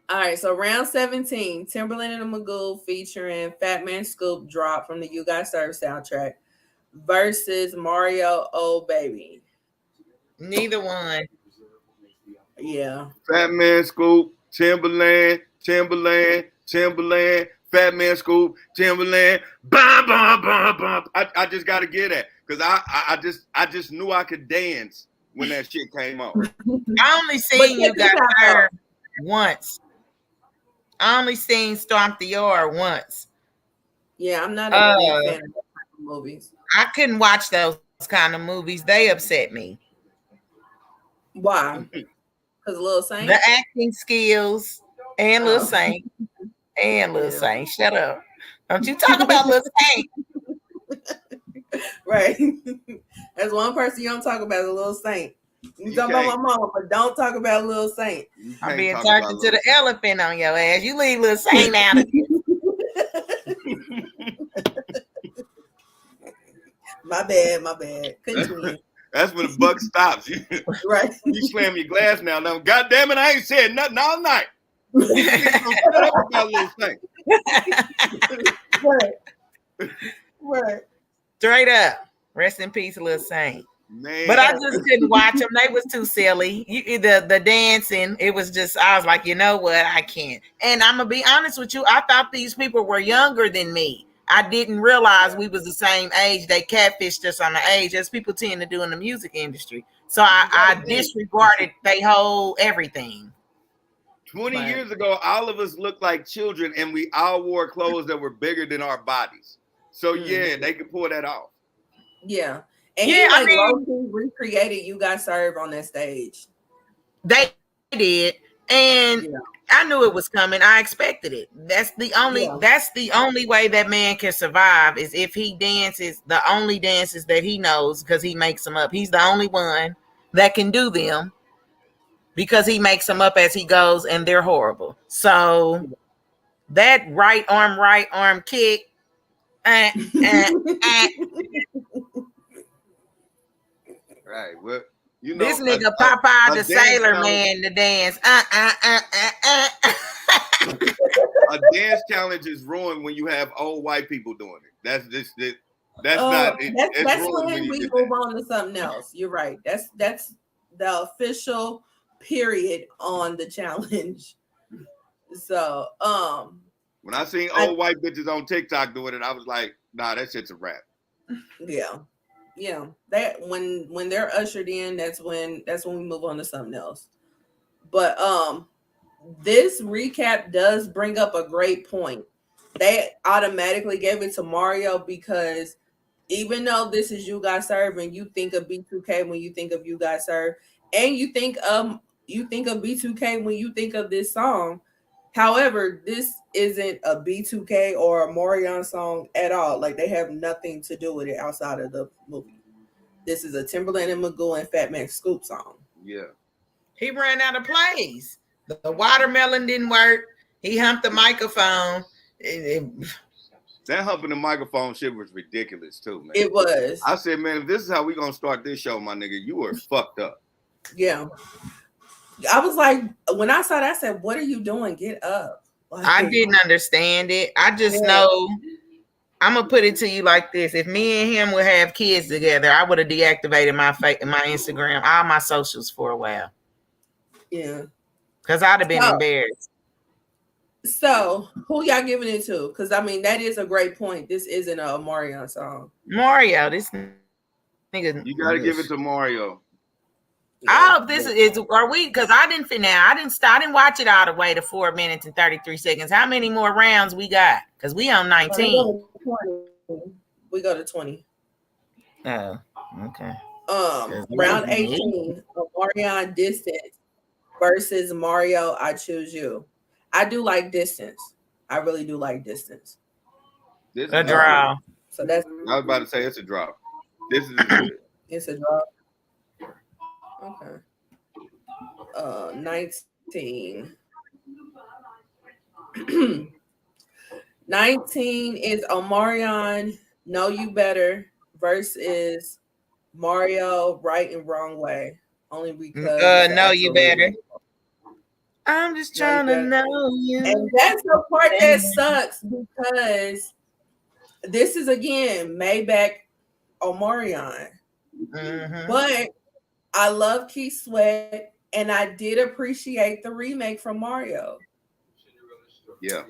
Speaker 1: All right. So round 17, Timberland and the Magoo featuring Fat Man Scoop Drop from the You Got Served soundtrack versus Mario Oh Baby.
Speaker 3: Neither one.
Speaker 1: Yeah.
Speaker 2: Fat Man Scoop, Timberland, Fat Man Scoop, Timberland, bum, bum, bum, bum. I just got to get that because I just knew I could dance when that shit came on.
Speaker 3: I only seen You Got Served once. I only seen Stomp the Yard once.
Speaker 1: Yeah, I'm not a big fan of movies.
Speaker 3: I couldn't watch those kind of movies. They upset me.
Speaker 1: Why? Because Lil Saint?
Speaker 3: The acting skills and Lil Saint. And Lil Saint. Shut up. Don't you talk about Lil Saint.
Speaker 1: Right. That's one person you don't talk about, the Lil Saint. You talk about my mama, but don't talk about Lil Saint.
Speaker 3: I'm being talking to the elephant on your ass. You leave Lil Saint out of
Speaker 1: My bad. Continue.
Speaker 2: That's when the buck stops.
Speaker 1: Right.
Speaker 2: You slam your glass now. Now, God damn it, I ain't said nothing all night. Shut up about Lil Saint.
Speaker 1: Right.
Speaker 3: Straight up. Rest in peace, Lil Saint.
Speaker 2: Man.
Speaker 3: But I just couldn't watch them. They was too silly. The dancing, it was just, I was like, you know what? I can't. And I'm going to be honest with you. I thought these people were younger than me. I didn't realize we was the same age. They catfished us on the age, as people tend to do in the music industry. So I disregarded they whole everything.
Speaker 2: 20 years ago, all of us looked like children, and we all wore clothes that were bigger than our bodies. So yeah, they could pull that off.
Speaker 1: Yeah. And he low-key recreated You Got Served on that stage.
Speaker 3: They did. And I knew it was coming. I expected it. That's the only way that man can survive, is if he dances the only dances that he knows, because he makes them up. He's the only one that can do them because he makes them up as he goes, and they're horrible. So that right arm kick.
Speaker 2: Right. Well, you know,
Speaker 3: this nigga Popeye the Sailor Man to dance.
Speaker 2: A dance challenge is ruined when you have old white people doing it. That's not.
Speaker 1: That's when we move on to something else. You're right. That's the official period on the challenge. So,
Speaker 2: when I seen old white bitches on TikTok doing it, I was like, nah, that shit's a wrap.
Speaker 1: Yeah. That when they're ushered in, that's when we move on to something else. But this recap does bring up a great point. They automatically gave it to Mario because even though this is You Got Served and you think of B2K when you think of You Got Served, and you think of B2K when you think of this song. However, this isn't a B2K or a Omarion song at all. Like, they have nothing to do with it outside of the movie. This is a Timberland and Magoo and Fat Man Scoop song.
Speaker 2: Yeah.
Speaker 3: He ran out of plays. The watermelon didn't work. He humped the microphone.
Speaker 2: That humping the microphone shit was ridiculous too, man.
Speaker 1: It was.
Speaker 2: I said, man, if this is how we gonna start this show, my nigga, you are fucked up.
Speaker 1: Yeah. I was like, when I saw that, I said, what are you doing? Get up. Like,
Speaker 3: I didn't understand it. I just know, I'm going to put it to you like this. If me and him would have kids together, I would have deactivated my Instagram, all my socials for a while.
Speaker 1: Yeah.
Speaker 3: Because I'd have been embarrassed.
Speaker 1: So, who y'all giving it to? Because, I mean, that is a great point. This isn't a Omarion song.
Speaker 3: Mario, this nigga.
Speaker 2: You got to give it to Mario.
Speaker 3: I hope this is, are we, because I didn't watch it all the way to 4 minutes and 33 seconds. How many more rounds we got? Because we on 19.
Speaker 1: We go to 20.
Speaker 3: Oh, okay.
Speaker 1: Round 18, Omarion Distance versus Mario I Choose You. I do like Distance. I really do like Distance.
Speaker 2: This
Speaker 3: a draw.
Speaker 1: So that's.
Speaker 2: I was about to say it's a draw. This is.
Speaker 1: It's a draw. Okay. 19. 19 is Omarion Know You Better versus Mario Right and Wrong Way. Only because
Speaker 3: Know You Better. I'm just trying to know you.
Speaker 1: And that's the part that sucks because this is again Maybach Omarion.
Speaker 3: Mm-hmm.
Speaker 1: But I love Keith Sweat, and I did appreciate the remake from Mario.
Speaker 2: Yeah.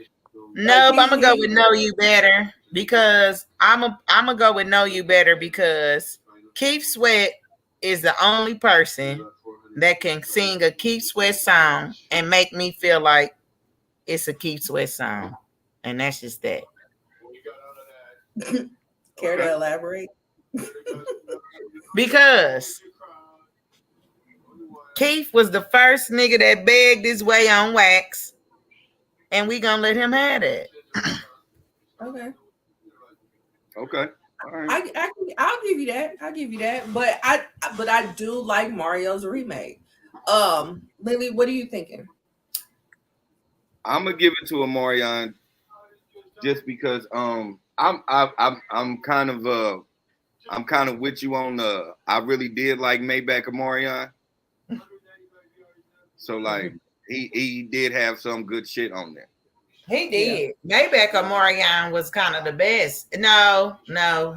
Speaker 3: No, I'm gonna go with Know You Better because I'm gonna go with Know You Better because Keith Sweat is the only person that can sing a Keith Sweat song and make me feel like it's a Keith Sweat song, and that's just that.
Speaker 1: Care to elaborate?
Speaker 3: Because Keith was the first nigga that begged his way on wax, and we gonna let him have it.
Speaker 1: Okay.
Speaker 2: Okay. right.
Speaker 1: I'll give you that. I'll give you that. But I do like Mario's remake. Lily, what are you thinking?
Speaker 2: I'm gonna give it to Omarion just because I'm kind of I'm kind of with you on I really did like Maybach Omarion. So like he did have some good shit on there.
Speaker 3: He
Speaker 1: Yeah.
Speaker 3: did. Maybach Omarion was kind of the best. No, I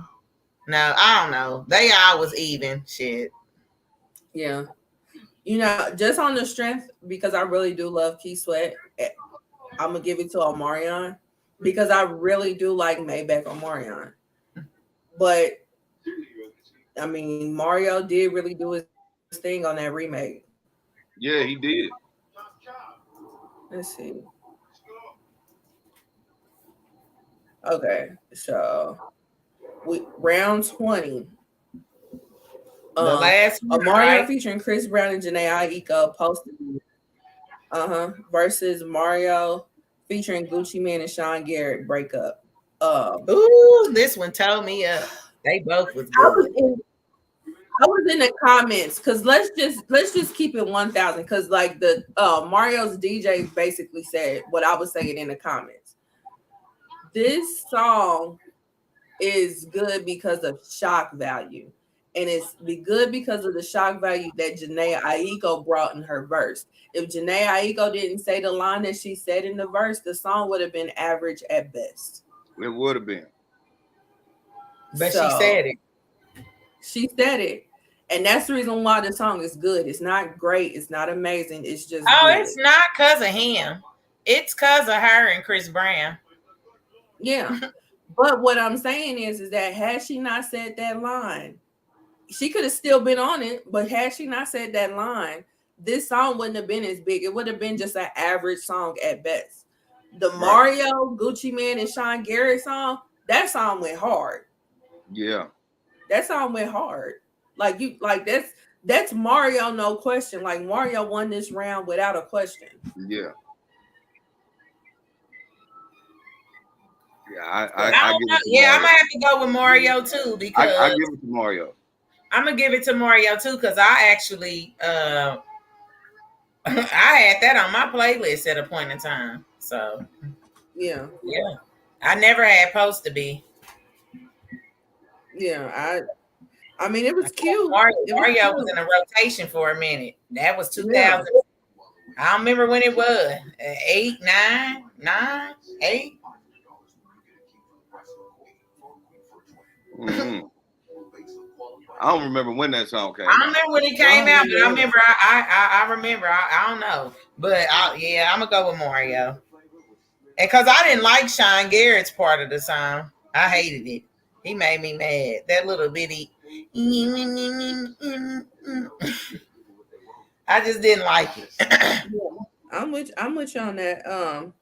Speaker 3: don't know. They all was even shit.
Speaker 1: Yeah. You know, just on the strength, because I really do love Key Sweat, I'm gonna give it to Omarion because I really do like Maybach Omarion. But I mean, Mario did really do his thing on that remake.
Speaker 2: Yeah, he did.
Speaker 1: Let's see. Okay, so round 20.
Speaker 3: The last one,
Speaker 1: Mario
Speaker 3: right?
Speaker 1: featuring Chris Brown and Janae Aiko posted versus Mario featuring Gucci Mane and Sean Garrett breakup.
Speaker 3: Ooh, this one told me up. They both was good.
Speaker 1: I was in the comments because let's just keep it 1,000 because like the Mario's DJ basically said what I was saying in the comments. This song is good because of shock value. And it's good because of the shock value that Janae Aiko brought in her verse. If Janae Aiko didn't say the line that she said in the verse, the song would have been average at best.
Speaker 2: It would have been.
Speaker 3: But
Speaker 1: So,
Speaker 3: she said it.
Speaker 1: She said it. And that's the reason why the song is good. It's not great. It's not amazing. It's just good.
Speaker 3: It's not because of him. It's because of her and Chris Brown.
Speaker 1: Yeah. But what I'm saying is that had she not said that line, she could have still been on it. But had she not said that line, this song wouldn't have been as big. It would have been just an average song at best. The Mario, Gucci Mane, and Sean Garrett song, that song went hard.
Speaker 2: Yeah.
Speaker 1: That song went hard. That's Mario, no question. Like Mario won this round without a question.
Speaker 2: Yeah. Yeah,
Speaker 3: I give it to Mario. I'm gonna have to go with Mario too because
Speaker 2: I give it to Mario.
Speaker 3: I'm gonna give it to Mario too because I actually I had that on my playlist at a point in time. So
Speaker 1: yeah,
Speaker 3: I never had Supposed to Be.
Speaker 1: Yeah, I mean it was cute.
Speaker 3: Mario was in a rotation for a minute. That was 2000. Yeah. I don't remember when it was. 8, 9, 8.
Speaker 2: Mm-hmm. I don't remember when that song came out.
Speaker 3: I don't remember when it came out, but I remember I remember. I don't know. But I'm gonna go with Mario. And because I didn't like Sean Garrett's part of the song. I hated it. He made me mad. That little bitty I just didn't like it.
Speaker 1: I'm with you on that.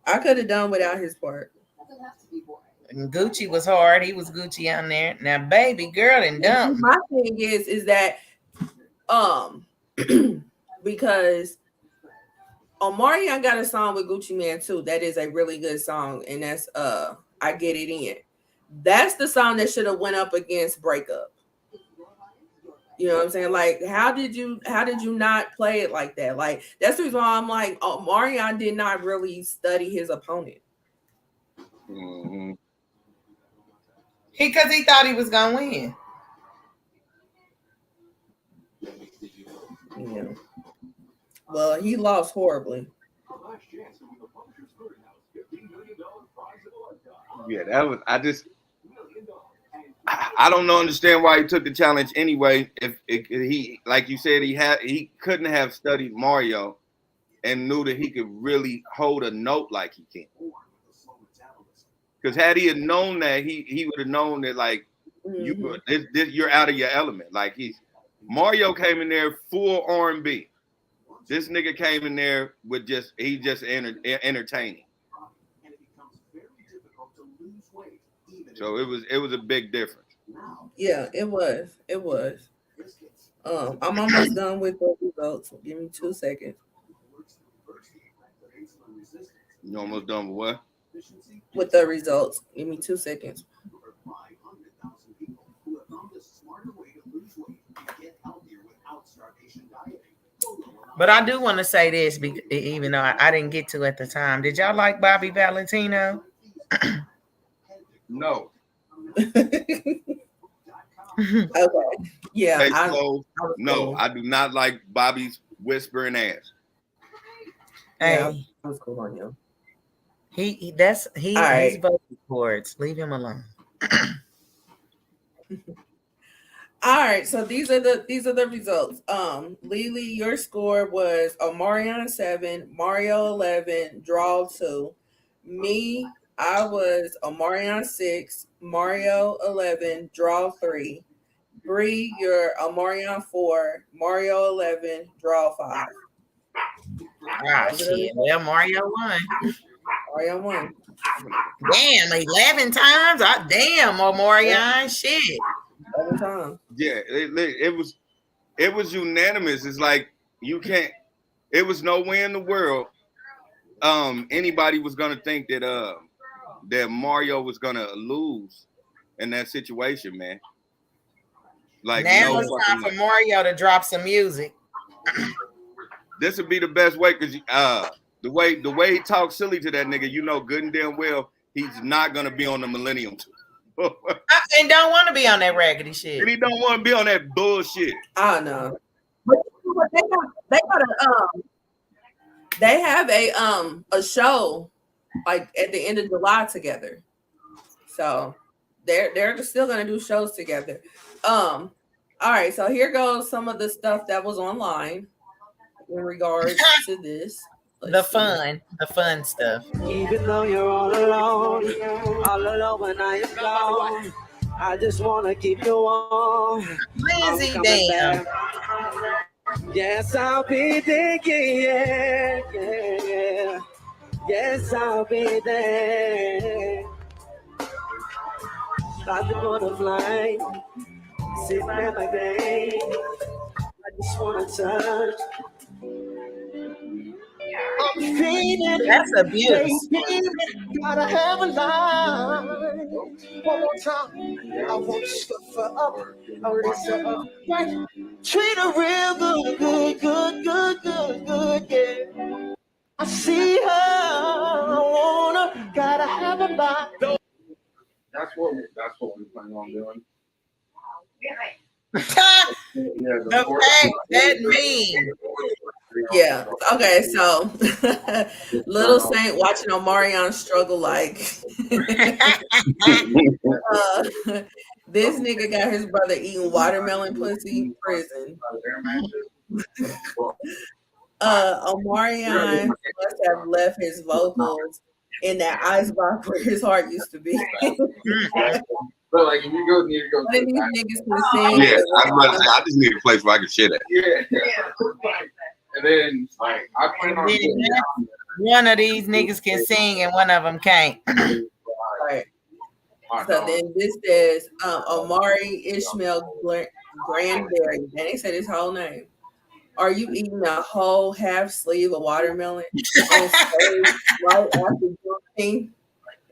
Speaker 1: I could have done without his part.
Speaker 3: And Gucci was hard. He was Gucci on there. Now, baby girl and dumb.
Speaker 1: My thing is that because Omarion got a song with Gucci Mane too. That is a really good song, and that's I Get It In. That's the song that should have went up against Breakup. You know what I'm saying? Like, how did you not play it like that? Like, that's the reason why I'm like, Omarion did not really study his opponent.
Speaker 2: Mm-hmm.
Speaker 3: Because he thought he was gonna win.
Speaker 1: Yeah. Well, he lost horribly.
Speaker 2: Yeah, that was. I don't understand why he took the challenge anyway. If he, like you said, he couldn't have studied Mario and knew that he could really hold a note like he can. Because had he had known that, he would have known that like you're out of your element. Like Mario came in there full R&B. This nigga came in there with just entertaining. So it was a big difference.
Speaker 1: Yeah, it was. I'm almost done with the results. Give me 2 seconds.
Speaker 2: You almost done with what?
Speaker 1: With the results. Give me 2 seconds.
Speaker 3: But I do want to say this, even though I didn't get to at the time. Did y'all like Bobby Valentino?
Speaker 2: No.
Speaker 1: Okay. Yeah.
Speaker 2: Hey, so, no,
Speaker 1: cool.
Speaker 2: I do not like Bobby's whispering ass.
Speaker 1: Yeah,
Speaker 3: Hey,
Speaker 1: I was cool on him.
Speaker 3: his vocal cords. Leave him alone.
Speaker 1: All right, so these are the results. Lily, your score was Omarion 7, Mario 11, draw 2. Me, I was Omarion 6, Mario 11, draw 3. Bree, you're Omarion 4, Mario 11, draw 5.
Speaker 3: Ah, shit. Well, Mario won.
Speaker 1: Mario won.
Speaker 3: Damn, 11 times? Damn, Omarion. Shit.
Speaker 1: 11 times.
Speaker 2: Yeah, it was unanimous. It's like you can't. It was no way in the world anybody was gonna think that that Mario was gonna lose in that situation, man. Like
Speaker 3: now it's time for Mario to drop some music.
Speaker 2: This would be the best way because the way he talks silly to that nigga, you know good and damn well he's not gonna be on the Millennium Tour.
Speaker 3: And don't want to be on that raggedy shit.
Speaker 2: And he don't want to be on that bullshit.
Speaker 1: I know. But they have a show like at the end of July together. So they're still gonna do shows together. All right, so here goes some of the stuff that was online in regards to this.
Speaker 3: The fun stuff.
Speaker 4: Even though you're all alone when I am gone, I just wanna keep you warm.
Speaker 3: Lizzie, damn.
Speaker 4: Yes, I'll be there, yeah. Yes, I'll be there. Like the butterfly, sitting at my bed. I just wanna touch. I'm feeling
Speaker 3: that's abuse.
Speaker 4: Gotta have a line. One more time. I want to stuff her up. I listen up. Right. Treat her real good, yeah. I see her. I want her. Gotta have a line.
Speaker 5: That's what we plan on doing.
Speaker 3: Okay, that mean.
Speaker 1: Yeah. Okay. So, Little Saint watching Omarion struggle like this nigga got his brother eating watermelon pussy in prison. Omarion must have left his vocals in that ice box where his heart used to be.
Speaker 5: But like, if you need to go.
Speaker 1: These niggas can sing.
Speaker 2: Yeah, I just need a place where I can shit at.
Speaker 5: Yeah. And then, like, I plan on
Speaker 3: one of these niggas can sing and one of them can't.
Speaker 1: Right. So then this says Omari Ishmael Granberry. And they said his whole name. Are you eating a whole half sleeve of watermelon on stage right after drinking?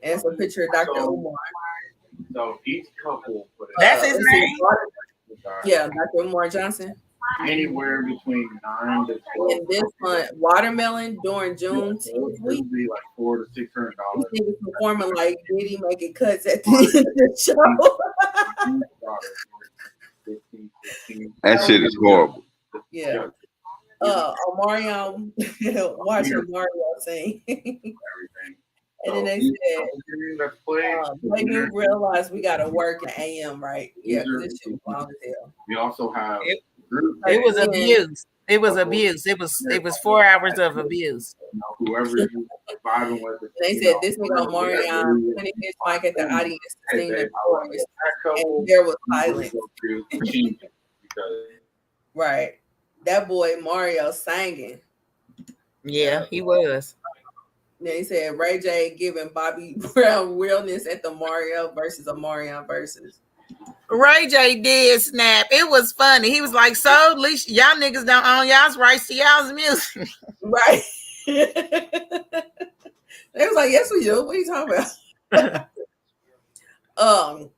Speaker 1: And it's a picture of Dr. Umar.
Speaker 5: So each couple put
Speaker 3: That's his name.
Speaker 1: Yeah, Dr. Umar Johnson.
Speaker 5: Anywhere between 9 to 12.
Speaker 1: And this month, watermelon during June.
Speaker 5: It would be like $400 to $600.
Speaker 1: These niggas performing like Diddy making cuts at the end of the show.
Speaker 2: That shit is horrible.
Speaker 1: Yeah. Omarion watching Mario sing. And then they said, when you realize we gotta work at AM, right? Yeah, because this shit was long as hell.
Speaker 5: We also have
Speaker 3: it was abuse. It was abuse. It was 4 hours of abuse.
Speaker 5: Whoever you vibing with.
Speaker 1: They said this nigga Omarion putting his mic at the audience to sing the chorus, and there was silence. Right. That boy Mario singing.
Speaker 3: Yeah, he was.
Speaker 1: They said Ray J giving Bobby Brown realness at the Mario versus Omarion versus.
Speaker 3: Ray J did snap. It was funny. He was like, so at least y'all niggas don't own y'all's rights to y'all's music.
Speaker 1: Right. They was like, yes, we do. What are you talking about?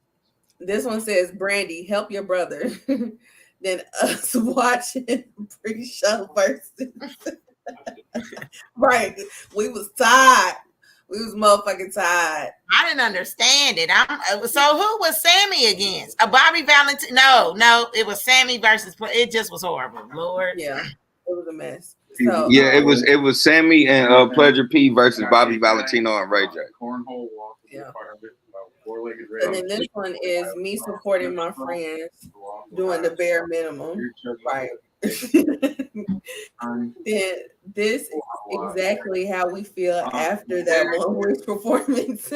Speaker 1: This one says, Brandy, help your brother. than us watching pre-show Verzuz. Right. We was tired. We was motherfucking tired.
Speaker 3: I didn't understand it. So who was Sammy against? A Bobby Valentine? No, it was Sammy versus. It just was horrible. Lord.
Speaker 1: Yeah, it was a mess. So
Speaker 2: yeah, it was Sammy and Pleasure P versus Bobby Valentino and Ray J.
Speaker 1: Yeah. And then this one is me supporting my friends doing the bare minimum. Right. Then this is exactly how we feel after that One Wish performance.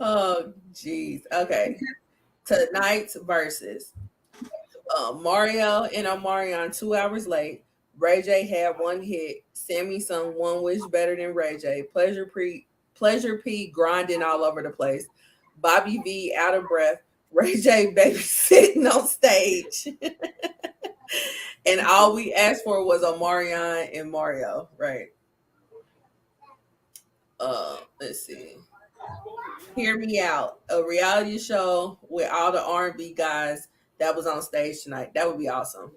Speaker 1: Oh, geez. Okay. Tonight's verses. Mario and Omarion 2 hours late. Ray J had one hit. Sammy sung One Wish better than Ray J. Pleasure P grinding all over the place. Bobby V out of breath. Ray J babysitting on stage. And all we asked for was Omarion and Mario, right? Let's see. Hear Me Out, a reality show with all the R&B guys that was on stage tonight. That would be awesome.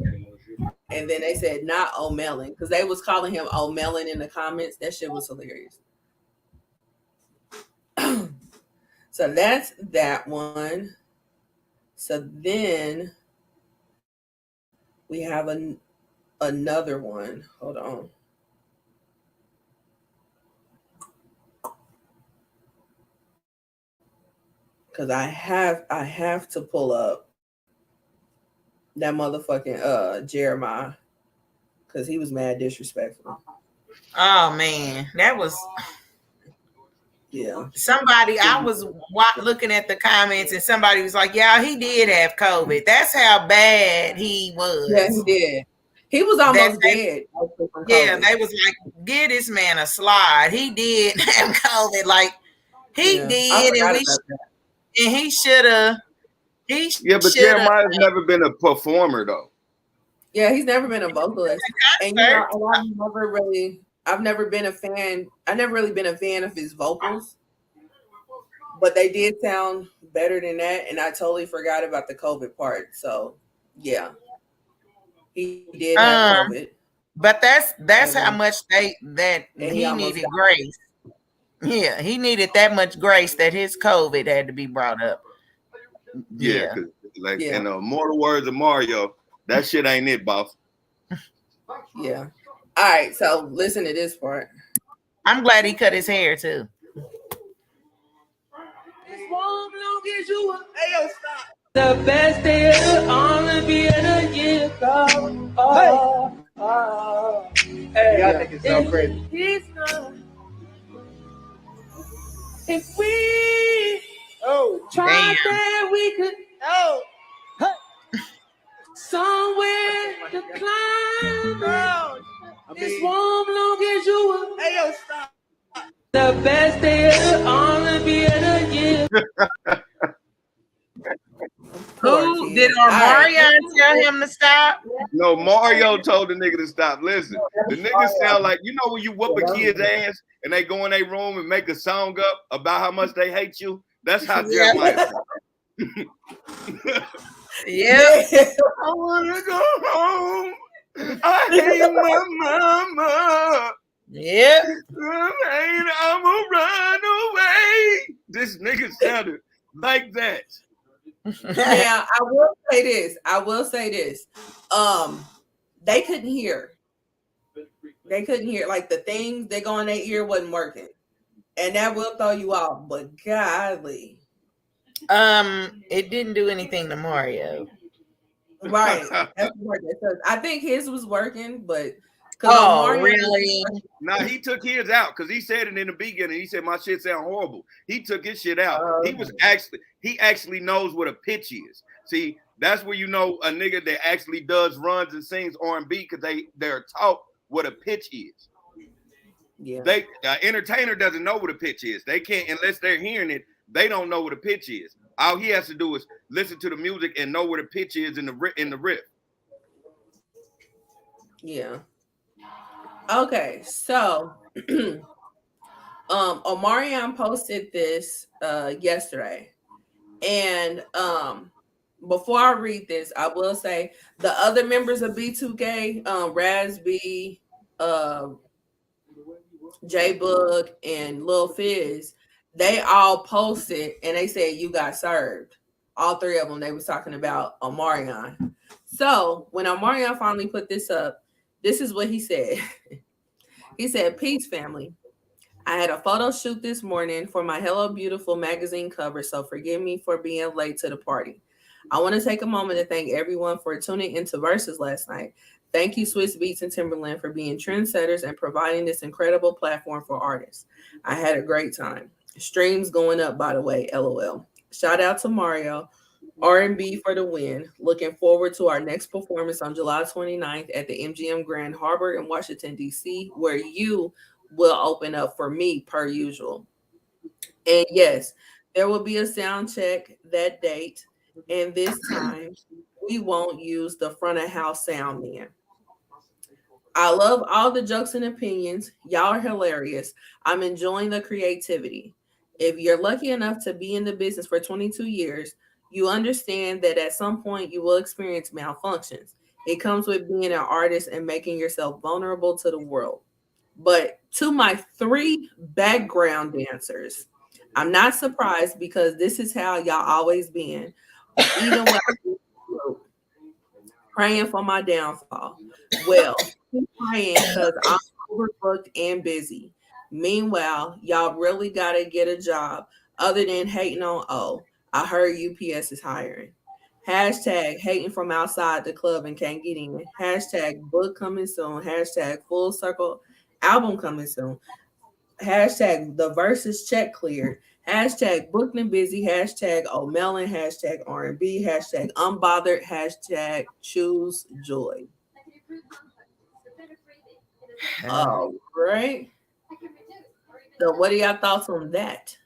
Speaker 1: And then they said not O'Melon, because they was calling him O'Melon in the comments. That shit was hilarious. So that's that one. So then we have another one. Hold on. Because I have to pull up that motherfucking Jeremiah, because he was mad disrespectful.
Speaker 3: Oh man, that was somebody. I was looking at the comments and somebody was like, "Yeah, he did have COVID. That's how bad he was."
Speaker 1: Yeah, he did. He was almost dead.
Speaker 3: Yeah, they was like, "Give this man a slide. He did have COVID. Like he did, and he should have."
Speaker 2: Yeah, but Jeremiah's never been a performer though.
Speaker 1: Yeah, he's never been a vocalist, and I've never been a fan. I've never really been a fan of his vocals, but they did sound better than that. And I totally forgot about the COVID part. So yeah, he did have COVID.
Speaker 3: But that's how much he needed grace. Yeah, he needed that much grace that his COVID had to be brought up.
Speaker 2: Yeah, in the immortal words of Mario, that shit ain't it, boss.
Speaker 1: Yeah. All right, so listen to this part.
Speaker 3: I'm glad he cut his hair too.
Speaker 6: The best day of R&B in a year ago. Hey, y'all think it's so crazy. If we tried that, we could somewhere to climb. It's warm long as you will. Stop. The best day of R&B in a year.
Speaker 3: Who did Omarion tell him to stop?
Speaker 2: No, Mario told the nigga to stop. Listen, the nigga sound like, you know when you whoop a kid's ass and they go in their room and make a song up about how much they hate you? That's how Jeremiah sounds.
Speaker 3: Yeah.
Speaker 2: I wanna go home. I hate my mama.
Speaker 3: Yep.
Speaker 2: I'm gonna run away. This nigga sounded like that.
Speaker 1: Yeah, I will say this. They couldn't hear. Like the things that go in their ear wasn't working. And that will throw you off. But godly.
Speaker 3: It didn't do anything to Mario.
Speaker 1: Right. That's what it says. I think his was working, but
Speaker 3: really?
Speaker 2: No, he took his out because he said it in the beginning. He said my shit sound horrible. He took his shit out. He actually knows what a pitch is. See, that's where you know a nigga that actually does runs and sings R&B because they're taught what a pitch is.
Speaker 1: Yeah.
Speaker 2: Entertainer doesn't know what a pitch is. They can't unless they're hearing it. They don't know what a pitch is. All he has to do is listen to the music and know what a pitch is in the riff.
Speaker 1: Yeah. Okay, so Omarion posted this yesterday, and before I read this, I will say the other members of B2K, Raz B, J Bug, and Lil Fizz, they all posted and they said you got served. All three of them, they was talking about Omarion. So when Omarion finally put this up, this is what he said. He said, "Peace, family. I had a photo shoot this morning for my Hello Beautiful magazine cover, so forgive me for being late to the party. I want to take a moment to thank everyone for tuning into Verzuz last night. Thank you, Swiss Beats and Timberland, for being trendsetters and providing this incredible platform for artists. I had a great time. Streams going up, by the way, LOL. Shout out to Mario. R&B for the win. Looking forward to our next performance on July 29th at the MGM Grand Harbor in Washington, D.C., where you will open up for me per usual. And yes, there will be a sound check that date. And this time, we won't use the front of house sound man. I love all the jokes and opinions. Y'all are hilarious. I'm enjoying the creativity. If you're lucky enough to be in the business for 22 years, you understand that at some point you will experience malfunctions. It comes with being an artist and making yourself vulnerable to the world. But to my 3 background dancers, I'm not surprised because this is how y'all always been. Even when I'm praying for my downfall. Well, keep praying because I'm overbooked and busy. Meanwhile, y'all really gotta get a job other than hating on I heard UPS is hiring. Hashtag hating from outside the club and can't get in. Hashtag book coming soon. Hashtag full circle album coming soon. Hashtag the Verzuz check cleared. Hashtag booked and busy. Hashtag O'Melon. Hashtag R&B. Hashtag unbothered. Hashtag choose joy. Oh, right. So what are y'all thoughts on that?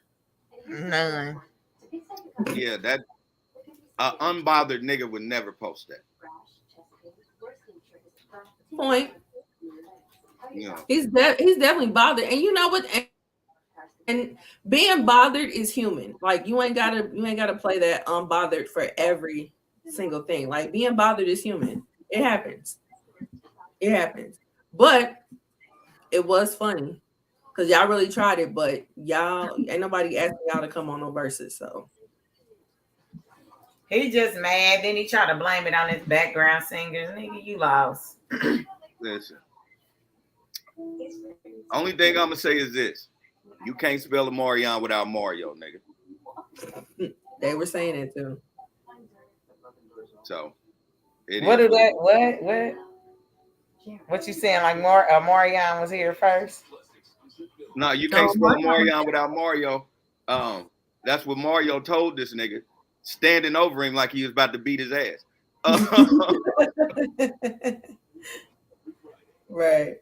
Speaker 3: None.
Speaker 2: Yeah, that unbothered nigga would never post that.
Speaker 1: Point.
Speaker 2: You know.
Speaker 1: He's definitely bothered. And you know what? And being bothered is human. Like you ain't gotta play that unbothered for every single thing. Like being bothered is human. It happens. It happens. But it was funny because y'all really tried it, but y'all ain't nobody asking y'all to come on no Verzuz. So
Speaker 3: he just mad. Then he tried to blame it on his background singers. Nigga, you lost.
Speaker 2: Listen. Only thing I'm gonna say is this: you can't spell Omarion without Mario, nigga.
Speaker 1: They were saying it too.
Speaker 2: So,
Speaker 3: What you saying? Like Omarion was here first?
Speaker 2: No, you can't spell Omarion without Mario. That's what Mario told this nigga, standing over him like he was about to beat his ass.
Speaker 1: Right.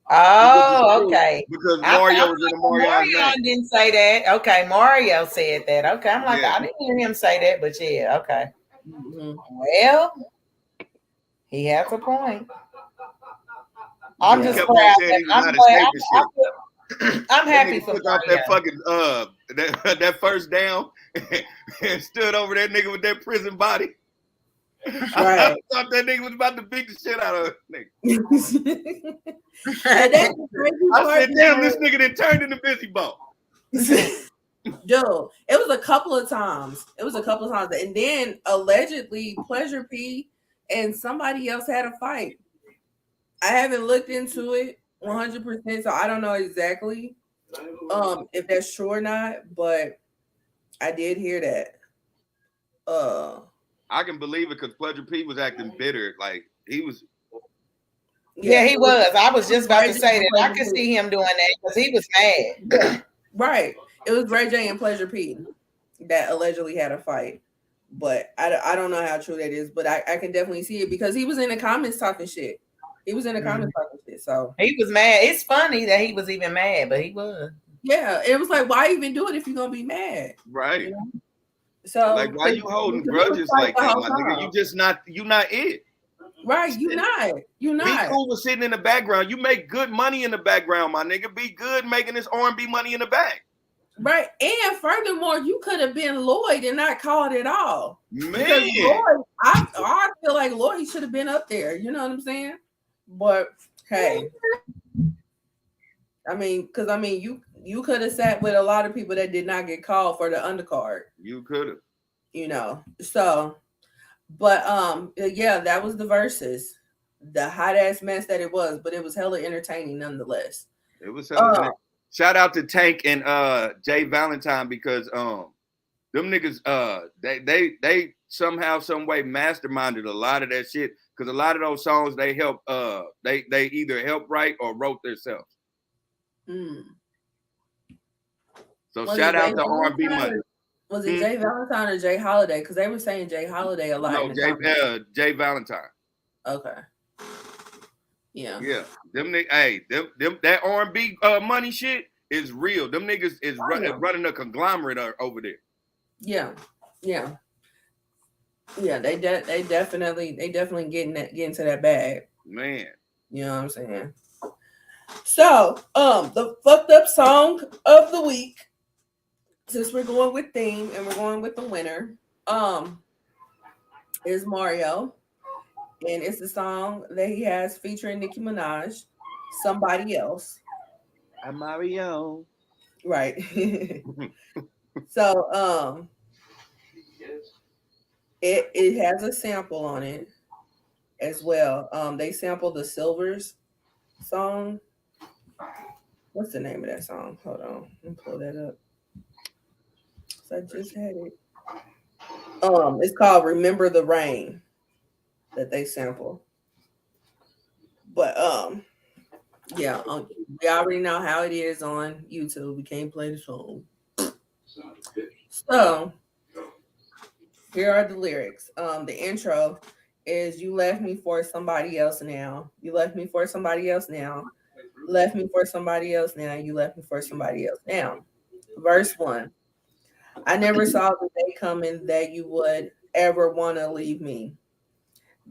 Speaker 3: Oh, okay.
Speaker 2: Because Mario was in Omarion.
Speaker 3: Mario didn't say that. Okay, Mario said that. Okay, I'm like,
Speaker 2: Yeah.
Speaker 3: I didn't hear him say that, but yeah, okay.
Speaker 1: Mm-hmm.
Speaker 3: Well, he has a point. I'm just
Speaker 2: kept
Speaker 3: proud.
Speaker 2: saying he was out of shape and shit.
Speaker 3: I'm happy for
Speaker 2: took off that fucking that first down and stood over that nigga with that prison body.
Speaker 1: Right.
Speaker 2: I thought that nigga was about to beat the shit out of nigga. I said, damn, this nigga done turned into Busy Bone.
Speaker 1: Yo, it was a couple of times. And then allegedly Pleasure P and somebody else had a fight. I haven't looked into it 100%, so I don't know exactly if that's true or not, but I did hear that.
Speaker 2: I can believe it because Pleasure P was acting bitter. Like he was.
Speaker 3: Yeah, he was. I was just about to say that. I could see him doing that because he was mad.
Speaker 1: Right. It was Ray J and Pleasure P that allegedly had a fight. But I don't know how true that is, but I can definitely see it because he was in the comments talking shit. So
Speaker 3: he was mad. It's funny that he was even mad, but he was.
Speaker 1: Yeah, it was like, why even do it if you're gonna be mad?
Speaker 2: Right.
Speaker 1: You know? So
Speaker 2: like, why you holding grudges like that, my nigga? You not it.
Speaker 1: Right, you not.
Speaker 2: Be cool with sitting in the background. You make good money in the background, my nigga. Be good making this R&B money in the back.
Speaker 1: Right. And furthermore, you could have been Lloyd and not called at all. Because
Speaker 2: Man,
Speaker 1: Lloyd, I feel like Lloyd should have been up there. You know what I'm saying? But hey, you could have sat with a lot of people that did not get called for the undercard.
Speaker 2: you could have.
Speaker 1: You know, so. But yeah, that was the Verzuz. The hot ass mess that it was, but it was hella entertaining nonetheless.
Speaker 2: It was shout out to Tank and Jay Valentine because them niggas they somehow some way masterminded a lot of that shit because a lot of those songs they help they either help write or wrote themselves. So shout out to R&B Money.
Speaker 1: Was it Jay Valentine or Jay Holiday? Because they were saying Jay Holiday a lot.
Speaker 2: No, Jay Valentine.
Speaker 1: Okay. Yeah.
Speaker 2: Yeah. Them that R&B money shit is real. Them niggas is running a conglomerate over there.
Speaker 1: Yeah. Yeah. Yeah, they definitely getting to that bag.
Speaker 2: Man.
Speaker 1: You know what I'm saying? So, the fucked up song of the week, since we're going with theme and we're going with the winner, is Mario. And it's the song that he has featuring Nicki Minaj, Somebody Else.
Speaker 2: Omarion.
Speaker 1: Right. So it has a sample on it as well. They sampled the Silvers song. What's the name of that song? Hold on. Let me pull that up. So I just had it. It's called Remember the Rain that they sample. But yeah, we already know how it is on YouTube. We can't play the song. So here are the lyrics. The intro is you left me for somebody else now. You left me for somebody else now. Left me for somebody else now. You left me for somebody else now. Verse 1. I never saw the day coming that you would ever want to leave me.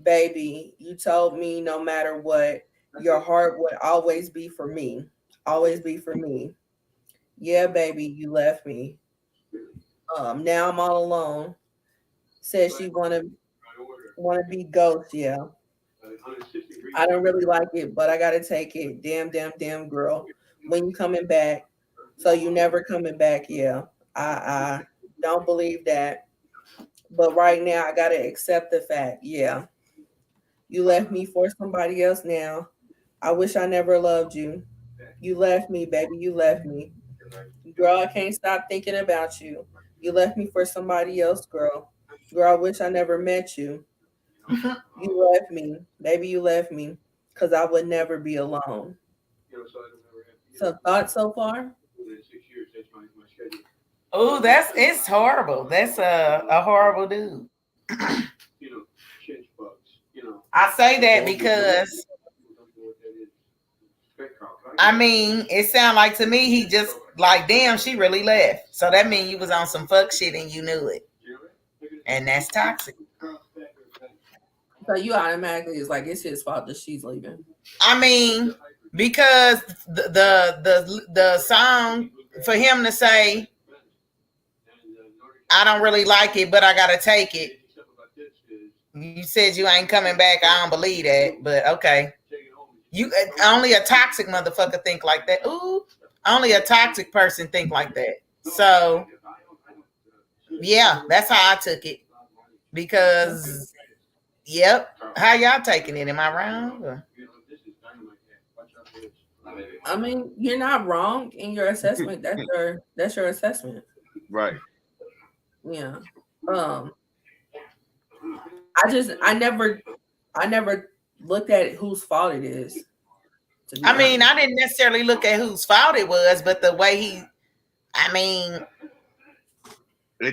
Speaker 1: Baby, you told me no matter what, your heart would always be for me. Always be for me. Yeah, baby, you left me. Now I'm all alone. Said she wanna be ghost, yeah. I don't really like it, but I gotta take it. Damn, girl. When you coming back? So you never coming back, yeah. I don't believe that. But right now I gotta accept the fact, yeah. You left me for somebody else now. I wish I never loved you. You left me, baby, you left me. Girl, I can't stop thinking about you. You left me for somebody else, girl. Girl, I wish I never met you. You left me. Baby, you left me. Because I would never be alone. So thoughts so far?
Speaker 3: Oh, it's horrible. That's a horrible dude. I say that because I mean, it sounded like to me he just like, damn, she really left. So that means you was on some fuck shit and you knew it. And that's toxic.
Speaker 1: So you automatically is like it's his fault that she's leaving.
Speaker 3: I mean, because the song for him to say, I don't really like it, but I gotta take it. You said you ain't coming back. I don't believe that, but okay. You only a toxic motherfucker think like that. Ooh, only a toxic person think like that. So yeah, that's how I took it. Because yep, how y'all taking it? Am I wrong? Or?
Speaker 1: I mean, you're not wrong in your assessment. That's your assessment.
Speaker 2: Right.
Speaker 1: Yeah. I never looked at whose fault it is.
Speaker 3: I mean, I didn't necessarily look at whose fault it was, but the way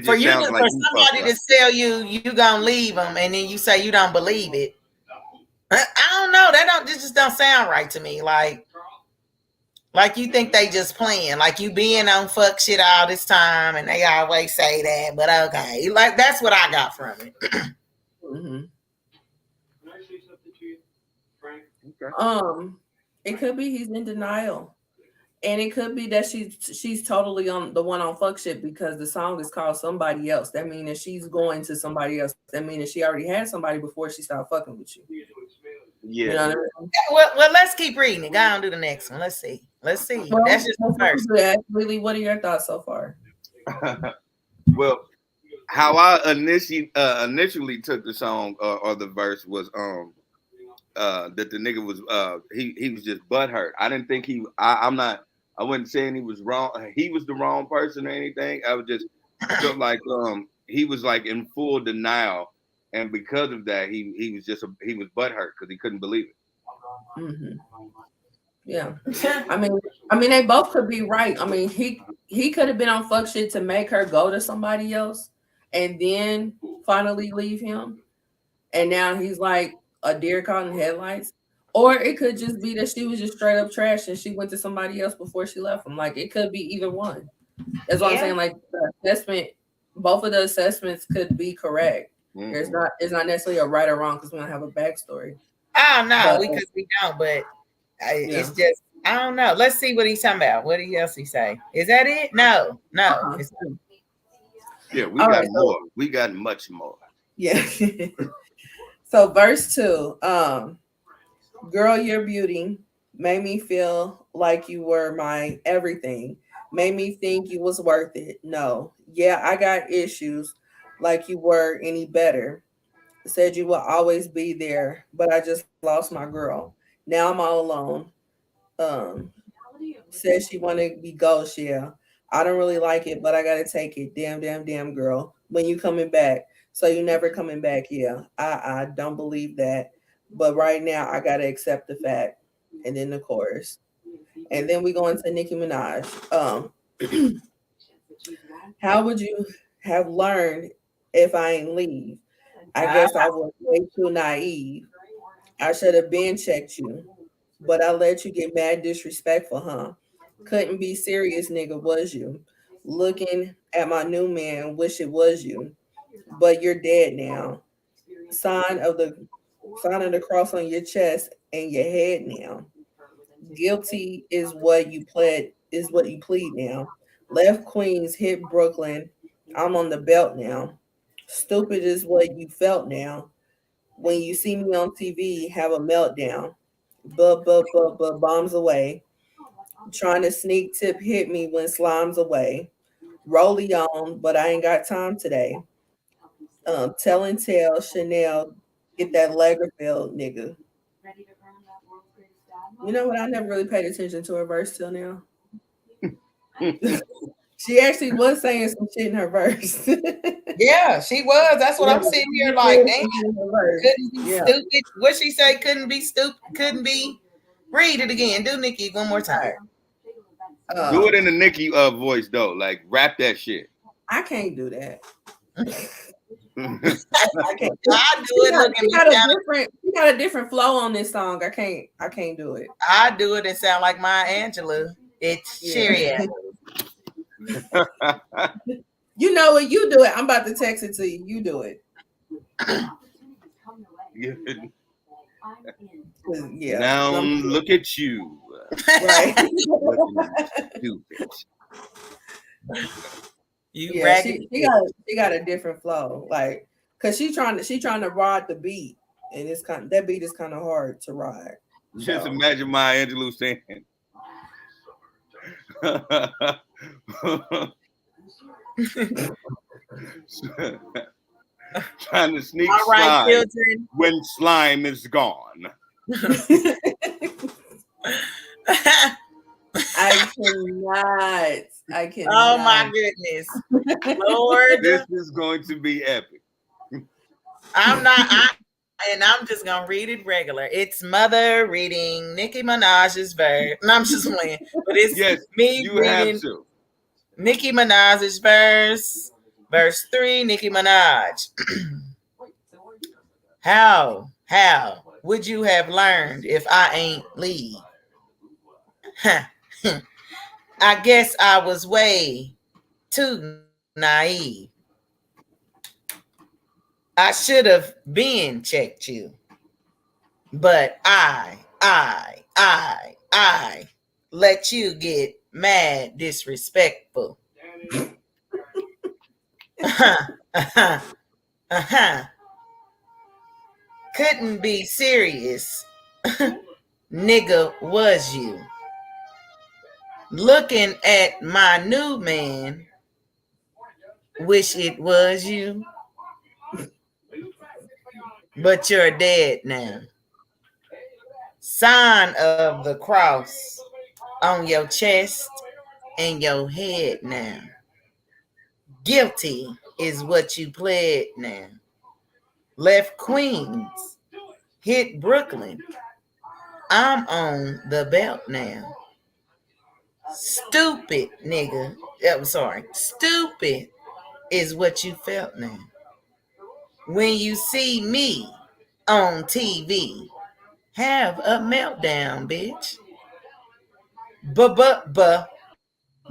Speaker 3: for somebody to tell you gonna leave them, and then you say you don't believe it. I don't know. This just don't sound right to me. Like you think they just playing, like you being on fuck shit all this time, and they always say that. But okay, like that's what I got from it.
Speaker 1: Mm-hmm. It could be he's in denial. And it could be that she's totally on the one on fuck shit because the song is called Somebody Else. That means that she's going to somebody else. That means that she already had somebody before she started fucking with you.
Speaker 2: Yeah.
Speaker 1: You know what I mean?
Speaker 3: Well, let's keep reading it. Go on, do the next one. Let's see.
Speaker 1: Well,
Speaker 3: That's just the first.
Speaker 1: Really, what are your thoughts so far?
Speaker 2: Well, how I initially took the song or the verse was that the nigga was he was just butthurt. I didn't think I wasn't saying he was wrong. He was the wrong person or anything. I was just felt like he was like in full denial, and because of that, he was butthurt because he couldn't believe it.
Speaker 1: Mm-hmm. Yeah, I mean, they both could be right. I mean, he could have been on fuck shit to make her go to somebody else, and then finally leave him, and now he's like a deer caught in headlights. Or it could just be that she was just straight up trash and she went to somebody else before she left him. Like, it could be either one. That's what I'm saying. Like, the assessment, both of the assessments could be correct. Mm-hmm. It's not necessarily a right or wrong because we don't have a backstory.
Speaker 3: Oh no, we don't. But it's just I don't know. Let's see what he's talking about. What else he say? Is that it? No.
Speaker 2: Yeah, we got more. We got much more.
Speaker 1: Yeah. So verse 2, girl, your beauty made me feel like you were my everything. Made me think you was worth it. No. Yeah, I got issues like you were any better. Said you will always be there, but I just lost my girl. Now I'm all alone. Said she wanted to be ghost, yeah. I don't really like it, but I gotta take it. Damn, girl. When you coming back? So you never coming back, yeah. I don't believe that. But right now I gotta accept the fact. And then the chorus. And then we go into Nicki Minaj. How would you have learned if I ain't leave? I guess I was way too naive. I should have been checked you. But I let you get mad disrespectful, huh? Couldn't be serious, nigga, was you? Looking at my new man, wish it was you. But you're dead now. Sign of the cross on your chest and your head now. Guilty is what you plead now. Left Queens, hit Brooklyn. I'm on the belt now. Stupid is what you felt now. When you see me on TV, have a meltdown. But bombs away. Trying to sneak tip hit me when slime's away. Rollie on, but I ain't got time today. Tell and tell Chanel, get that Lagerfeld nigga. You know what? I never really paid attention to her verse till now. She actually was saying some shit in her verse.
Speaker 3: Yeah, she was. That's what I'm sitting here like, damn. Couldn't be stupid. What she say? Couldn't be stupid. Couldn't be. Read it again. Do Nicki one more time.
Speaker 2: Do it in the Nicki voice though. Like rap that shit.
Speaker 1: I can't do that. I can't.
Speaker 3: I do it.
Speaker 1: You got a different flow on this song. I can't do it.
Speaker 3: I do it and sound like Maya Angelou. It's Cheerio.
Speaker 1: You know what? You do it. I'm about to text it to you. You do it.
Speaker 2: Yeah. Now look at you.
Speaker 1: Right. She got a different flow, like because she trying to ride the beat, and it's that beat is kind of hard to ride.
Speaker 2: Just imagine Maya Angelou saying. Trying to sneak slime children. When slime is gone.
Speaker 1: I cannot.
Speaker 3: Oh my goodness, Lord!
Speaker 2: This is going to be epic.
Speaker 3: I'm just gonna read it regular. It's Mother reading Nicki Minaj's verse. No, I'm just playing, but it's me reading Nicki Minaj's verse. Verse 3, Nicki Minaj. How would you have learned if I ain't leave? I guess I was way too naive. I should have been checked you. But I let you get mad disrespectful. Couldn't be serious. Nigga, was you looking at my new man? Wish it was you, but you're dead now. Sign of the cross on your chest and your head now. Guilty is what you pled now. Left Queens, hit Brooklyn. I'm on the belt now. Stupid nigga. I'm sorry. Stupid is what you felt now. When you see me on TV, have a meltdown, bitch.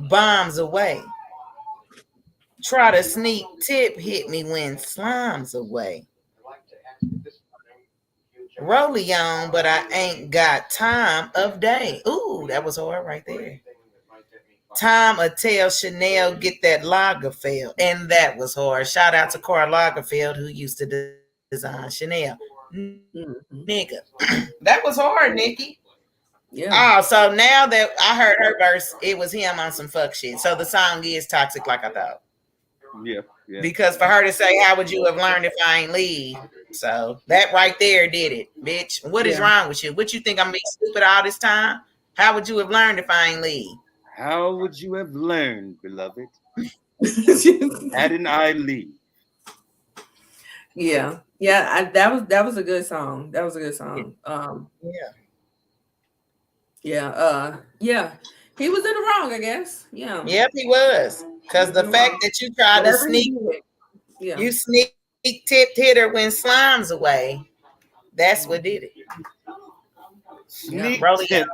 Speaker 3: Bombs away. Try to sneak tip, hit me when slime's away. Rollie on, but I ain't got time of day. Ooh, that was hard right there. Time a tell Chanel get that Lagerfeld, and that was hard. Shout out to Karl Lagerfeld, who used to design Chanel. Nigga, that was hard, Nikki.
Speaker 1: Yeah.
Speaker 3: Oh, so now that I heard her verse, it was him on some fuck shit. So the song is toxic, like I thought.
Speaker 2: Yeah.
Speaker 3: Because for her to say, "How would you have learned if I ain't leave?" So that right there did it, bitch. What is wrong with you? What you think I'm being stupid all this time? How would you have learned if I ain't leave?
Speaker 2: How would you have learned, beloved? Hadn't I leave?
Speaker 1: Yeah. That was a good song. That was a good song. Yeah. He was in the wrong, I guess. Yeah.
Speaker 3: Yep, he was. Because the fact that you tried to sneak, you sneak tipped hit her when slime's away. That's what did it.
Speaker 2: Sneak
Speaker 3: Rollie
Speaker 2: tip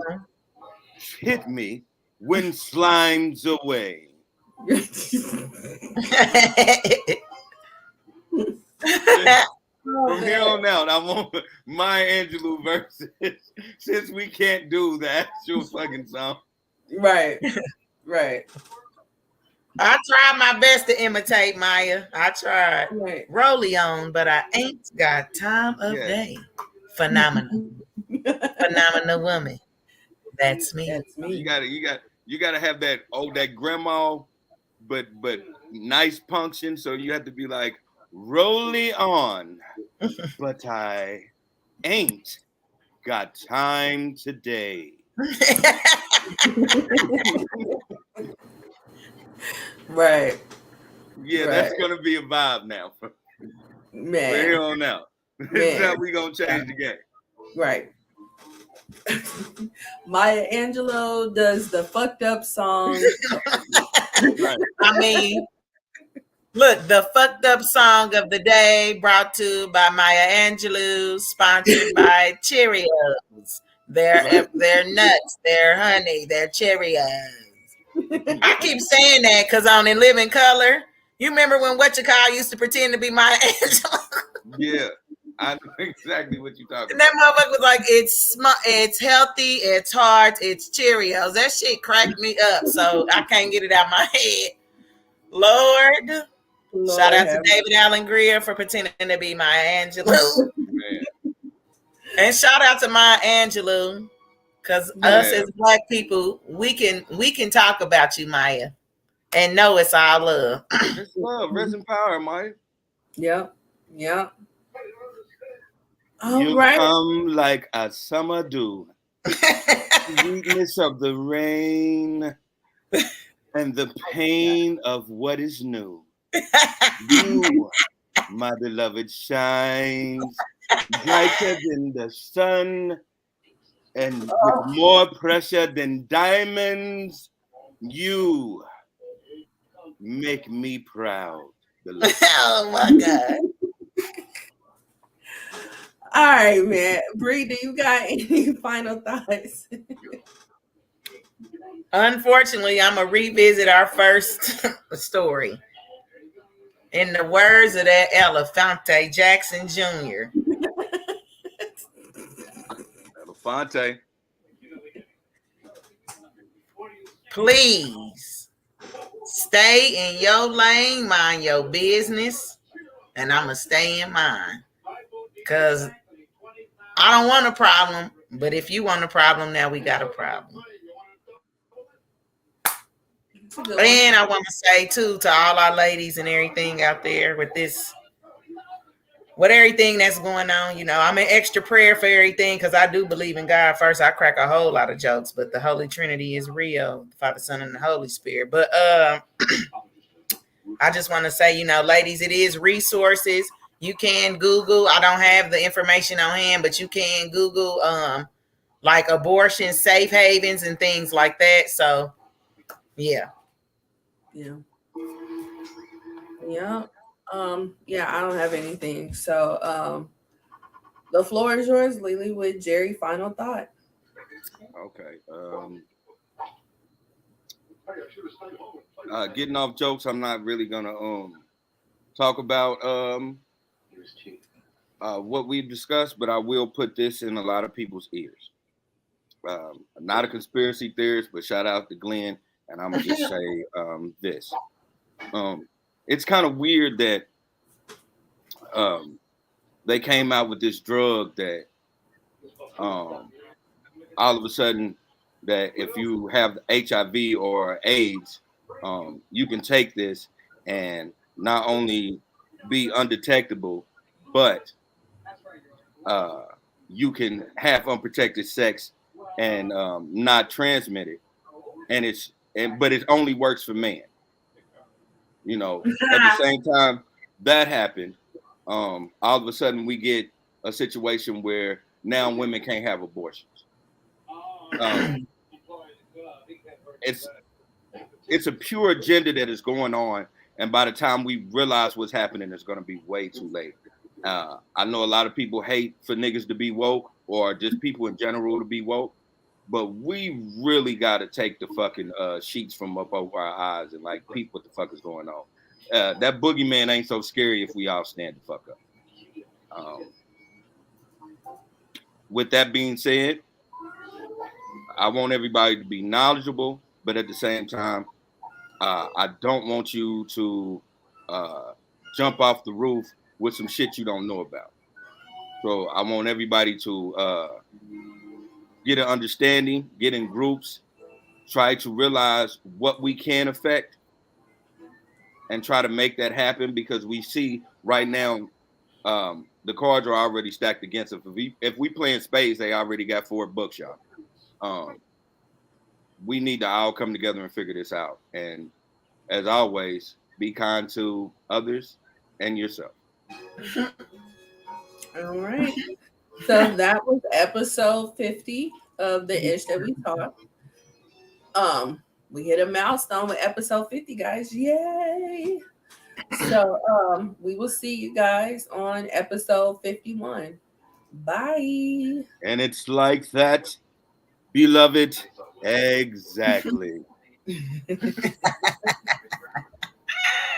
Speaker 2: hit me when slime's away. From here on out, I want Maya Angelou verses since we can't do the actual fucking song.
Speaker 1: Right.
Speaker 3: I tried my best to imitate Maya. I tried.
Speaker 1: Right.
Speaker 3: Rollie on, but I ain't got time of day. Phenomenal. Phenomenal woman. That's me.
Speaker 1: That's me.
Speaker 2: You gotta have that that grandma, but nice punction. So you have to be like, Rollie on, but I ain't got time today.
Speaker 1: Right.
Speaker 2: Yeah,
Speaker 1: Right.
Speaker 2: that's gonna be a vibe now.
Speaker 1: Man.
Speaker 2: From here on out. This is how we gonna change the game.
Speaker 1: Right. Maya Angelou does the fucked up song.
Speaker 2: Right.
Speaker 3: I mean, look, the fucked up song of the day brought to you by Maya Angelou, sponsored by Cheerios. They're nuts, they're honey, they're Cheerios. I keep saying that because on In Living Color, you remember when What You Call used to pretend to be Maya Angelou?
Speaker 2: Yeah, I know exactly what you're talking
Speaker 3: And that motherfucker was like, it's healthy, it's hard, it's Cheerios. That shit cracked me up, so I can't get it out my head. Lord shout out to David Allen Greer for pretending to be Maya Angelou. And shout out to Maya Angelou, because us as Black people, we can talk about you, Maya, and know it's all love.
Speaker 2: It's love, rest in power, Mike.
Speaker 1: Yep.
Speaker 2: You come like a summer dew, sweetness of the rain, and the pain of what is new. You, my beloved, shines brighter than the sun and with more pressure than diamonds. You make me proud.
Speaker 3: Oh my God.
Speaker 1: All right, man. Bree, do you got any final thoughts?
Speaker 3: Unfortunately, I'm going to revisit our first story. In the words of that Elefante Jackson Jr.
Speaker 2: Elefante.
Speaker 3: please stay in your lane, mind your business, and I'ma stay in mine. Cause I don't want a problem, but if you want a problem, now we got a problem. And I want to say too to all our ladies and everything out there with this, with everything that's going on, I'm an extra prayer for everything because I do believe in God first. I crack a whole lot of jokes, but the Holy Trinity is real, the Father, Son, and the Holy Spirit. But I just want to say, ladies, it is resources. You can Google. I don't have the information on hand, but you can Google like abortion safe havens and things like that. So, yeah.
Speaker 1: Yeah. Yeah, I don't have anything. So, the floor is yours, Lily, with Jerry. Final thought.
Speaker 2: Okay. Getting off jokes, I'm not really gonna talk about what we've discussed, but I will put this in a lot of people's ears. I'm not a conspiracy theorist, but shout out to Glenn, and I'm gonna just say this. It's kind of weird that they came out with this drug that all of a sudden that if you have HIV or AIDS, you can take this and not only be undetectable, but you can have unprotected sex and not transmit it. But it only works for men. At the same time that happened, all of a sudden we get a situation where now women can't have abortions. It's a pure agenda that is going on, and by the time we realize what's happening, it's going to be way too late. I know a lot of people hate for niggas to be woke or just people in general to be woke, but we really got to take the fucking sheets from up over our eyes and like peep what the fuck is going on. That boogeyman ain't so scary if we all stand the fuck up. With that being said, I want everybody to be knowledgeable, but at the same time, I don't want you to jump off the roof with some shit you don't know about. So I want everybody to get an understanding, get in groups, try to realize what we can affect, and try to make that happen, because we see right now the cards are already stacked against us. If we play in spades, they already got 4 books, y'all. We need to all come together and figure this out. And as always, be kind to others and yourself.
Speaker 1: All right. So that was episode 50 of the Ish That We Talk. We hit a milestone with episode 50, guys. Yay! So we will see you guys on episode 51. Bye.
Speaker 2: And it's like that, beloved. Exactly.